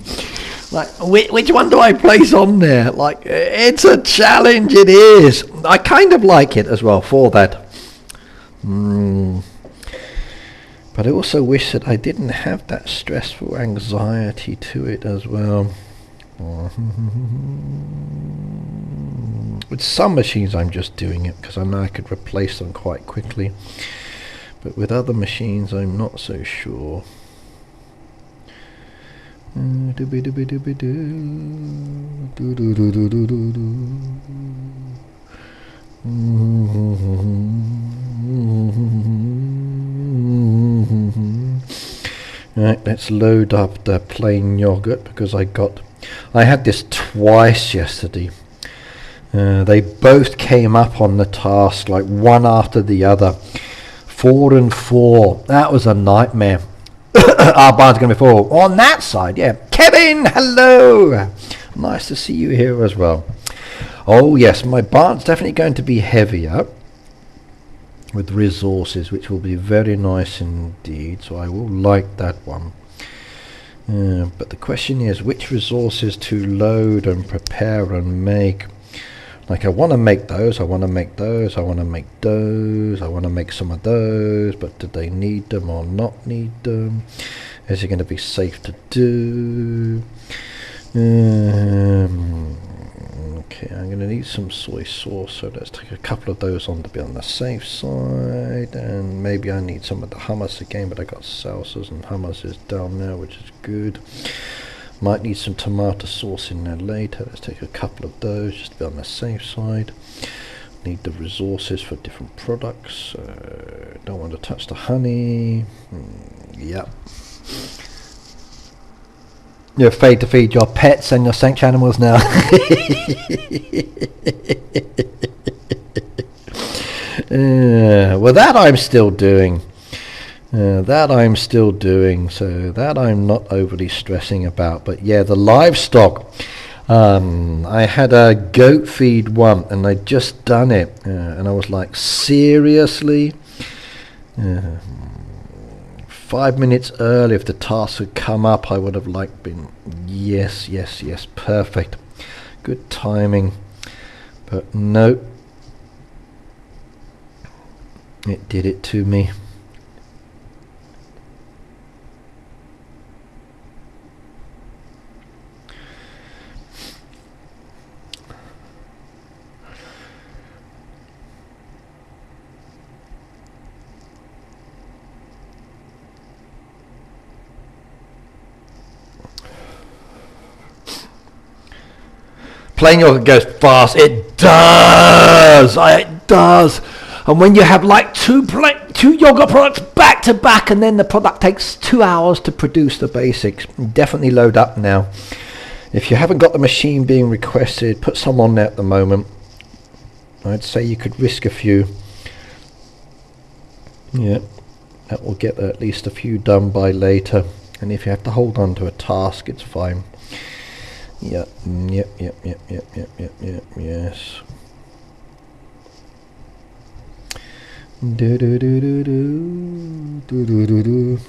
Like, which one do I place on there? Like, it's a challenge, it is. I kind of like it as well for that. But I also wish that I didn't have that stressful anxiety to it as well. With some machines I'm just doing it because I know I could replace them quite quickly, but with other machines I'm not so sure. Right, let's load up the plain yogurt because I had this twice yesterday. They both came up on the task like one after the other, 4 and 4. That was a nightmare. Our barn's going to be full on that side. Yeah, Kevin, hello, nice to see you here as well. Oh yes, my barn's definitely going to be heavier with resources, which will be very nice indeed, so I will like that one. But the question is which resources to load and prepare and make. Like I want to make those, I want to make those, I want to make those, I want to make some of those, but do they need them or not need them? Is it going to be safe to do? Okay, I'm going to need some soy sauce, so let's take a couple of those on to be on the safe side, and maybe I need some of the hummus again, but I got salsas and hummus is down there, which is good. Might need some tomato sauce in there later. Let's take a couple of those just to be on the safe side. Need the resources for different products. Don't want to touch the honey. Yep. You're afraid to feed your pets and your sanctuary animals now. Well, that I'm still doing. So that I'm not overly stressing about. But yeah, the livestock. I had a goat feed one, and I'd just done it, and I was like, seriously? 5 minutes early, if the task had come up, I would have been yes, perfect, good timing. But no, it did it to me. Plain yogurt goes fast. It does. It does. And when you have like two yogurt products back to back, and then the product takes 2 hours to produce the basics, definitely load up now. If you haven't got the machine being requested, put some on there at the moment. I'd say you could risk a few. Yeah, that will get at least a few done by later. And if you have to hold on to a task, it's fine. Yep, yes.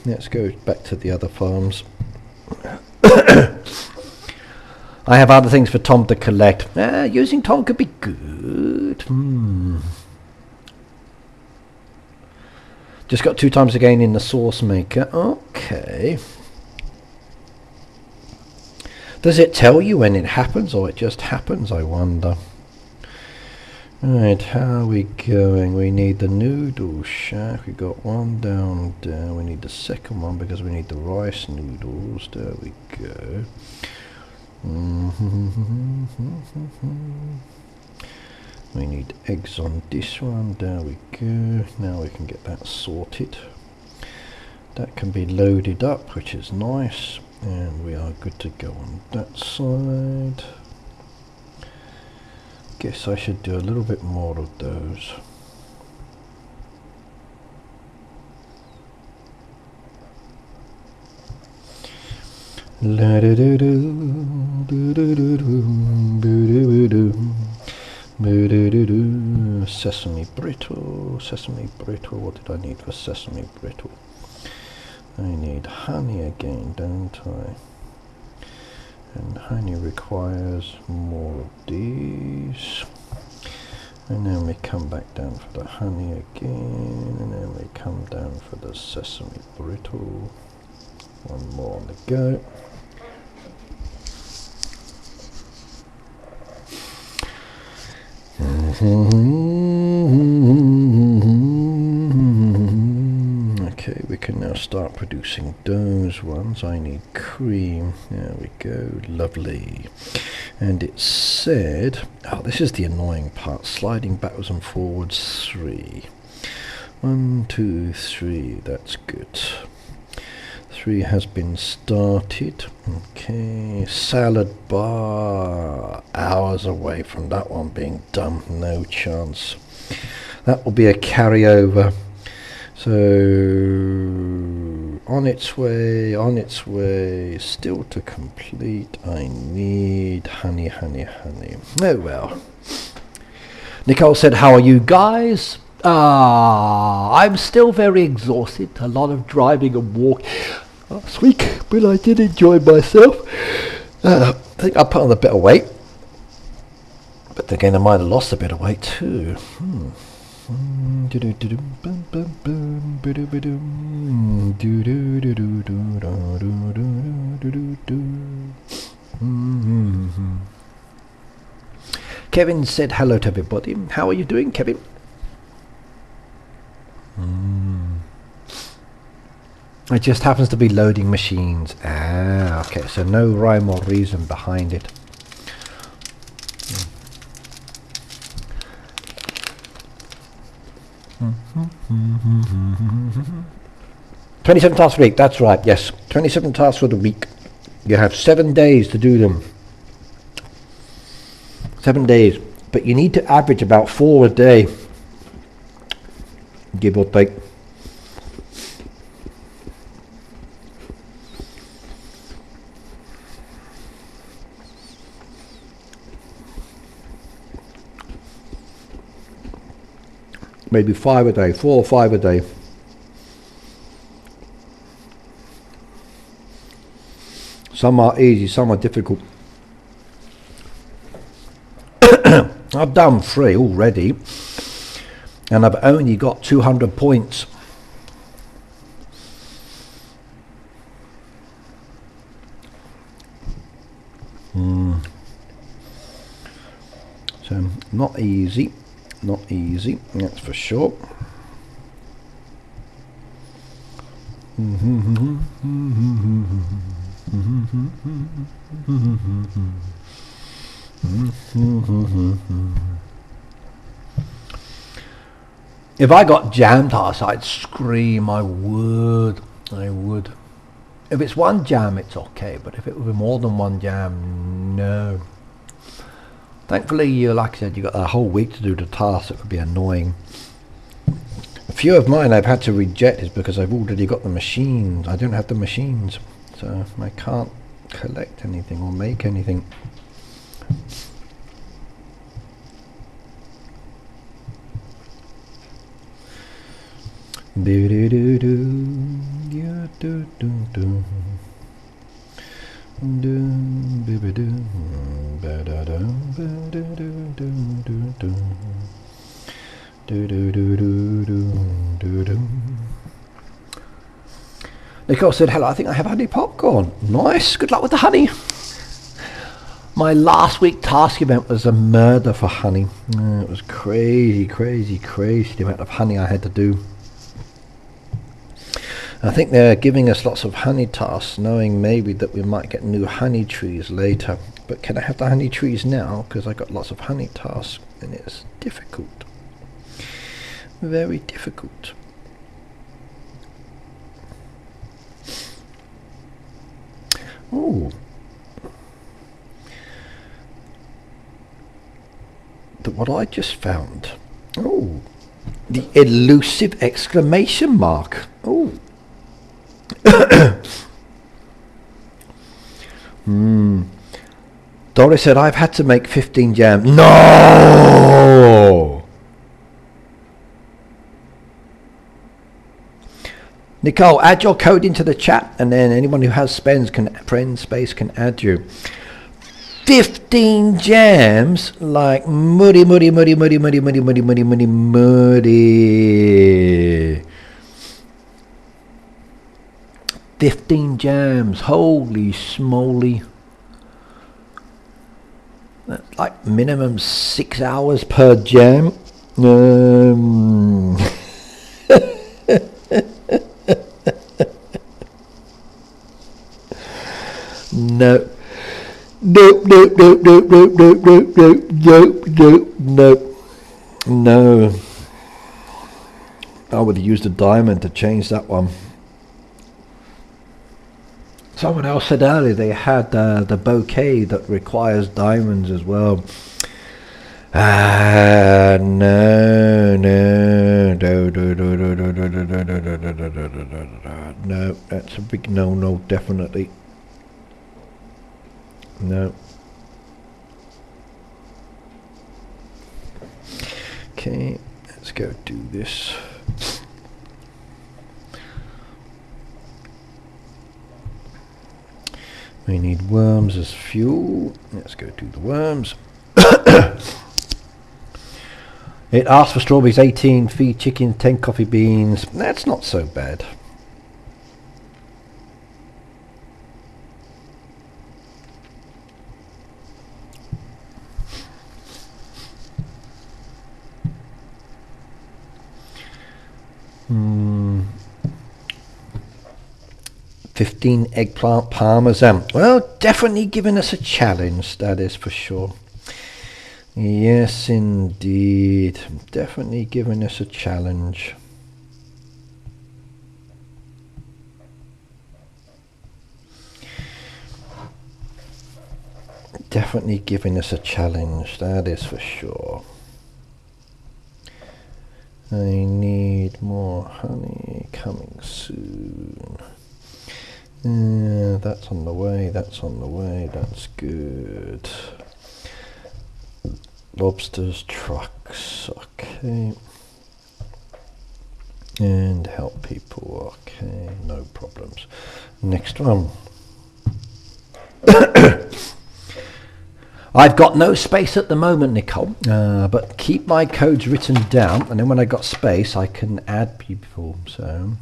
Let's go back to the other farms. I have other things for Tom to collect. Using Tom could be good. Just got 2 times again in the sauce maker. Okay. Does it tell you when it happens, or it just happens, I wonder? Right, how are we going? We need the noodle shack. We got one down there. We need the second one because we need the rice noodles. There we go. We need eggs on this one. There we go. Now we can get that sorted. That can be loaded up, which is nice. And we are good to go on that side. Guess I should do a little bit more of those. Sesame brittle, what did I need for sesame brittle? I need honey again, don't I? And honey requires more of these. And then we come back down for the honey again, and then we come down for the sesame brittle. One more on the go. Okay, we can now start producing those ones. I need cream. There we go. Lovely. And it said, oh, this is the annoying part, sliding backwards and forwards 3. 1, 2, 3. That's good. 3 has been started. Okay, salad bar. Hours away from that one being done. No chance. That will be a carryover. So on its way, still to complete. I need honey. Oh well. Nicole said, how are you guys? I'm still very exhausted. A lot of driving and walking last week, but I did enjoy myself. I think I put on a bit of weight, but again I might have lost a bit of weight too. Kevin said hello to everybody. How are you doing, Kevin? It just happens to be loading machines. Ah, okay, so no rhyme or reason behind it. 27 tasks a week, that's right, yes. 27 tasks for the week. You have 7 days to do them. 7 days. But you need to average about 4 a day. Give or take. Maybe 5 a day, 4 or 5 a day. Some are easy, some are difficult. I've done 3 already, and I've only got 200 points. So not easy, that's for sure. If I got jam tasks, I'd scream. I would. If it's one jam, it's okay, but if it were more than one jam, no. Thankfully, like I said, you got a whole week to do the task. It would be annoying. A few of mine I've had to reject is because I've already got the machines. I don't have the machines, so I can't collect anything or make anything. Nicole said, hello, I think I have honey popcorn. Nice, good luck with the honey. My last week task event was a murder for honey. It was crazy the amount of honey I had to do. I think they're giving us lots of honey tasks, knowing maybe that we might get new honey trees later. But can I have the honey trees now? Because I got lots of honey tasks, and it's difficult. Very difficult. Oh. What I just found. Oh. The elusive exclamation mark. Oh. Doris said, I've had to make 15 jams. No! Nicole, add your code into the chat, and then anyone who has friend space can add you. 15 jams, like muddy. 15 jams, holy smoly. That's like minimum 6 hours per jam. No. I would have used a diamond to change that one. Someone else said earlier they had the bouquet that requires diamonds as well. No, that's a big no, definitely. No. Okay, let's go do this. We need worms as fuel. Let's go do the worms. It asks for strawberries, 18, feed chickens, 10 coffee beans. That's not so bad. 15 eggplant parmesan. Well, definitely giving us a challenge, that is for sure. Yes, indeed. Definitely giving us a challenge. Definitely giving us a challenge, that is for sure. I need more honey coming soon. Yeah, that's on the way, that's on the way, that's good. Lobsters, trucks, okay. And help people, okay, no problems. Next one. I've got no space at the moment, Nicole, but keep my codes written down, and then when I got space I can add people. So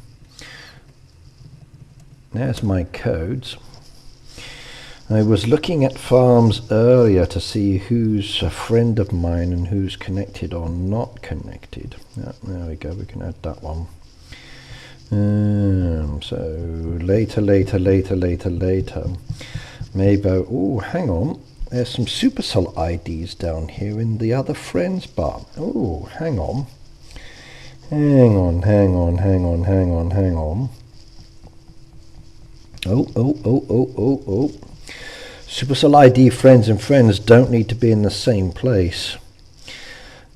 there's my codes. I was looking at farms earlier to see who's a friend of mine and who's connected or not connected. Yeah, there we go, we can add that one. So later. Maybe, oh, hang on. There's some Supercell IDs down here in the other friends bar. Oh, hang on. Hang on. Oh. Supercell ID friends and friends don't need to be in the same place.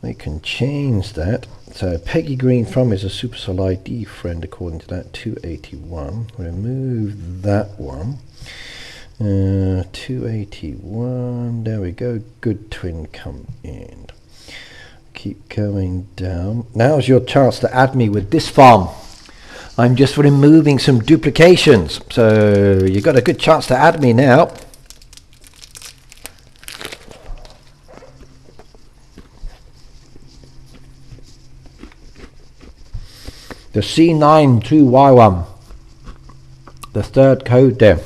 We can change that. So Peggy Green from is a Supercell ID friend according to that 281. Remove that one. 281, there we go. Good twin, come in. Keep going down. Now's your chance to add me with this farm. I'm just removing some duplications, so you got a good chance to add me now. The C92Y1, the third code there.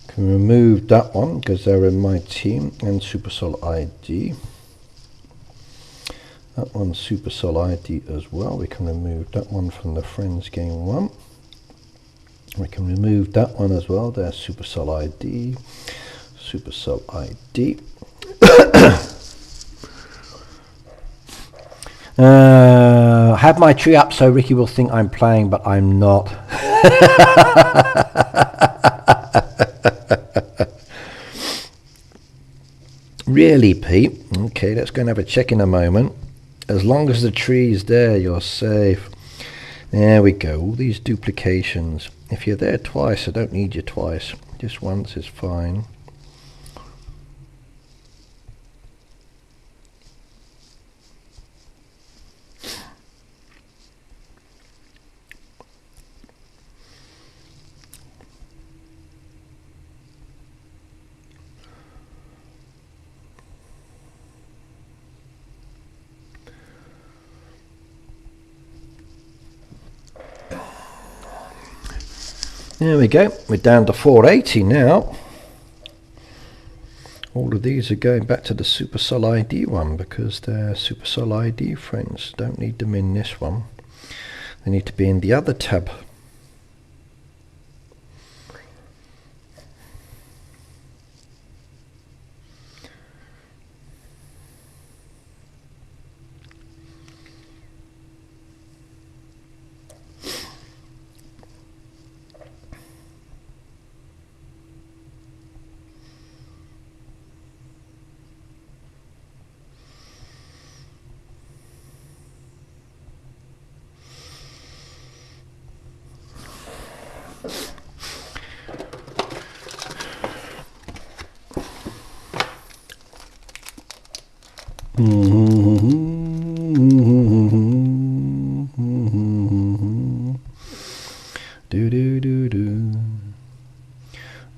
Can remove that one because they're in my team, and Supercell ID. That one's Supercell ID as well. We can remove that one from the Friends Game 1. We can remove that one as well. There's Supercell ID. Supercell ID. Have my tree up so Ricky will think I'm playing, but I'm not. Really, Pete? Okay, let's go and have a check in a moment. As long as the tree's there, you're safe. There we go. All these duplications. If you're there twice, I don't need you twice. Just once is fine. There we go, we're down to 480 now. All of these are going back to the Supercell ID one because they're Supercell ID friends. Don't need them in this one. They need to be in the other tab. Do do do do.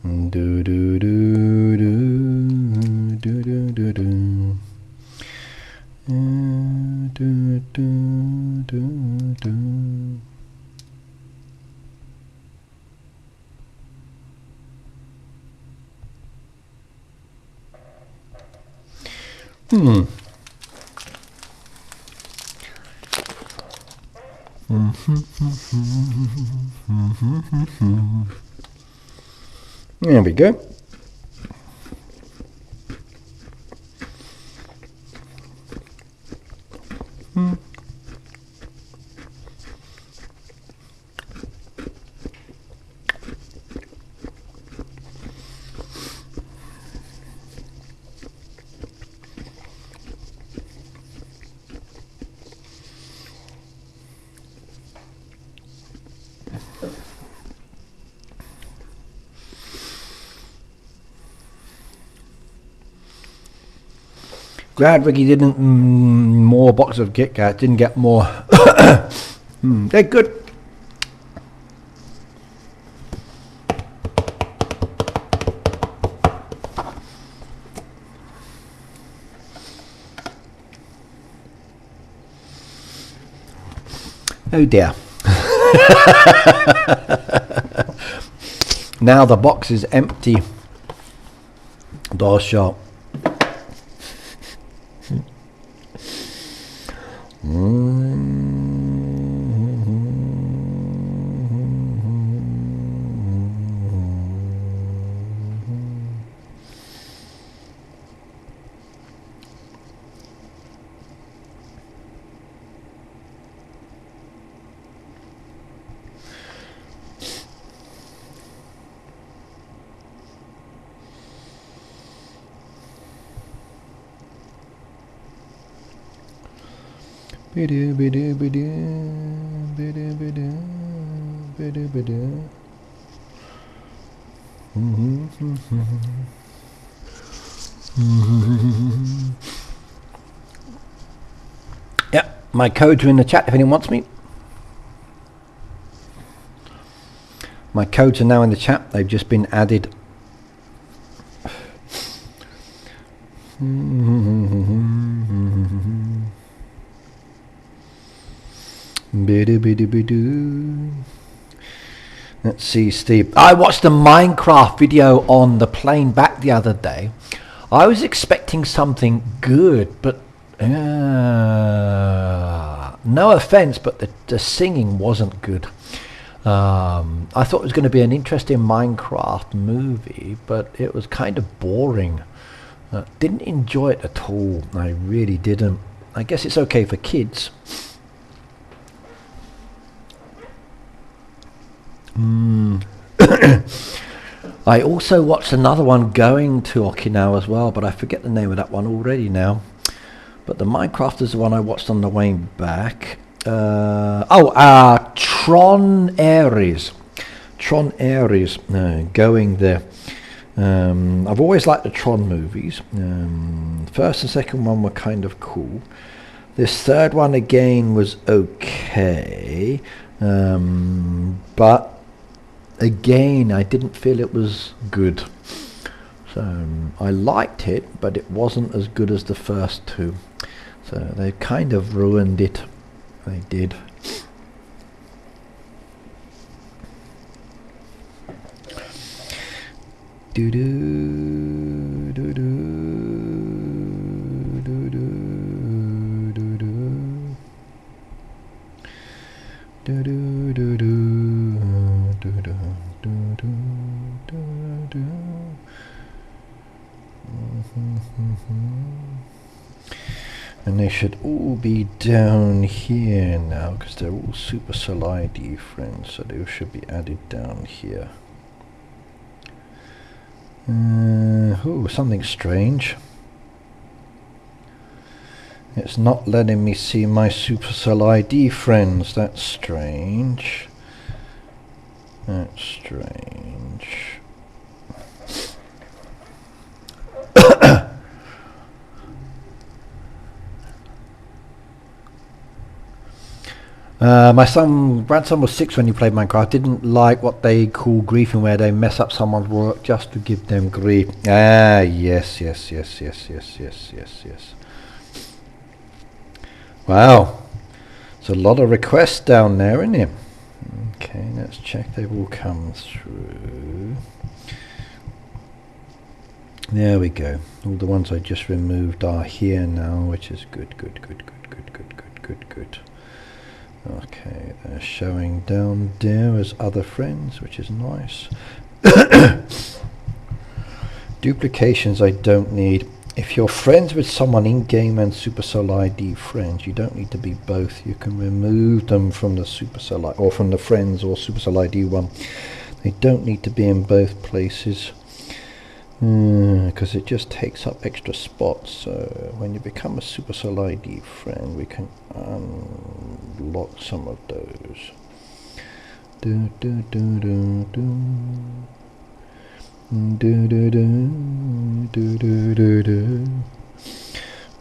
Do do do do. Do do do do. Do do do do. There we go. Glad Ricky didn't more box of Kit Kat, didn't get more. They're good. Oh dear. Now the box is empty. Door shut. Yeah, my codes are in the chat if anyone wants me. My codes are now in the chat. They've just been added. Let's see, Steve. I watched a Minecraft video on the plane back the other day. I was expecting something good, but no offense, but the singing wasn't good. I thought it was going to be an interesting Minecraft movie, but it was kind of boring. Didn't enjoy it at all. I really didn't. I guess it's okay for kids. I also watched another one going to Okinawa as well, but I forget the name of that one already now. But the Minecraft is the one I watched on the way back. Tron Ares. Tron Ares, going there. I've always liked the Tron movies. First and second one were kind of cool. This third one again was okay, but again I didn't feel it was good. So I liked it, but it wasn't as good as the first two. So they kind of ruined it. They did. Do do do do do do do do do do do do do do. And they should all be down here now because they're all Supercell ID friends, so they should be added down here. Oh, something strange. It's not letting me see my Supercell ID friends. That's strange. That's strange. My grandson was 6 when he played Minecraft. Didn't like what they call griefing, where they mess up someone's work just to give them grief. Ah, yes. Wow, there's a lot of requests down there, isn't it? Okay, let's check they've all come through. There we go. All the ones I just removed are here now, which is good. Okay, they're showing down there as other friends, which is nice. Duplications I don't need. If you're friends with someone in-game and Supercell ID friends, you don't need to be both. You can remove them from the Supercell or from the friends or Supercell ID one. They don't need to be in both places. Because it just takes up extra spots. So when you become a Supercell ID friend, we can unlock some of those.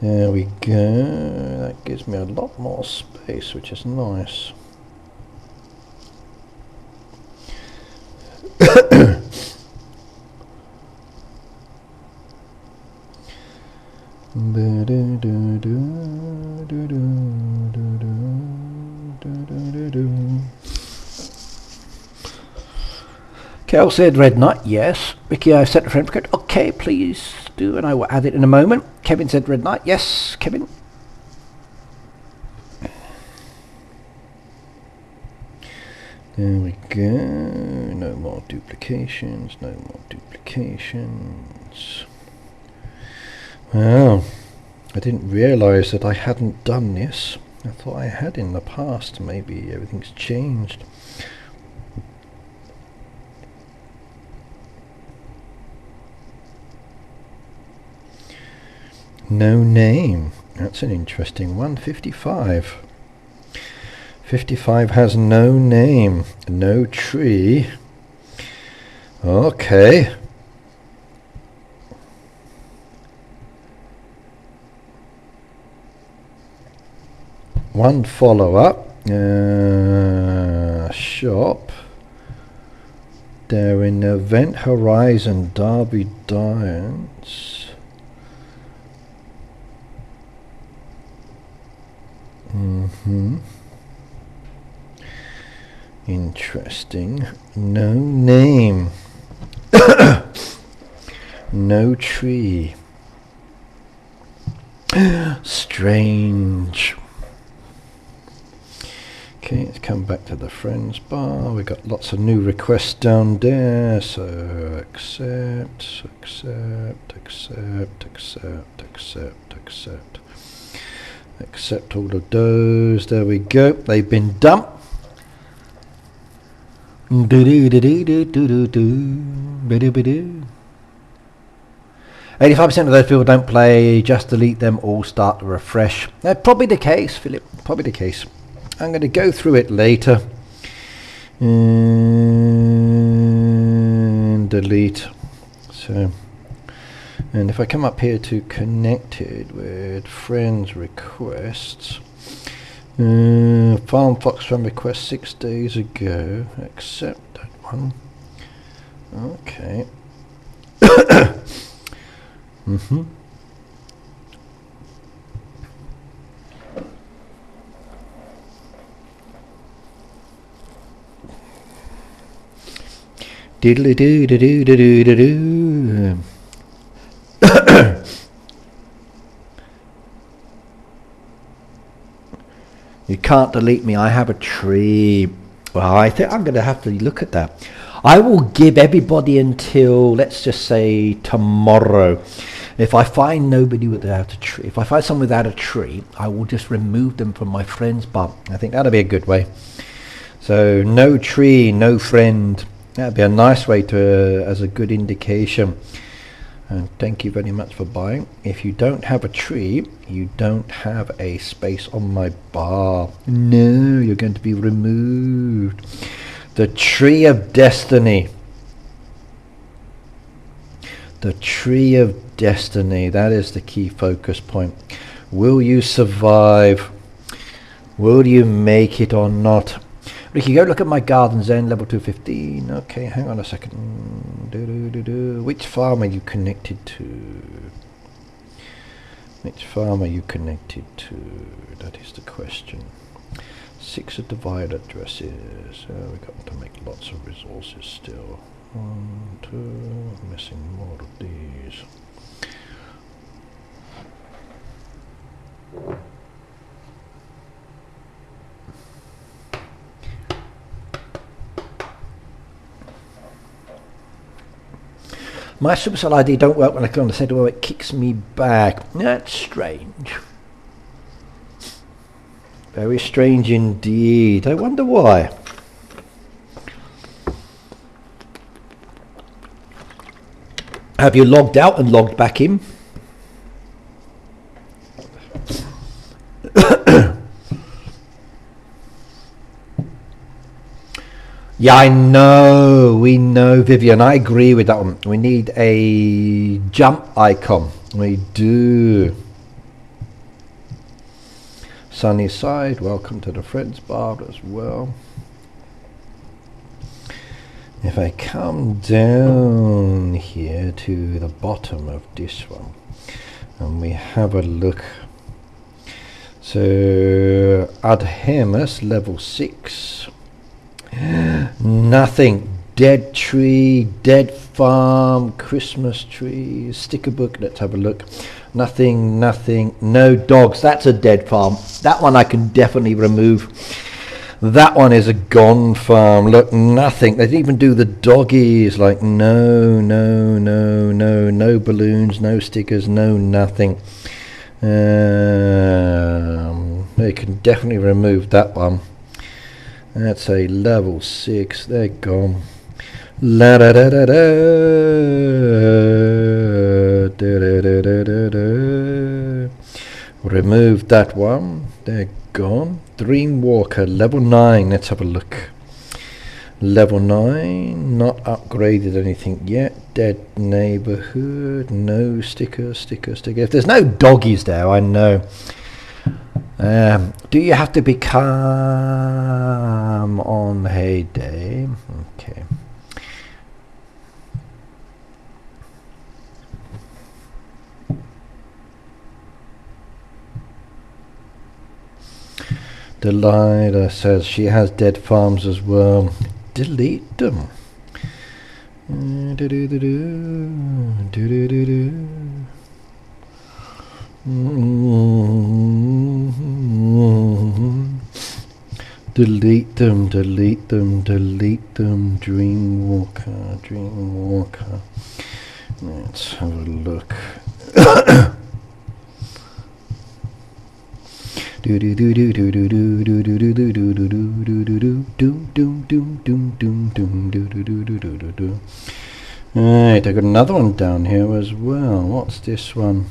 There we go. That gives me a lot more space, which is nice. Kel said Red Knight, yes. Ricky, I've set a friend request. Okay, please do, and I will add it in a moment. Kevin said Red Knight, yes, Kevin. There we go. No more duplications, no more duplications. Well, I didn't realise that I hadn't done this. I thought I had in the past. Maybe everything's changed. No name. That's an interesting one. 55. 55 has no name. No tree. Okay. One follow-up. Shop. They're in Event Horizon Derby Giants. Interesting. No name. No tree. Strange. Okay, let's come back to the friends bar. We've got lots of new requests down there, so accept. Accept all of those. There we go. They've been dumped. 85% of those people don't play. Just delete them all. Start to refresh. Probably the case, Philip. Probably the case. I'm going to go through it later. And delete. So. And if I come up here to connected with friends requests, Farm Fox friend request 6 days ago, accept that one. Okay. Diddly doo doo doo doo doo doo doo. You can't delete me. I have a tree. Well, I think I'm going to have to look at that. I will give everybody until, let's just say, tomorrow. If I find nobody without a tree, if I find someone without a tree, I will just remove them from my friends bar. I think that'll be a good way. So no tree, no friend. That'd be a nice way to, as a good indication. And thank you very much for buying. If you don't have a tree, you don't have a space on my bar. No, you're going to be removed. The Tree of Destiny. The Tree of Destiny. That is the key focus point. Will you survive? Will you make it or not? Ricky, go look at my garden zen, level 215. Okay, hang on a second. Which farm are you connected to? Which farm are you connected to? That is the question. 6 of divide addresses. We've got to make lots of resources still. 1, 2, missing more of these. My Supercell ID don't work when I click on the center, well, it kicks me back. That's strange. Very strange indeed. I wonder why. Have you logged out and logged back in? Yeah, I know, we know, Vivian, I agree with that one. We need a jump icon. We do. Sunnyside, welcome to the Friends Bar as well. If I come down here to the bottom of this one, and we have a look. So, Adhemus, level 6. Nothing. Dead tree, dead farm, Christmas tree, sticker book. Let's have a look. Nothing, nothing. No dogs. That's a dead farm. That one I can definitely remove. That one is a gone farm. Look, nothing. They didn't even do the doggies. Like, no, no, no, no. No balloons, no stickers, no nothing. They can definitely remove that one. That's a level 6. They're gone. La da da da da. Da da da da da da. Remove that one. They're gone. Dreamwalker, level 9. Let's have a look. Level 9. Not upgraded anything yet. Dead neighborhood. No sticker, sticker, sticker. If there's no doggies there, I know. Do you have to become on Heyday? Okay. Delilah says she has dead farms as well. Delete them. Delete them, delete them, delete them. Dreamwalker, Dreamwalker. Let's have a look. Right, I got another one down here as well. What's this one?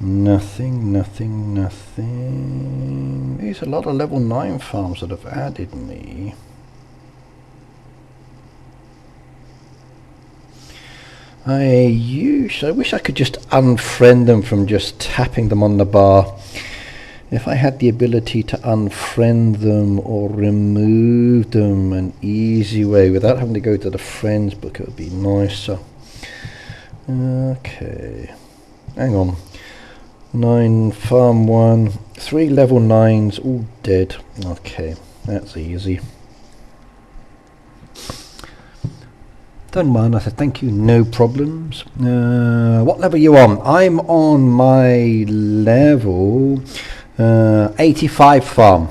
Nothing, nothing, nothing. There's a lot of level 9 farms that have added me. I wish I could just unfriend them from just tapping them on the bar. If I had the ability to unfriend them or remove them an easy way without having to go to the friends book, it would be nicer. Okay, hang on. 9 farm 1, 3 level 9s, all dead. Okay, that's easy. Done one. I said thank you, no problems. What level are you on? I'm on my level 85 farm.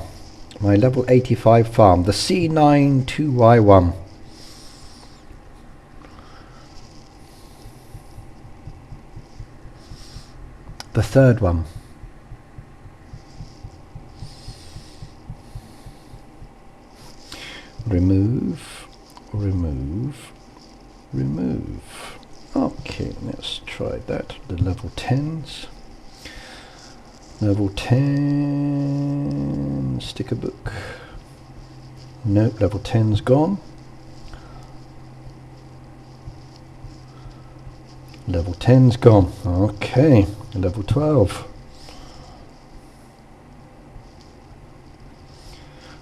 My level 85 farm, the C9 2Y1. The third one. Remove, remove, remove. Okay, let's try that. The level 10s. Level 10 sticker book. Nope, level 10's gone. Level 10's gone. Okay, level 12.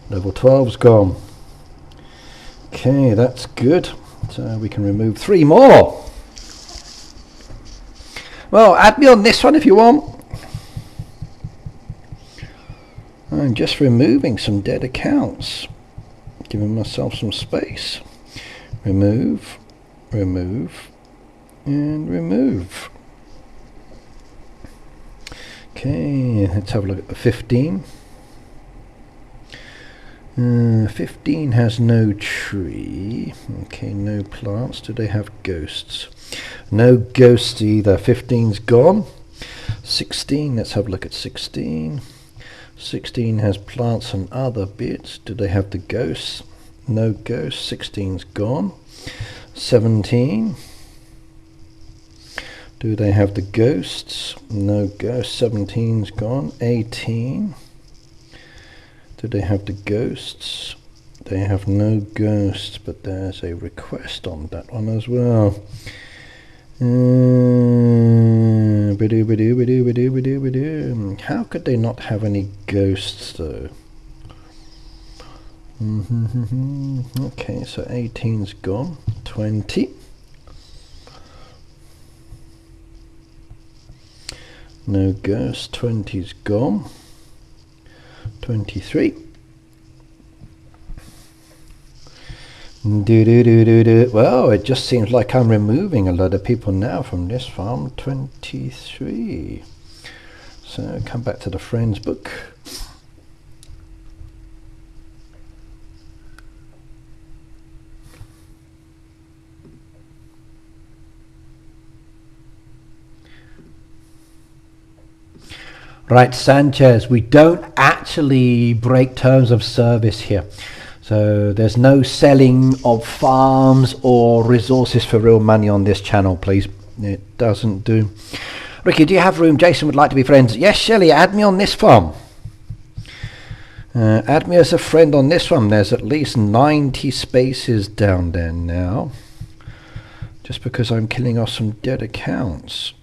Level 12's gone. Okay, that's good. So we can remove 3 more. Well, add me on this one if you want. I'm just removing some dead accounts. Giving myself some space. Remove, remove, and remove. Okay, let's have a look at the 15. 15 has no tree. Okay, no plants. Do they have ghosts? No ghosts either. 15's gone. 16, let's have a look at 16. 16 has plants and other bits. Do they have the ghosts? No ghosts. 16's gone. 17. Do they have the ghosts? No ghosts. 17's gone. 18. Do they have the ghosts? They have no ghosts, but there's a request on that one as well. How could they not have any ghosts though? Okay, so 18's gone. 20. No ghosts. 20's gone. 23. Well, it just seems like I'm removing a lot of people now from this farm. 23. So come back to the friends book. Right, Sanchez, we don't actually break terms of service here. So there's no selling of farms or resources for real money on this channel, please. It doesn't do. Ricky, do you have room? Jason would like to be friends. Yes, Shelley, add me on this farm. Add me as a friend on this one. There's at least 90 spaces down there now. Just because I'm killing off some dead accounts.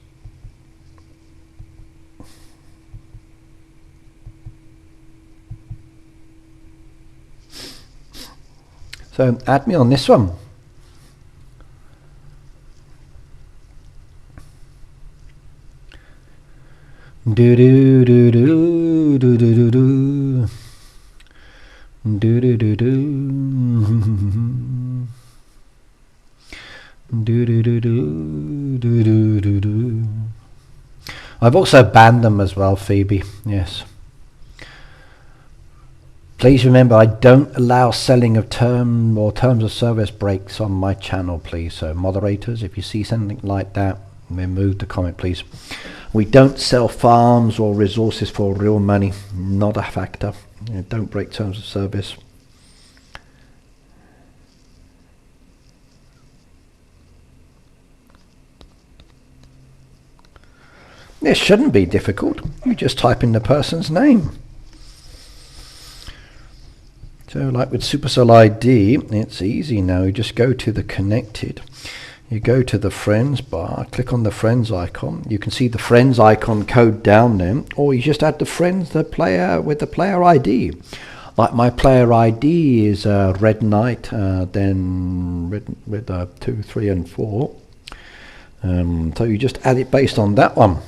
So add me on this one. Do do do do do do do do do do do do do do do do do. I've also banned them as well, Phoebe. Yes. Please remember, I don't allow selling of term or terms of service breaks on my channel, please. So moderators, if you see something like that, remove the comment, please. We don't sell farms or resources for real money. Not a factor. Don't break terms of service. This shouldn't be difficult. You just type in the person's name. So like with Supercell ID, it's easy now. You just go to the connected. You go to the friends bar, click on the friends icon. You can see the friends icon code down there, or you just add the friends, the player with the player ID. Like my player ID is Red Knight, then with 2, 3, and 4. So you just add it based on that one.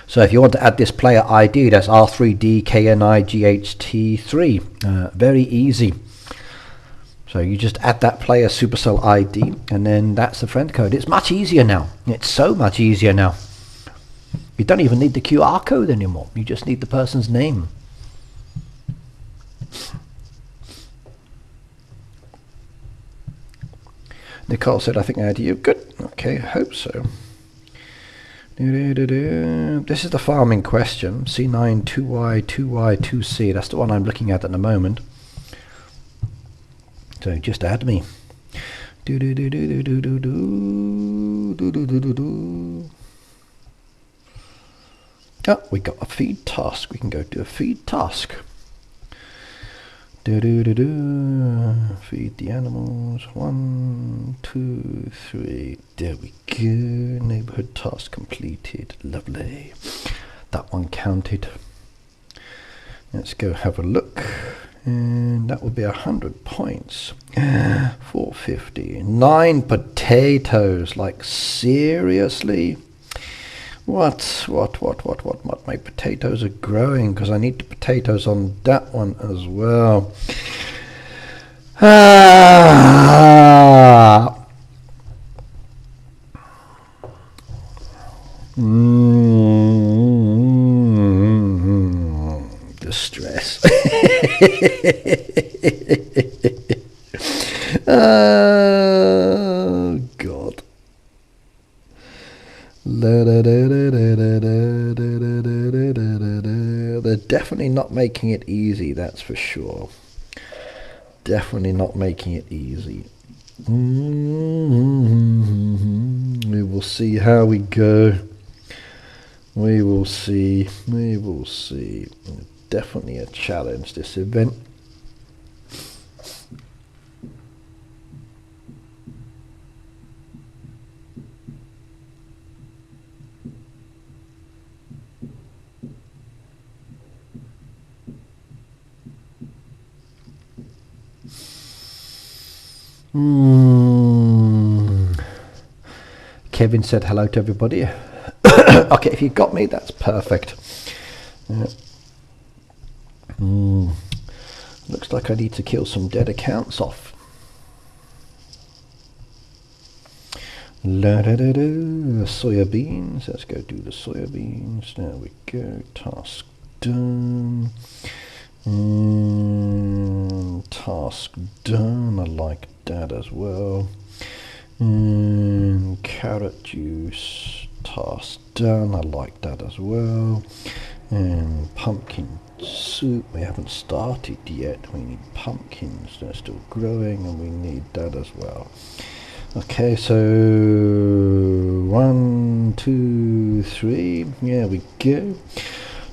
So if you want to add this player ID, that's R3DKNIGHT3. Very easy. So you just add that player Supercell ID, and then that's the friend code. It's much easier now. It's so much easier now. You don't even need the QR code anymore. You just need the person's name. Nicole said, I think I had you. Good. Okay, I hope so. This is the farm in question. C9 2Y 2Y 2C. That's the one I'm looking at the moment. So just add me. Oh, we got a feed task. We can go do a feed task. Feed the animals. 1, 2, 3. There we go. Neighborhood task completed. Lovely. That one counted. Let's go have a look. And that would be 100 points. 450. 9 potatoes. Like, seriously? What? My potatoes are growing because I need the potatoes on that one as well. The stress. Oh God. They're definitely not making it easy, that's for sure. Definitely not making it easy. We will see how we go. We will see. Definitely a challenge, this event. Kevin said hello to everybody. Okay, if you got me, that's perfect. Looks like I need to kill some dead accounts off. Soya beans. Let's go do the soya beans. There we go. Task done. Task done. I like that as well. Carrot juice. Task done. I like that as well. And pumpkin soup. We haven't started yet. We need pumpkins. They're still growing, and we need that as well. Okay, so 1, 2, 3. There we go.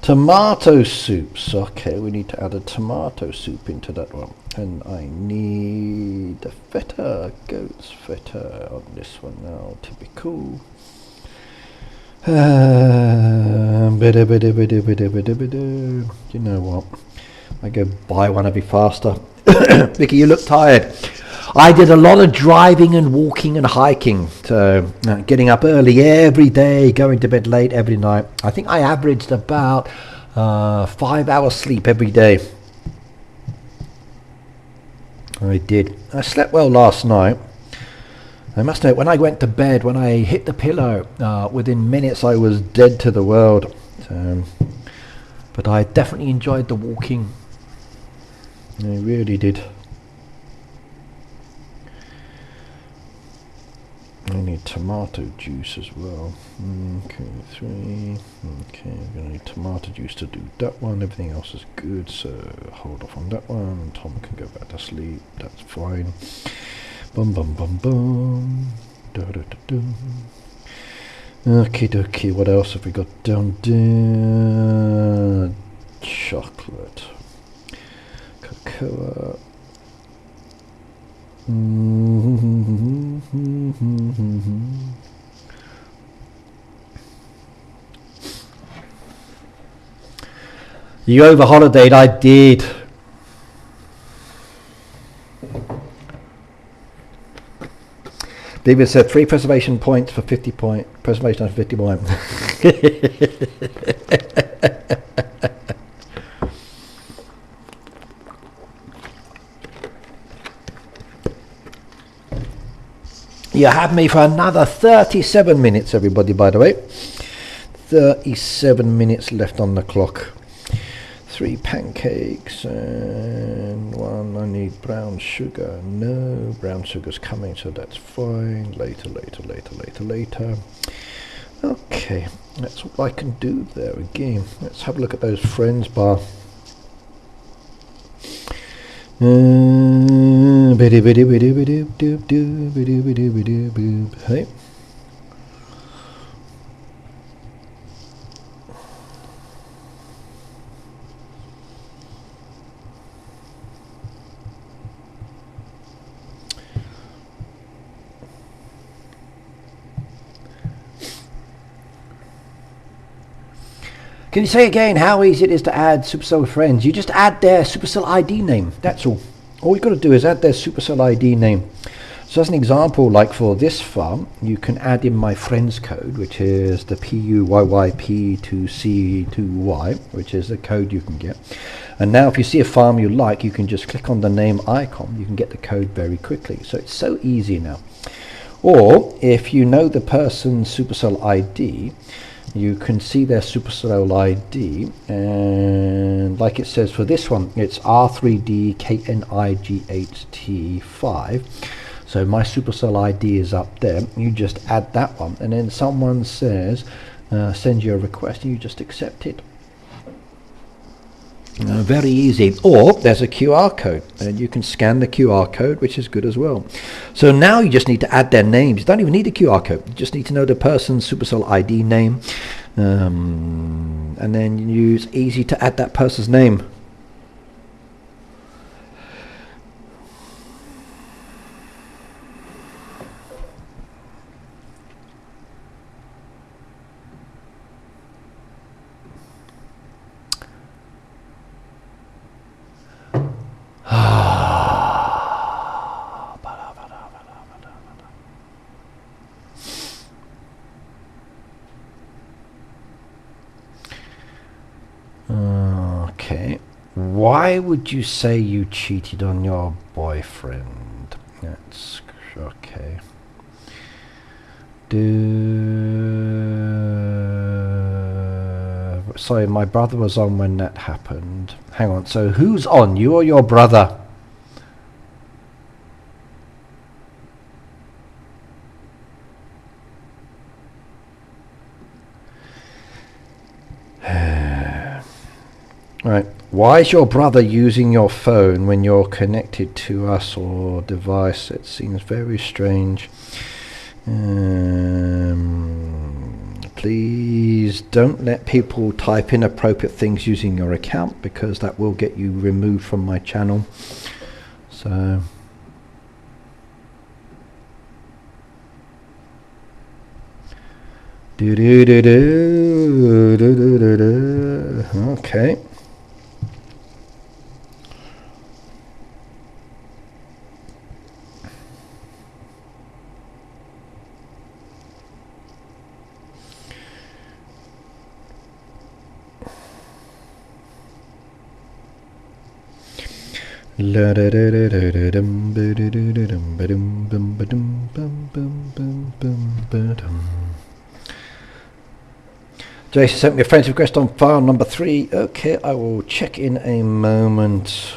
Tomato soups. Okay, we need to add a tomato soup into that one. And I need the feta, goat's feta on this one now. Typical. You know what? I go buy one, I'll be faster. Vicky, you look tired. I did a lot of driving and walking and hiking, so getting up early every day, going to bed late every night. I think I averaged about 5 hours sleep every day. I did. I slept well last night. I must admit, when I went to bed, when I hit the pillow, within minutes I was dead to the world. But I definitely enjoyed the walking. I really did. I need tomato juice as well. Okay, 3. Okay, I'm going to need tomato juice to do that one. Everything else is good, so hold off on that one. Tom can go back to sleep. That's fine. Bum bum bum bum. Da da da da. Okay, dokie. What else have we got down there? Chocolate, cocoa. You over holidayed? I did. David said 3 preservation points for 50 point. Preservation for 50 point. You have me for another 37 minutes, everybody, by the way. 37 minutes left on the clock. 3 pancakes and 1. I need brown sugar. No, brown sugar's coming, so that's fine. Later. Okay, that's all I can do there again. Let's have a look at those friends bar. Hey. Can you say again how easy it is to add Supercell friends? You just add their Supercell ID name. That's all. All you've got to do is add their Supercell ID name. So as an example, like for this farm, you can add in my friends code, which is the PGYJPRJUV, which is the code you can get. And now if you see a farm you like, you can just click on the name icon. You can get the code very quickly. So it's so easy now. Or if you know the person's Supercell ID, you can see their Supercell ID, and like it says for this one, it's R3DKNIGHT5. So my Supercell ID is up there. You just add that one, and then someone says send you a request, and you just accept it. Very easy. Or there's a QR code, and you can scan the QR code, which is good as well. So now you just need to add their names. You don't even need a QR code. You just need to know the person's Supercell ID name, and then you use easy to add that person's name. Okay, why would you say you cheated on your boyfriend? That's okay. Sorry, my brother was on when that happened. Hang on, so who's on, you or your brother? Right, why is your brother using your phone when you're connected to us or device? It seems very strange. Please don't let people type inappropriate things using your account, because that will get you removed from my channel. So okay. Jason sent me a friend's request on file number 3. Okay, I will check in a moment.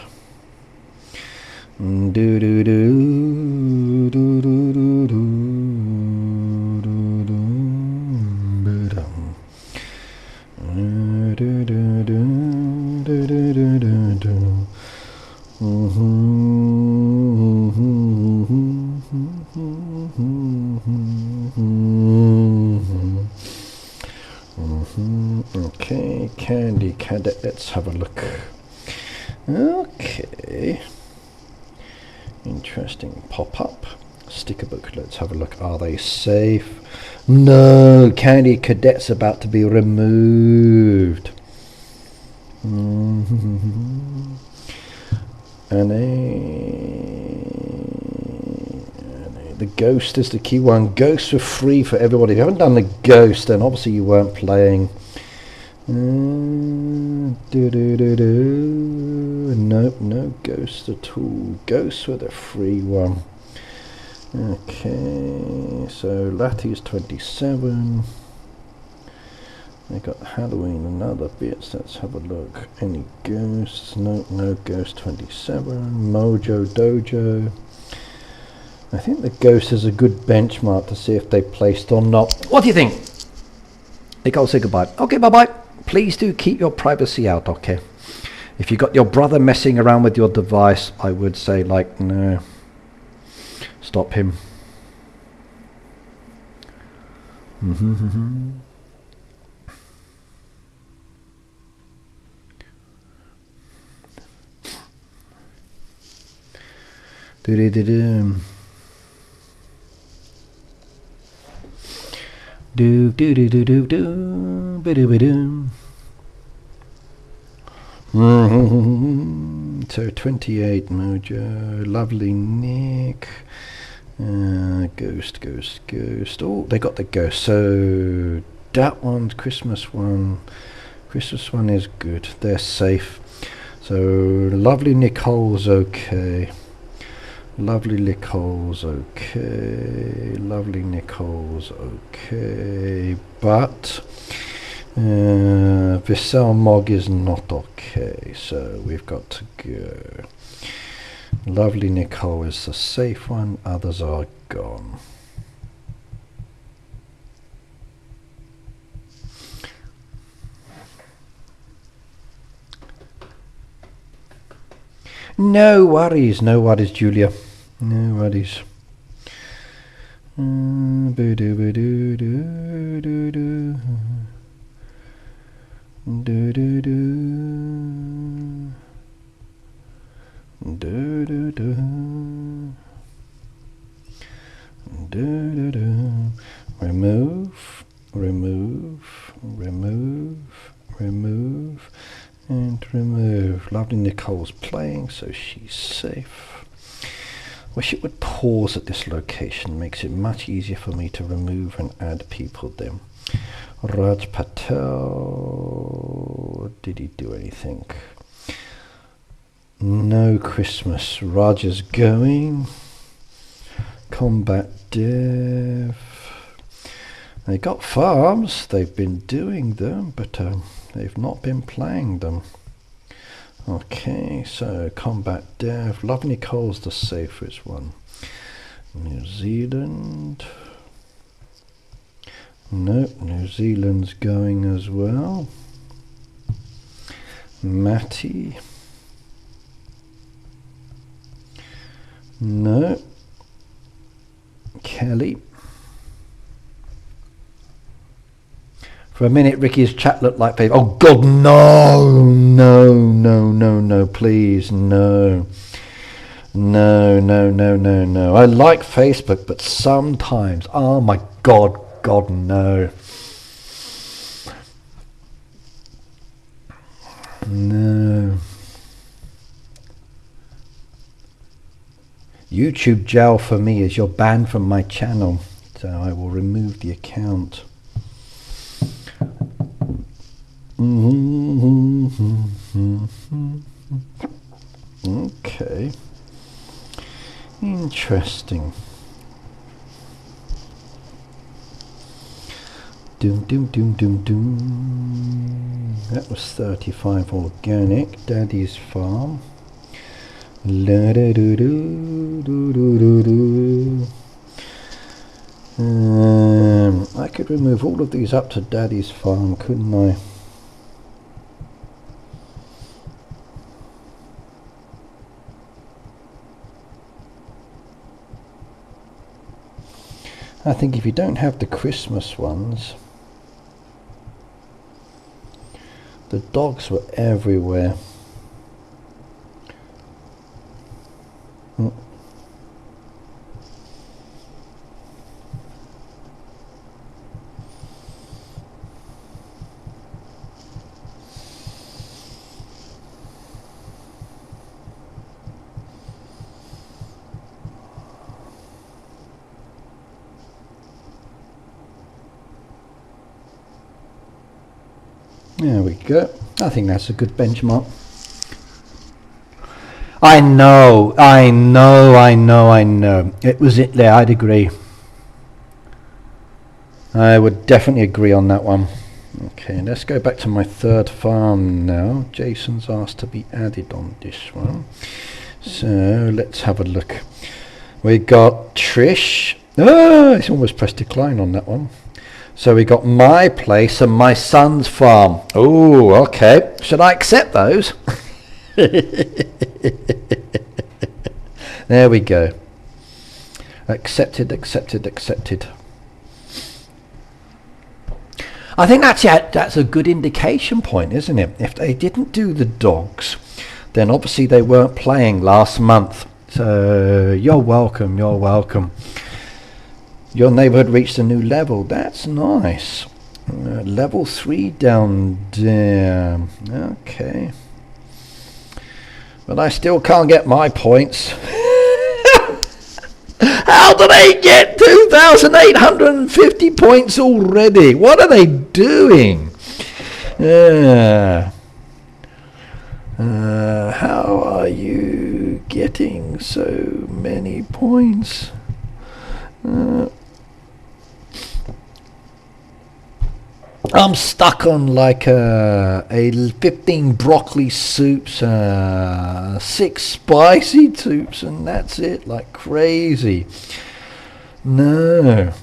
Okay, Candy Cadet, let's have a look. Okay, interesting pop-up. Sticker book, let's have a look. Are they safe? No, Candy Cadet's about to be removed. And the ghost is the key one. Ghosts are free for everybody. If you haven't done the ghost, then obviously you weren't playing. Nope, no ghost at all. Ghosts were the free one. Okay, so Latty's 27. They got Halloween and other bits. Let's have a look. Any ghosts? No, no ghost 27. Mojo Dojo. I think the ghost is a good benchmark to see if they placed or not. What do you think? Nicole, say goodbye. Okay, bye-bye. Please do keep your privacy out, okay? If you got your brother messing around with your device, I would say, like, no. Stop him. Do-do-do-do. Do-do-do-do-do-do. Ba-do-ba-do. So 28 mojo, lovely Nick. Ghost. Oh, they got the ghost. So that one's Christmas one. Christmas one is good. They're safe. So lovely Nicole's okay. Lovely Nicole's okay. Lovely Nicole's okay. But Vissel Mog is not okay. So we've got to go. Lovely Nicole is the safe one. Others are gone. No worries, Julia. No worries. Remove, and remove. Lovely Nicole's playing, so she's safe. Wish it would pause at this location, makes it much easier for me to remove and add people then. Raj Patel, did he do anything? No Christmas. Raj is going. Combat Dev. They got farms, they've been doing them, but they've not been playing them. Okay, so Combat Dev. Love Nicole's the safest one. New Zealand. Nope, New Zealand's going as well. Matty. No. Kelly. For a minute, Ricky's chat looked like paper. Oh God, no, please, no. I like Facebook, but sometimes, oh my God, no. No. YouTube jail for me is you're banned from my channel, so I will remove the account. Okay, interesting. That was 35 organic. Daddy's farm. I could remove all of these up to Daddy's farm, couldn't I? I think if you don't have the Christmas ones, the dogs were everywhere. There we go. I think that's a good benchmark. I know. It was it there, I'd agree. I would definitely agree on that one. Okay, let's go back to my third farm now. Jason's asked to be added on this one. So let's have a look. We got Trish. Oh, it's almost pressed decline on that one. So we got my place and my son's farm. Oh, okay. Should I accept those? There we go. Accepted. I think that's a good indication point, isn't it? If they didn't do the dogs, then obviously they weren't playing last month. So you're welcome. Your neighborhood reached a new level. That's nice. Level 3 down there. Okay. But I still can't get my points. How do they get 2,850 points already? What are they doing? How are you getting so many points? I'm stuck on like a 15 broccoli soups, 6 spicy soups, and that's it, like crazy. No.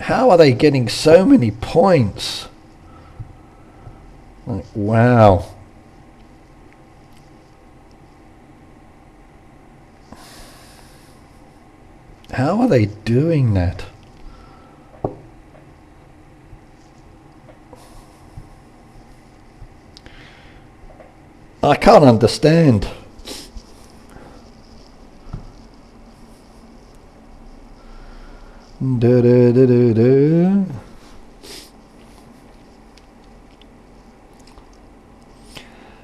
How are they getting so many points? Like, wow. How are they doing that? I can't understand.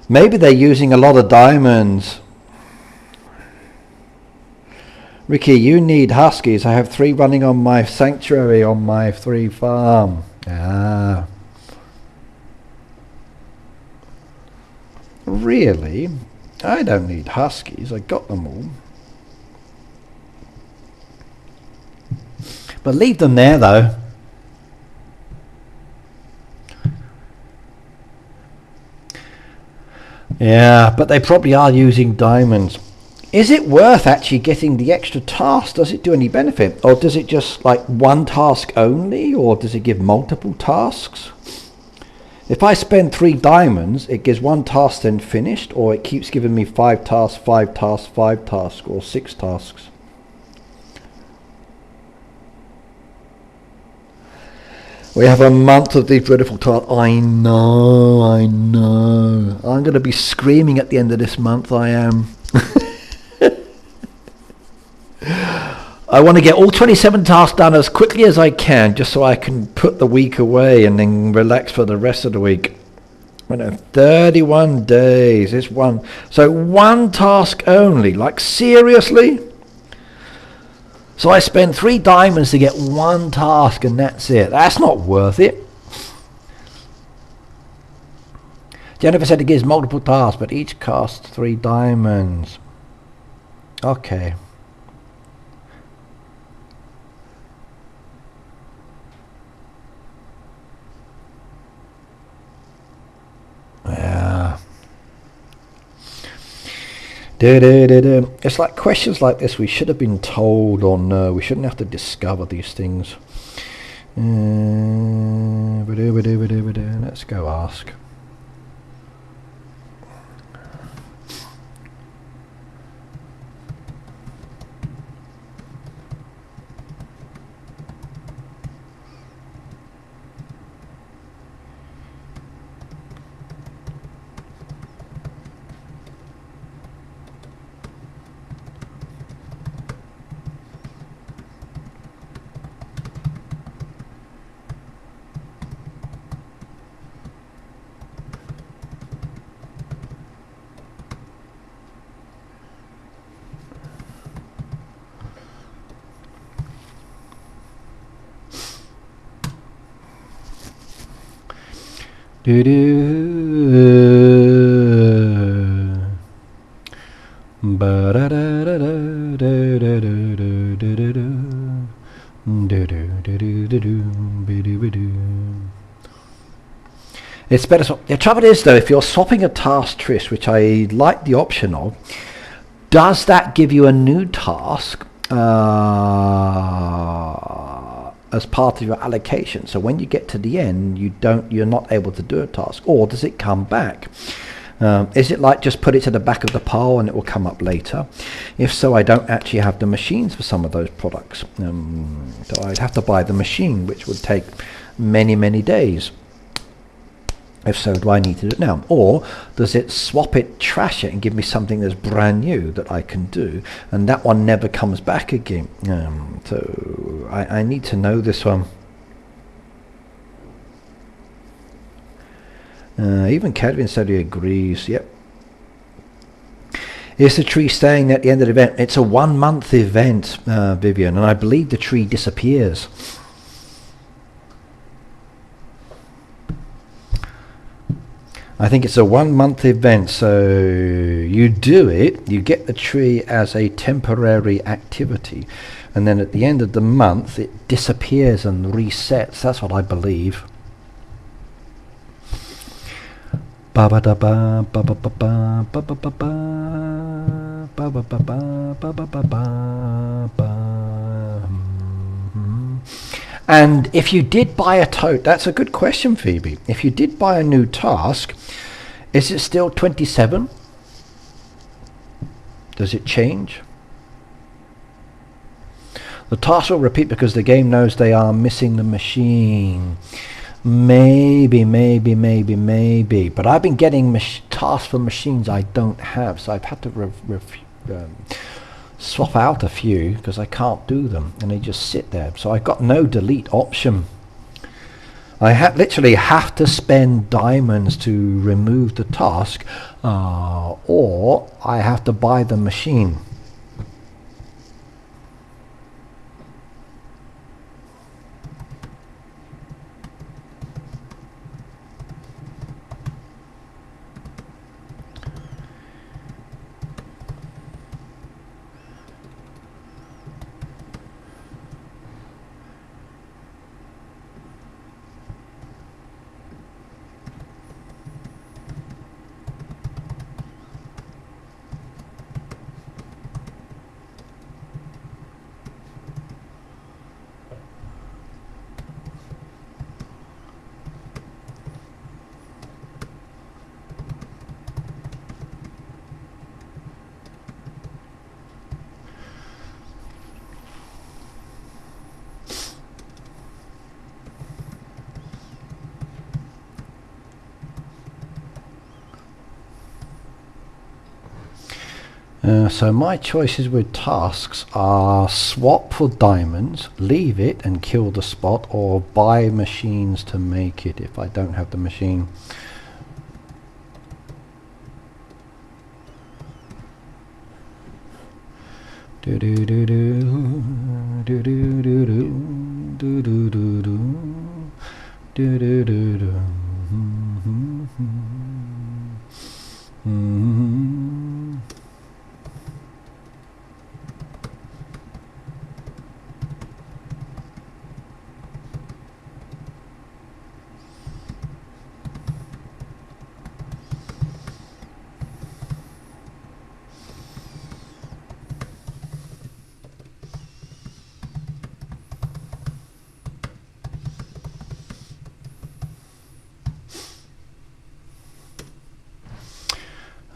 Maybe they're using a lot of diamonds. Ricky, you need huskies. I have 3 running on my sanctuary on my 3 farm. Ah. Really? I don't need huskies. I got them all. But leave them there though. Yeah, but they probably are using diamonds. Is it worth actually getting the extra task? Does it do any benefit? Or does it just like one task only? Or does it give multiple tasks? If I spend 3 diamonds, it gives 1 task then finished, or it keeps giving me 5 tasks, 5 tasks, 5 tasks, or 6 tasks. We have a month of these dreadful tasks. I know. I'm going to be screaming at the end of this month, I am. I want to get all 27 tasks done as quickly as I can, just so I can put the week away and then relax for the rest of the week. 31 days is one. So 1 task only. Like, seriously? So I spend 3 diamonds to get 1 task and that's it. That's not worth it. Jennifer said it gives multiple tasks, but each costs 3 diamonds. Okay. Yeah. It's like questions like this we should have been told, or no, we shouldn't have to discover these things. Let's go ask. It's better. The trouble is though, if you're swapping a task, Trish, which I like the option of, does that give you a new task as part of your allocation? So when you get to the end, you're not able to do a task, or does it come back? Is it like just put it to the back of the pile and it will come up later? If so, I don't actually have the machines for some of those products, so I'd have to buy the machine, which would take many days. If so, do I need to do it now? Or does it swap it, trash it, and give me something that's brand new that I can do, and that one never comes back again? So I need to know this one. Even Kevin said he agrees. Yep. Is the tree staying at the end of the event? It's a 1 month event, Vivian, and I believe the tree disappears. I think it's a 1 month event, so you do it, you get the tree as a temporary activity, and then at the end of the month it disappears and resets. That's what I believe. Ba ba da ba ba ba ba ba ba ba ba ba ba ba ba ba ba ba ba. And if you did buy a tote, that's a good question, Phoebe. If you did buy a new task, is it still 27? Does it change? The task will repeat because the game knows they are missing the machine. Maybe. But I've been getting tasks for machines I don't have, so I've had to swap out a few because I can't do them, and they just sit there. So I've got no delete option. I literally have to spend diamonds to remove the task, or I have to buy the machine. So my choices with tasks are swap for diamonds, leave it and kill the spot, or buy machines to make it if I don't have the machine. Do do do do do do do do do do do do do do do.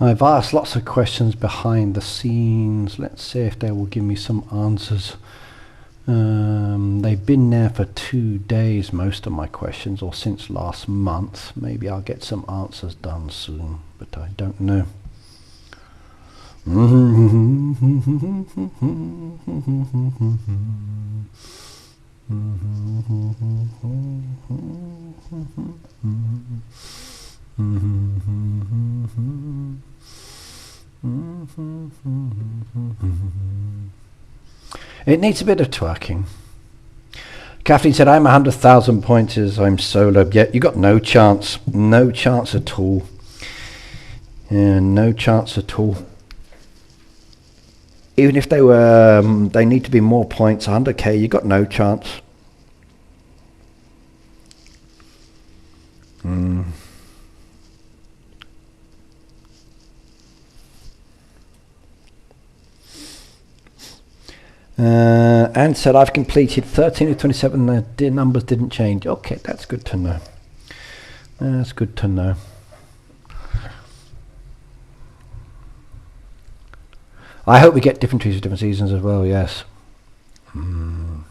I've asked lots of questions behind the scenes. Let's see if they will give me some answers. They've been there for 2 days, most of my questions, or since last month. Maybe I'll get some answers done soon, but I don't know. It needs a bit of twerking. Kathleen said, I'm 100,000 pointers, I'm solo. Yet you got no chance. No chance at all. Yeah, no chance at all. Even if they were, they need to be more points, 100k, you got no chance. And said I've completed 13 of 27, the numbers didn't change. Okay, that's good to know. That's good to know. I hope we get different trees for different seasons as well, yes. No,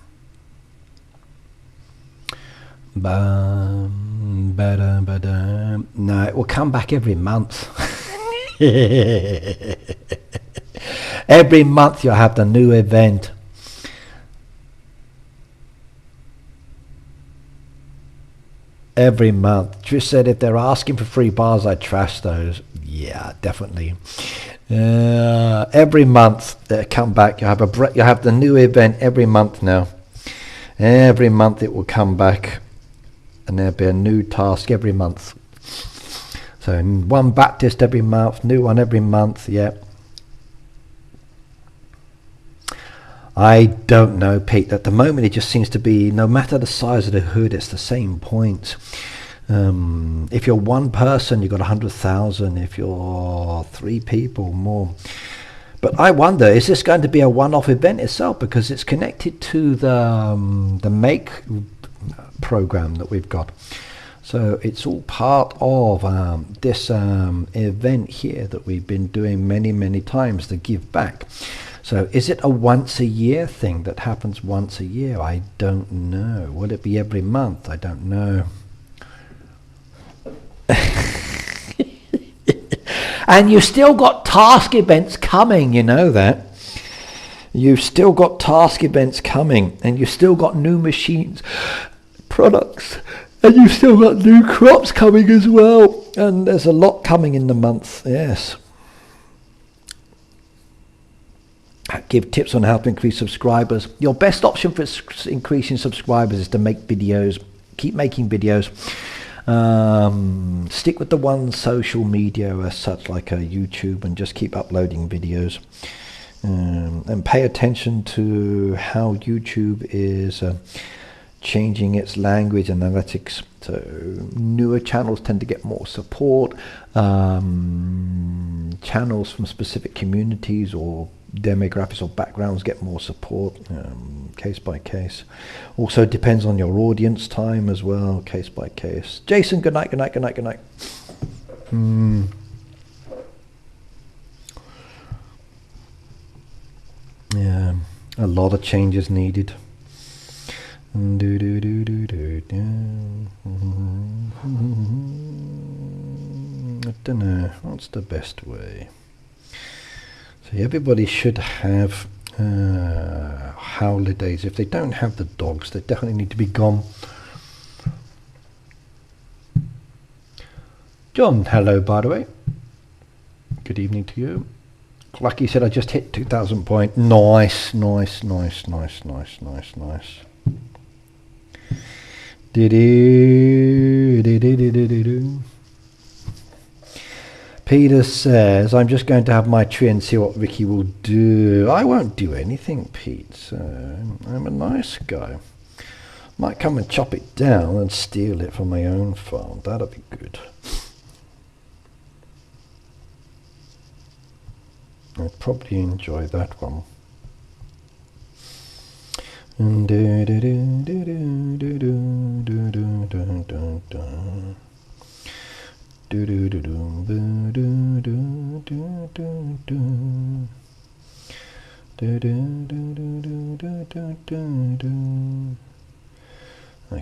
it will come back every month. Every month you'll have the new event. Every month. Trish said if they're asking for free bars, I trash those. Yeah, definitely. Every month come back. You have you have the new event every month now. Every month it will come back, and there'll be a new task every month. So one Baptist every month, new one every month. Yeah. I don't know, Pete. At the moment, it just seems to be, no matter the size of the hood, it's the same point. If you're one person, you've got 100,000. If you're 3 people, more. But I wonder, is this going to be a one-off event itself? Because it's connected to the Make program that we've got. So it's all part of this event here that we've been doing many, many times to give back. So is it a once a year thing that happens once a year? I don't know. Will it be every month? I don't know. And you've still got task events coming, you know that. You've still got task events coming, and you've still got new machines, products, and you've still got new crops coming as well. And there's a lot coming in the month, yes. Give tips on how to increase subscribers. Your best option for increasing subscribers is to make videos. Keep making videos. Stick with the one social media as such, like YouTube, and just keep uploading videos. And pay attention to how YouTube is changing its language analytics. So newer channels tend to get more support. Channels from specific communities or demographics or backgrounds get more support, case by case. Also depends on your audience time as well, case by case. Jason, good night, good night, good night, good night. Yeah, a lot of changes needed. I don't know, what's the best way? So everybody should have holidays. If they don't have the dogs, they definitely need to be gone. John, hello, by the way. Good evening to you. Lucky said I just hit 2,000 point. Nice, nice, nice, nice, nice, nice, nice. Peter says, I'm just going to have my tree and see what Ricky will do. I won't do anything, Pete. So I'm a nice guy. Might come and chop it down and steal it from my own farm. That'll be good. I'd probably enjoy that one. I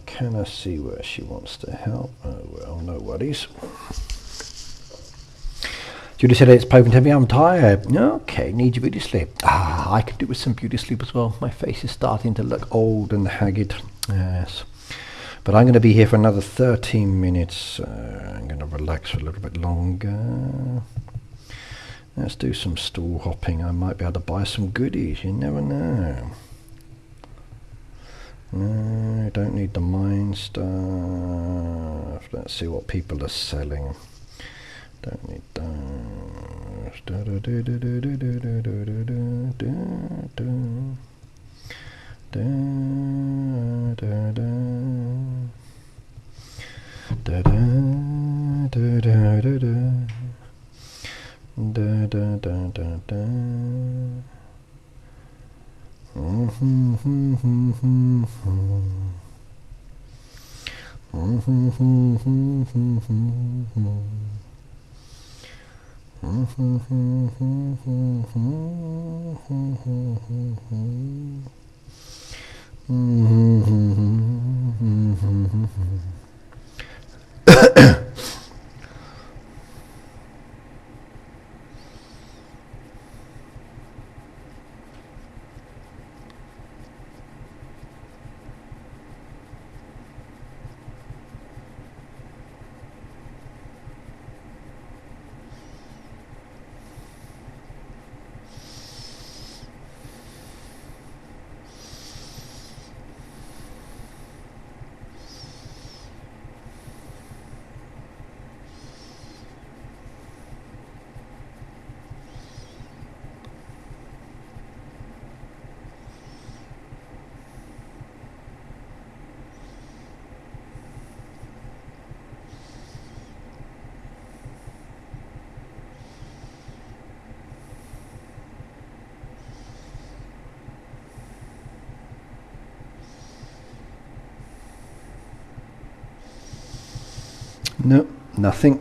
cannot see where she wants to help. Oh well, no worries. Judy said it's poking to me, I'm tired. Okay, need your beauty sleep. I could do with some beauty sleep as well. My face is starting to look old and haggard. Yes. But I'm going to be here for another 13 minutes. I'm going to relax for a little bit longer. Let's do some stool hopping. I might be able to buy some goodies. You never know. No, I don't need the mine stuff. Let's see what people are selling. Don't need those. No, nothing.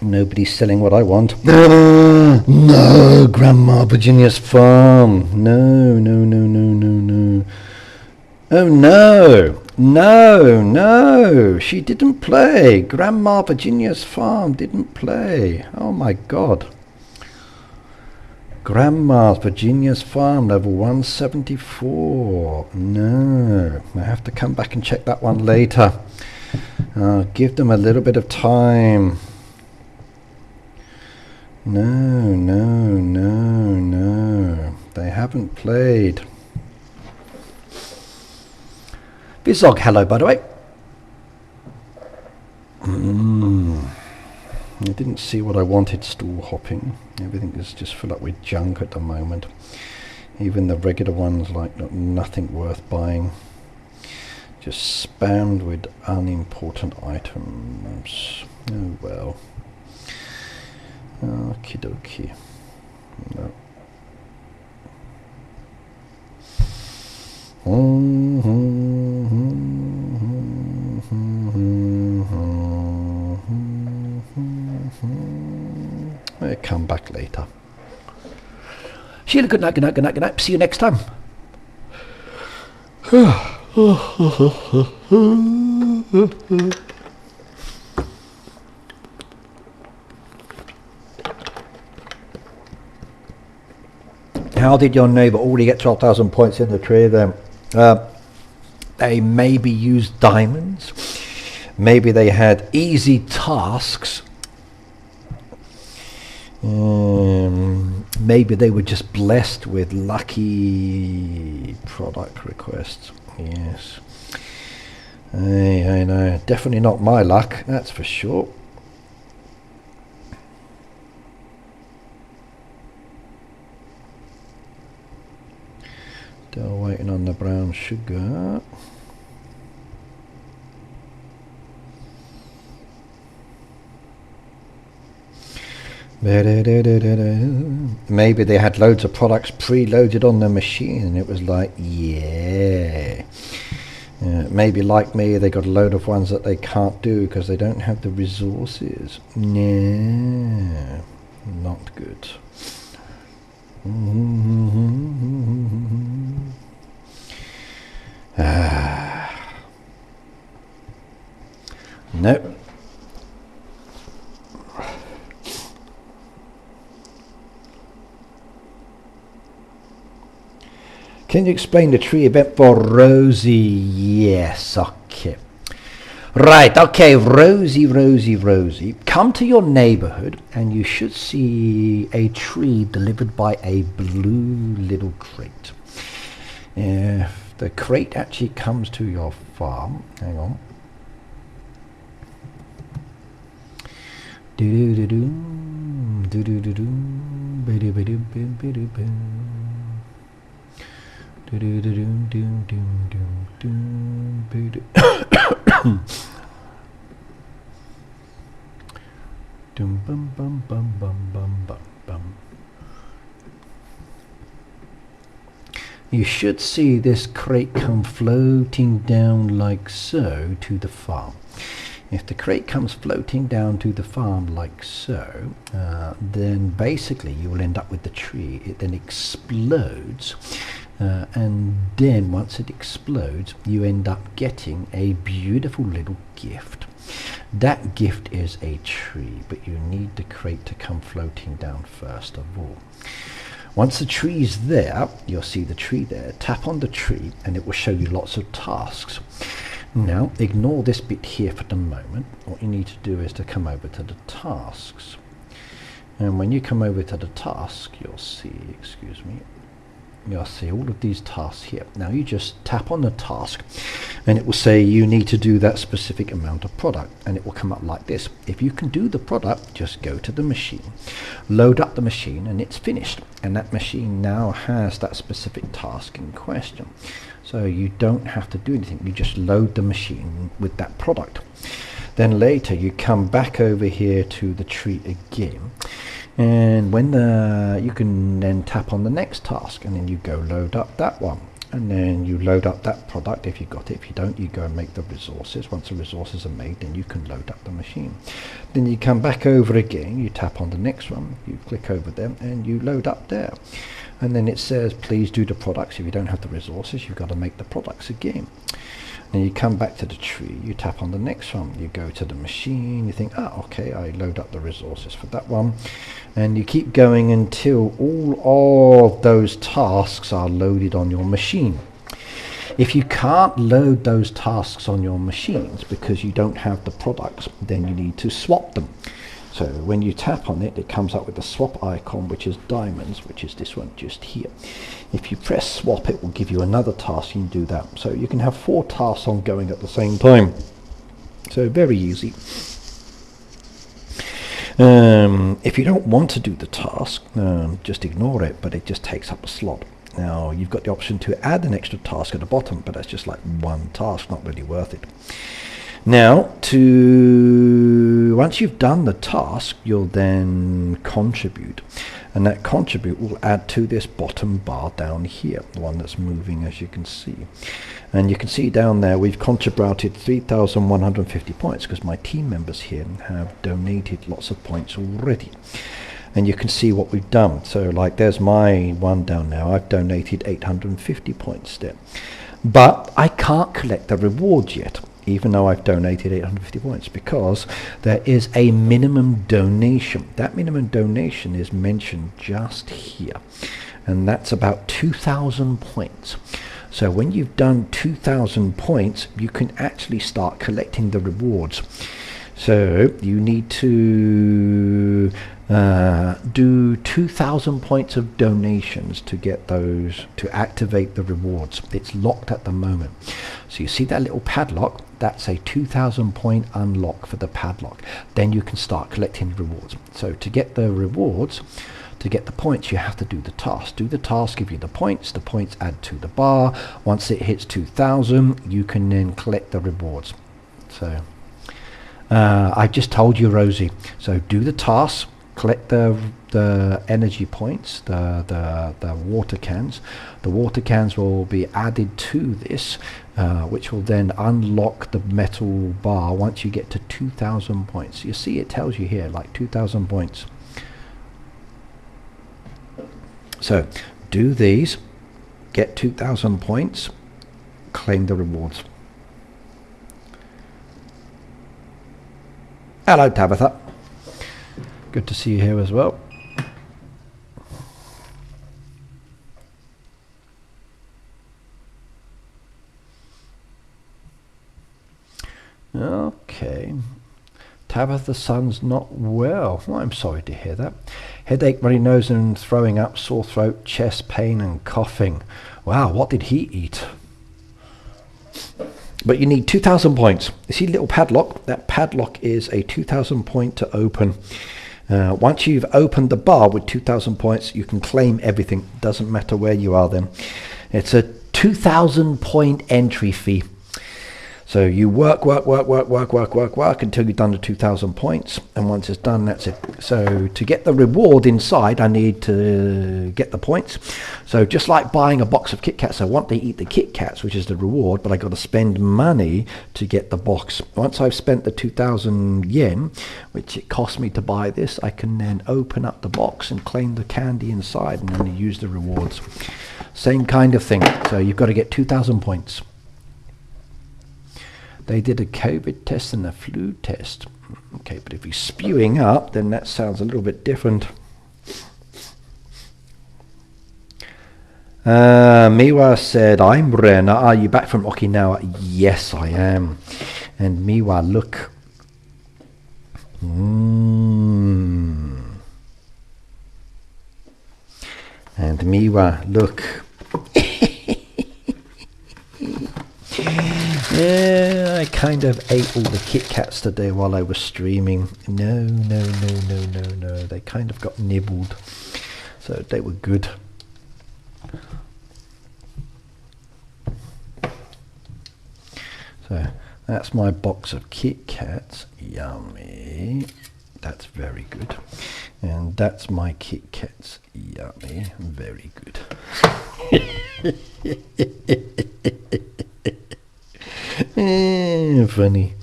Nobody's selling what I want. No, Grandma Virginia's farm. No, no, no, no, no, no. Oh no, no, no. She didn't play. Grandma Virginia's farm didn't play. Oh my God. Grandma Virginia's farm, level 174. No, I have to come back and check that one later. I'll give them a little bit of time. No, no, no, no. They haven't played. Vizog, hello, by the way. I didn't see what I wanted stool hopping. Everything is just full up with junk at the moment. Even the regular ones, like nothing worth buying. Just spammed with unimportant items. Oh well. Okie dokie. No. I'll come back later. Sheila, good night, good night, good night, good night. See you next time. How did your neighbour already get 12,000 points in the tree then? They maybe used diamonds. Maybe they had easy tasks. Maybe they were just blessed with lucky product requests. Yes. I know. Definitely not my luck, that's for sure. Still waiting on the brown sugar. Maybe they had loads of products preloaded on the machine and it was like, yeah. Maybe like me, they got a load of ones that they can't do because they don't have the resources. No, not good. Nope. Can you explain the tree event for Rosie? Yes, okay. Right, okay, Rosie. Come to your neighborhood and you should see a tree delivered by a blue little crate. If the crate actually comes to your farm, hang on. You should see this crate come floating down like so to the farm. If the crate comes floating down to the farm like so, then basically you will end up with the tree. It then explodes, and then once it explodes, you end up getting a beautiful little gift. That gift is a tree, but you need the crate to come floating down first of all. Once the tree is there, you'll see the tree there. Tap on the tree and it will show you lots of tasks. Now, ignore this bit here for the moment. What you need to do is to come over to the tasks. And when you come over to the task, you'll see, you'll see all of these tasks here. Now you just tap on the task and it will say you need to do that specific amount of product, and it will come up like this. If you can do the product, just go to the machine, load up the machine, and it's finished. And that machine now has that specific task in question. So you don't have to do anything, you just load the machine with that product. Then later you come back over here to the tree again, and when you can then tap on the next task, and then you go load up that one. and then you load up that product if you got it. If you don't, you go and make the resources. Once the resources are made, then you can load up the machine. Then you come back over again, you tap on the next one, you click over them, and you load up there. And then it says, please do the products. If you don't have the resources, you've got to make the products again. Then you come back to the tree, you tap on the next one, you go to the machine, you think, okay, I load up the resources for that one, and you keep going until all of those tasks are loaded on your machine. If you can't load those tasks on your machines because you don't have the products, then you need to swap them. So when you tap on it, it comes up with the swap icon, which is diamonds, which is this one just here. If you press swap, it will give you another task. You can do that. So you can have 4 tasks ongoing at the same time. So very easy. If you don't want to do the task, just ignore it, but it just takes up a slot. Now you've got the option to add an extra task at the bottom, but that's just like one task, not really worth it. Now, once you've done the task, you'll then contribute, and that contribute will add to this bottom bar down here, the one that's moving, as you can see. And you can see down there we've contributed 3,150 points because my team members here have donated lots of points already. And you can see what we've done. So like there's my one down there. I've donated 850 points there, but I can't collect the rewards yet, even though I've donated 850 points, because there is a minimum donation. That minimum donation is mentioned just here, and that's about 2,000 points. So when you've done 2,000 points, you can actually start collecting the rewards. So you need to do 2,000 points of donations to get those, to activate the rewards. It's locked at the moment. So you see that little padlock? That's a 2,000 point unlock for the padlock. Then you can start collecting rewards. So to get the rewards, to get the points, you have to do the task. Do the task, give you the points add to the bar. Once it hits 2,000, you can then collect the rewards. So I just told you, Rosie. So do the task, collect the energy points, the water cans. The water cans will be added to this, which will then unlock the metal bar once you get to 2,000 points. You see, it tells you here like 2,000 points. So do these, get 2,000 points, claim the rewards. Hello, Tabitha. Good to see you here as well. Okay. Tabitha's son's not well. Well, I'm sorry to hear that. Headache, runny nose and throwing up, sore throat, chest pain and coughing. Wow, what did he eat? But you need 2,000 points. You see little padlock? That padlock is a 2,000 point to open. Once you've opened the bar with 2,000 points, you can claim everything. Doesn't matter where you are then. It's a 2,000 point entry fee. So you work until you've done the 2,000 points, and once it's done, that's it. So to get the reward inside, I need to get the points. So just like buying a box of Kit Kats, I want to eat the Kit Kats, which is the reward, but I got to spend money to get the box. Once I've spent the 2,000 yen, which it cost me to buy this, I can then open up the box and claim the candy inside, and then use the rewards. Same kind of thing. So you've got to get 2,000 points. They did a COVID test and a flu test. Okay, but if he's spewing up, then that sounds a little bit different. Miwa said, I'm Brenna. Are you back from Okinawa? Yes, I am. And Miwa, look. And Miwa, look. Yeah, I kind of ate all the Kit Kats today while I was streaming. No. They kind of got nibbled. So they were good. So that's my box of Kit Kats. Yummy. That's very good. And that's my Kit Kats. Yummy. Very good. Funny.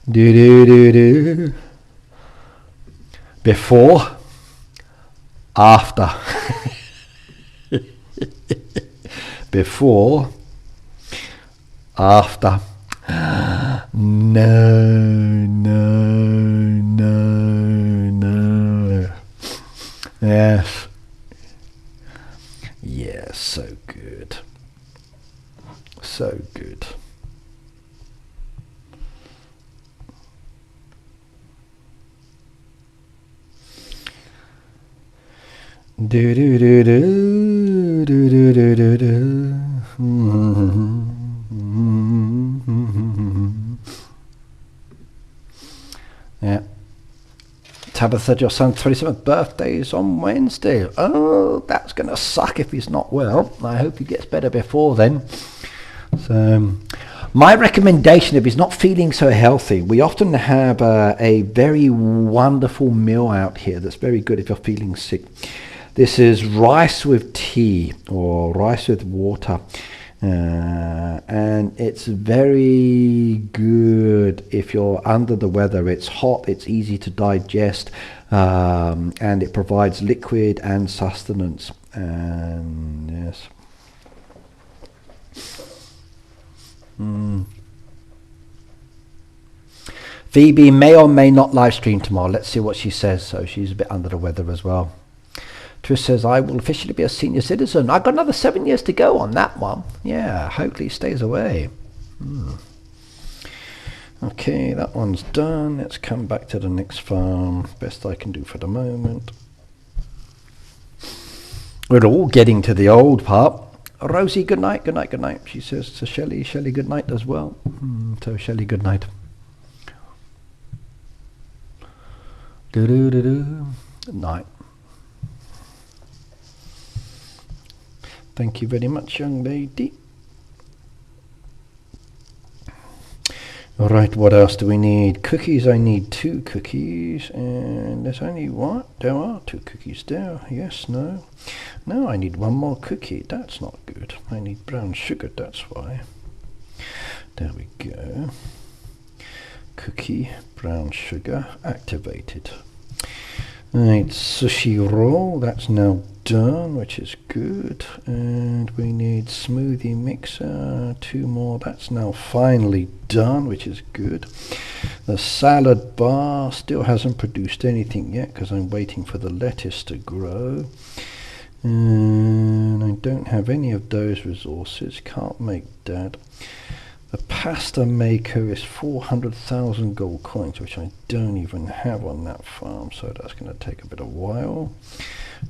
Do do do do. Before, after. Before, after. No, no, no, no. Yes. Yeah, so good. So good. Do do do do do do do do do. Yeah. Tabitha said your son's 27th birthday is on Wednesday. Oh, that's going to suck if he's not well. I hope he gets better before then. So, my recommendation, if he's not feeling so healthy, we often have a very wonderful meal out here that's very good if you're feeling sick. This is rice with tea or rice with water. And it's very good if you're under the weather. It's hot, it's easy to digest, and it provides liquid and sustenance. And yes. Phoebe may or may not live stream tomorrow. Let's see what she says. So she's a bit under the weather as well. Trish says, I will officially be a senior citizen. I've got another 7 years to go on that one. Yeah, hopefully it stays away. Okay, that one's done. Let's come back to the next farm. Best I can do for the moment. We're all getting to the old part. Rosie, good night, good night, good night. She says to Shelley, Shelley, good night as well. So Shelley, good night. Do-do-do-do. Good night. Thank you very much, young lady. All right, what else do we need? Cookies, I need 2 cookies. And there's only what? There are 2 cookies there. Yes, no. No, I need 1 more cookie. That's not good. I need brown sugar, that's why. There we go. Cookie, brown sugar, activated. Right, sushi roll, that's now done, which is good. And we need smoothie mixer, 2 more, that's now finally done, which is good. The salad bar still hasn't produced anything yet because I'm waiting for the lettuce to grow. And I don't have any of those resources, can't make that. The pasta maker is 400,000 gold coins, which I don't even have on that farm, so that's going to take a bit of while.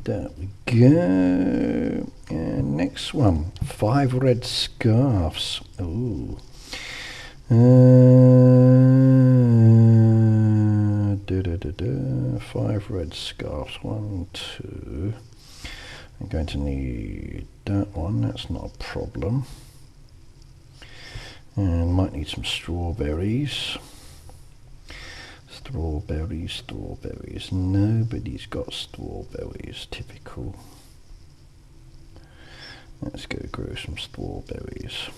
There we go. And next one, 5 red scarves. Ooh. 5 red scarves. 1, 2. I'm going to need that one. That's not a problem. And might need some strawberries. Strawberries, strawberries. Nobody's got strawberries. Typical. Let's go grow some strawberries.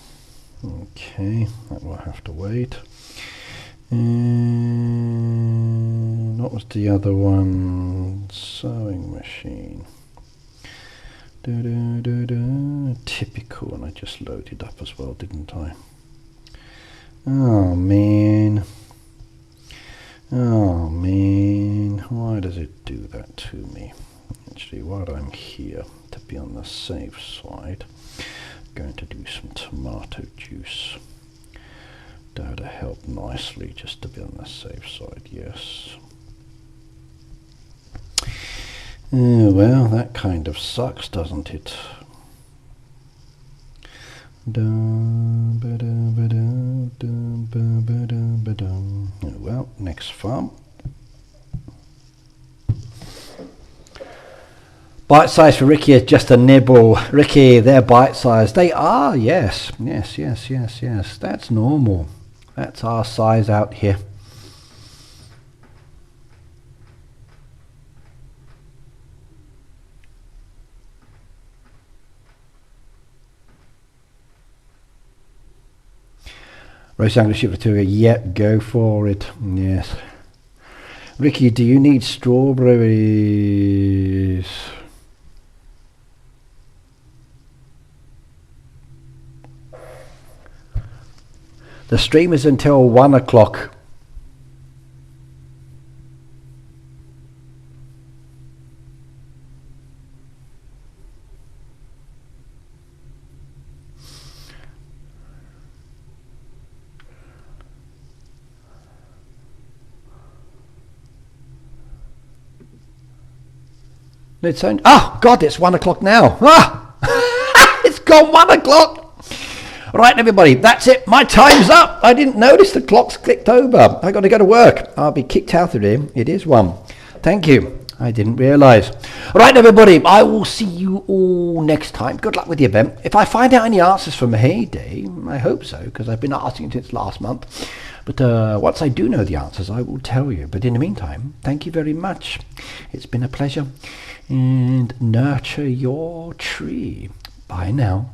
Okay, that will have to wait. And what was the other one? Sewing machine. Typical, and I just loaded up as well, didn't I? Oh man. Oh man. Why does it do that to me? Actually, while I'm here, to be on the safe side, I'm going to do some tomato juice. That would help nicely just to be on the safe side, yes. Well, that kind of sucks, doesn't it? Well, next farm. Bite size for Ricky is just a nibble. Ricky, they're bite size. They are, yes. Yes, yes, yes, yes. That's normal. That's our size out here. Roast Angus Ship for yep, go for it. Yes. Ricky, do you need strawberries? The stream is until 1 o'clock. It's on. Oh God, it's 1 o'clock now. Ah, it's gone 1 o'clock. Right, everybody, that's it. My time's up. I didn't notice the clock's clicked over. I got to go to work. I'll be kicked out of here. It is 1. Thank you. I didn't realise. Right, everybody, I will see you all next time. Good luck with the event. If I find out any answers from Heyday, I hope so, because I've been asking since last month. But once I do know the answers, I will tell you. But in the meantime, thank you very much. It's been a pleasure. And nurture your tree. Bye now.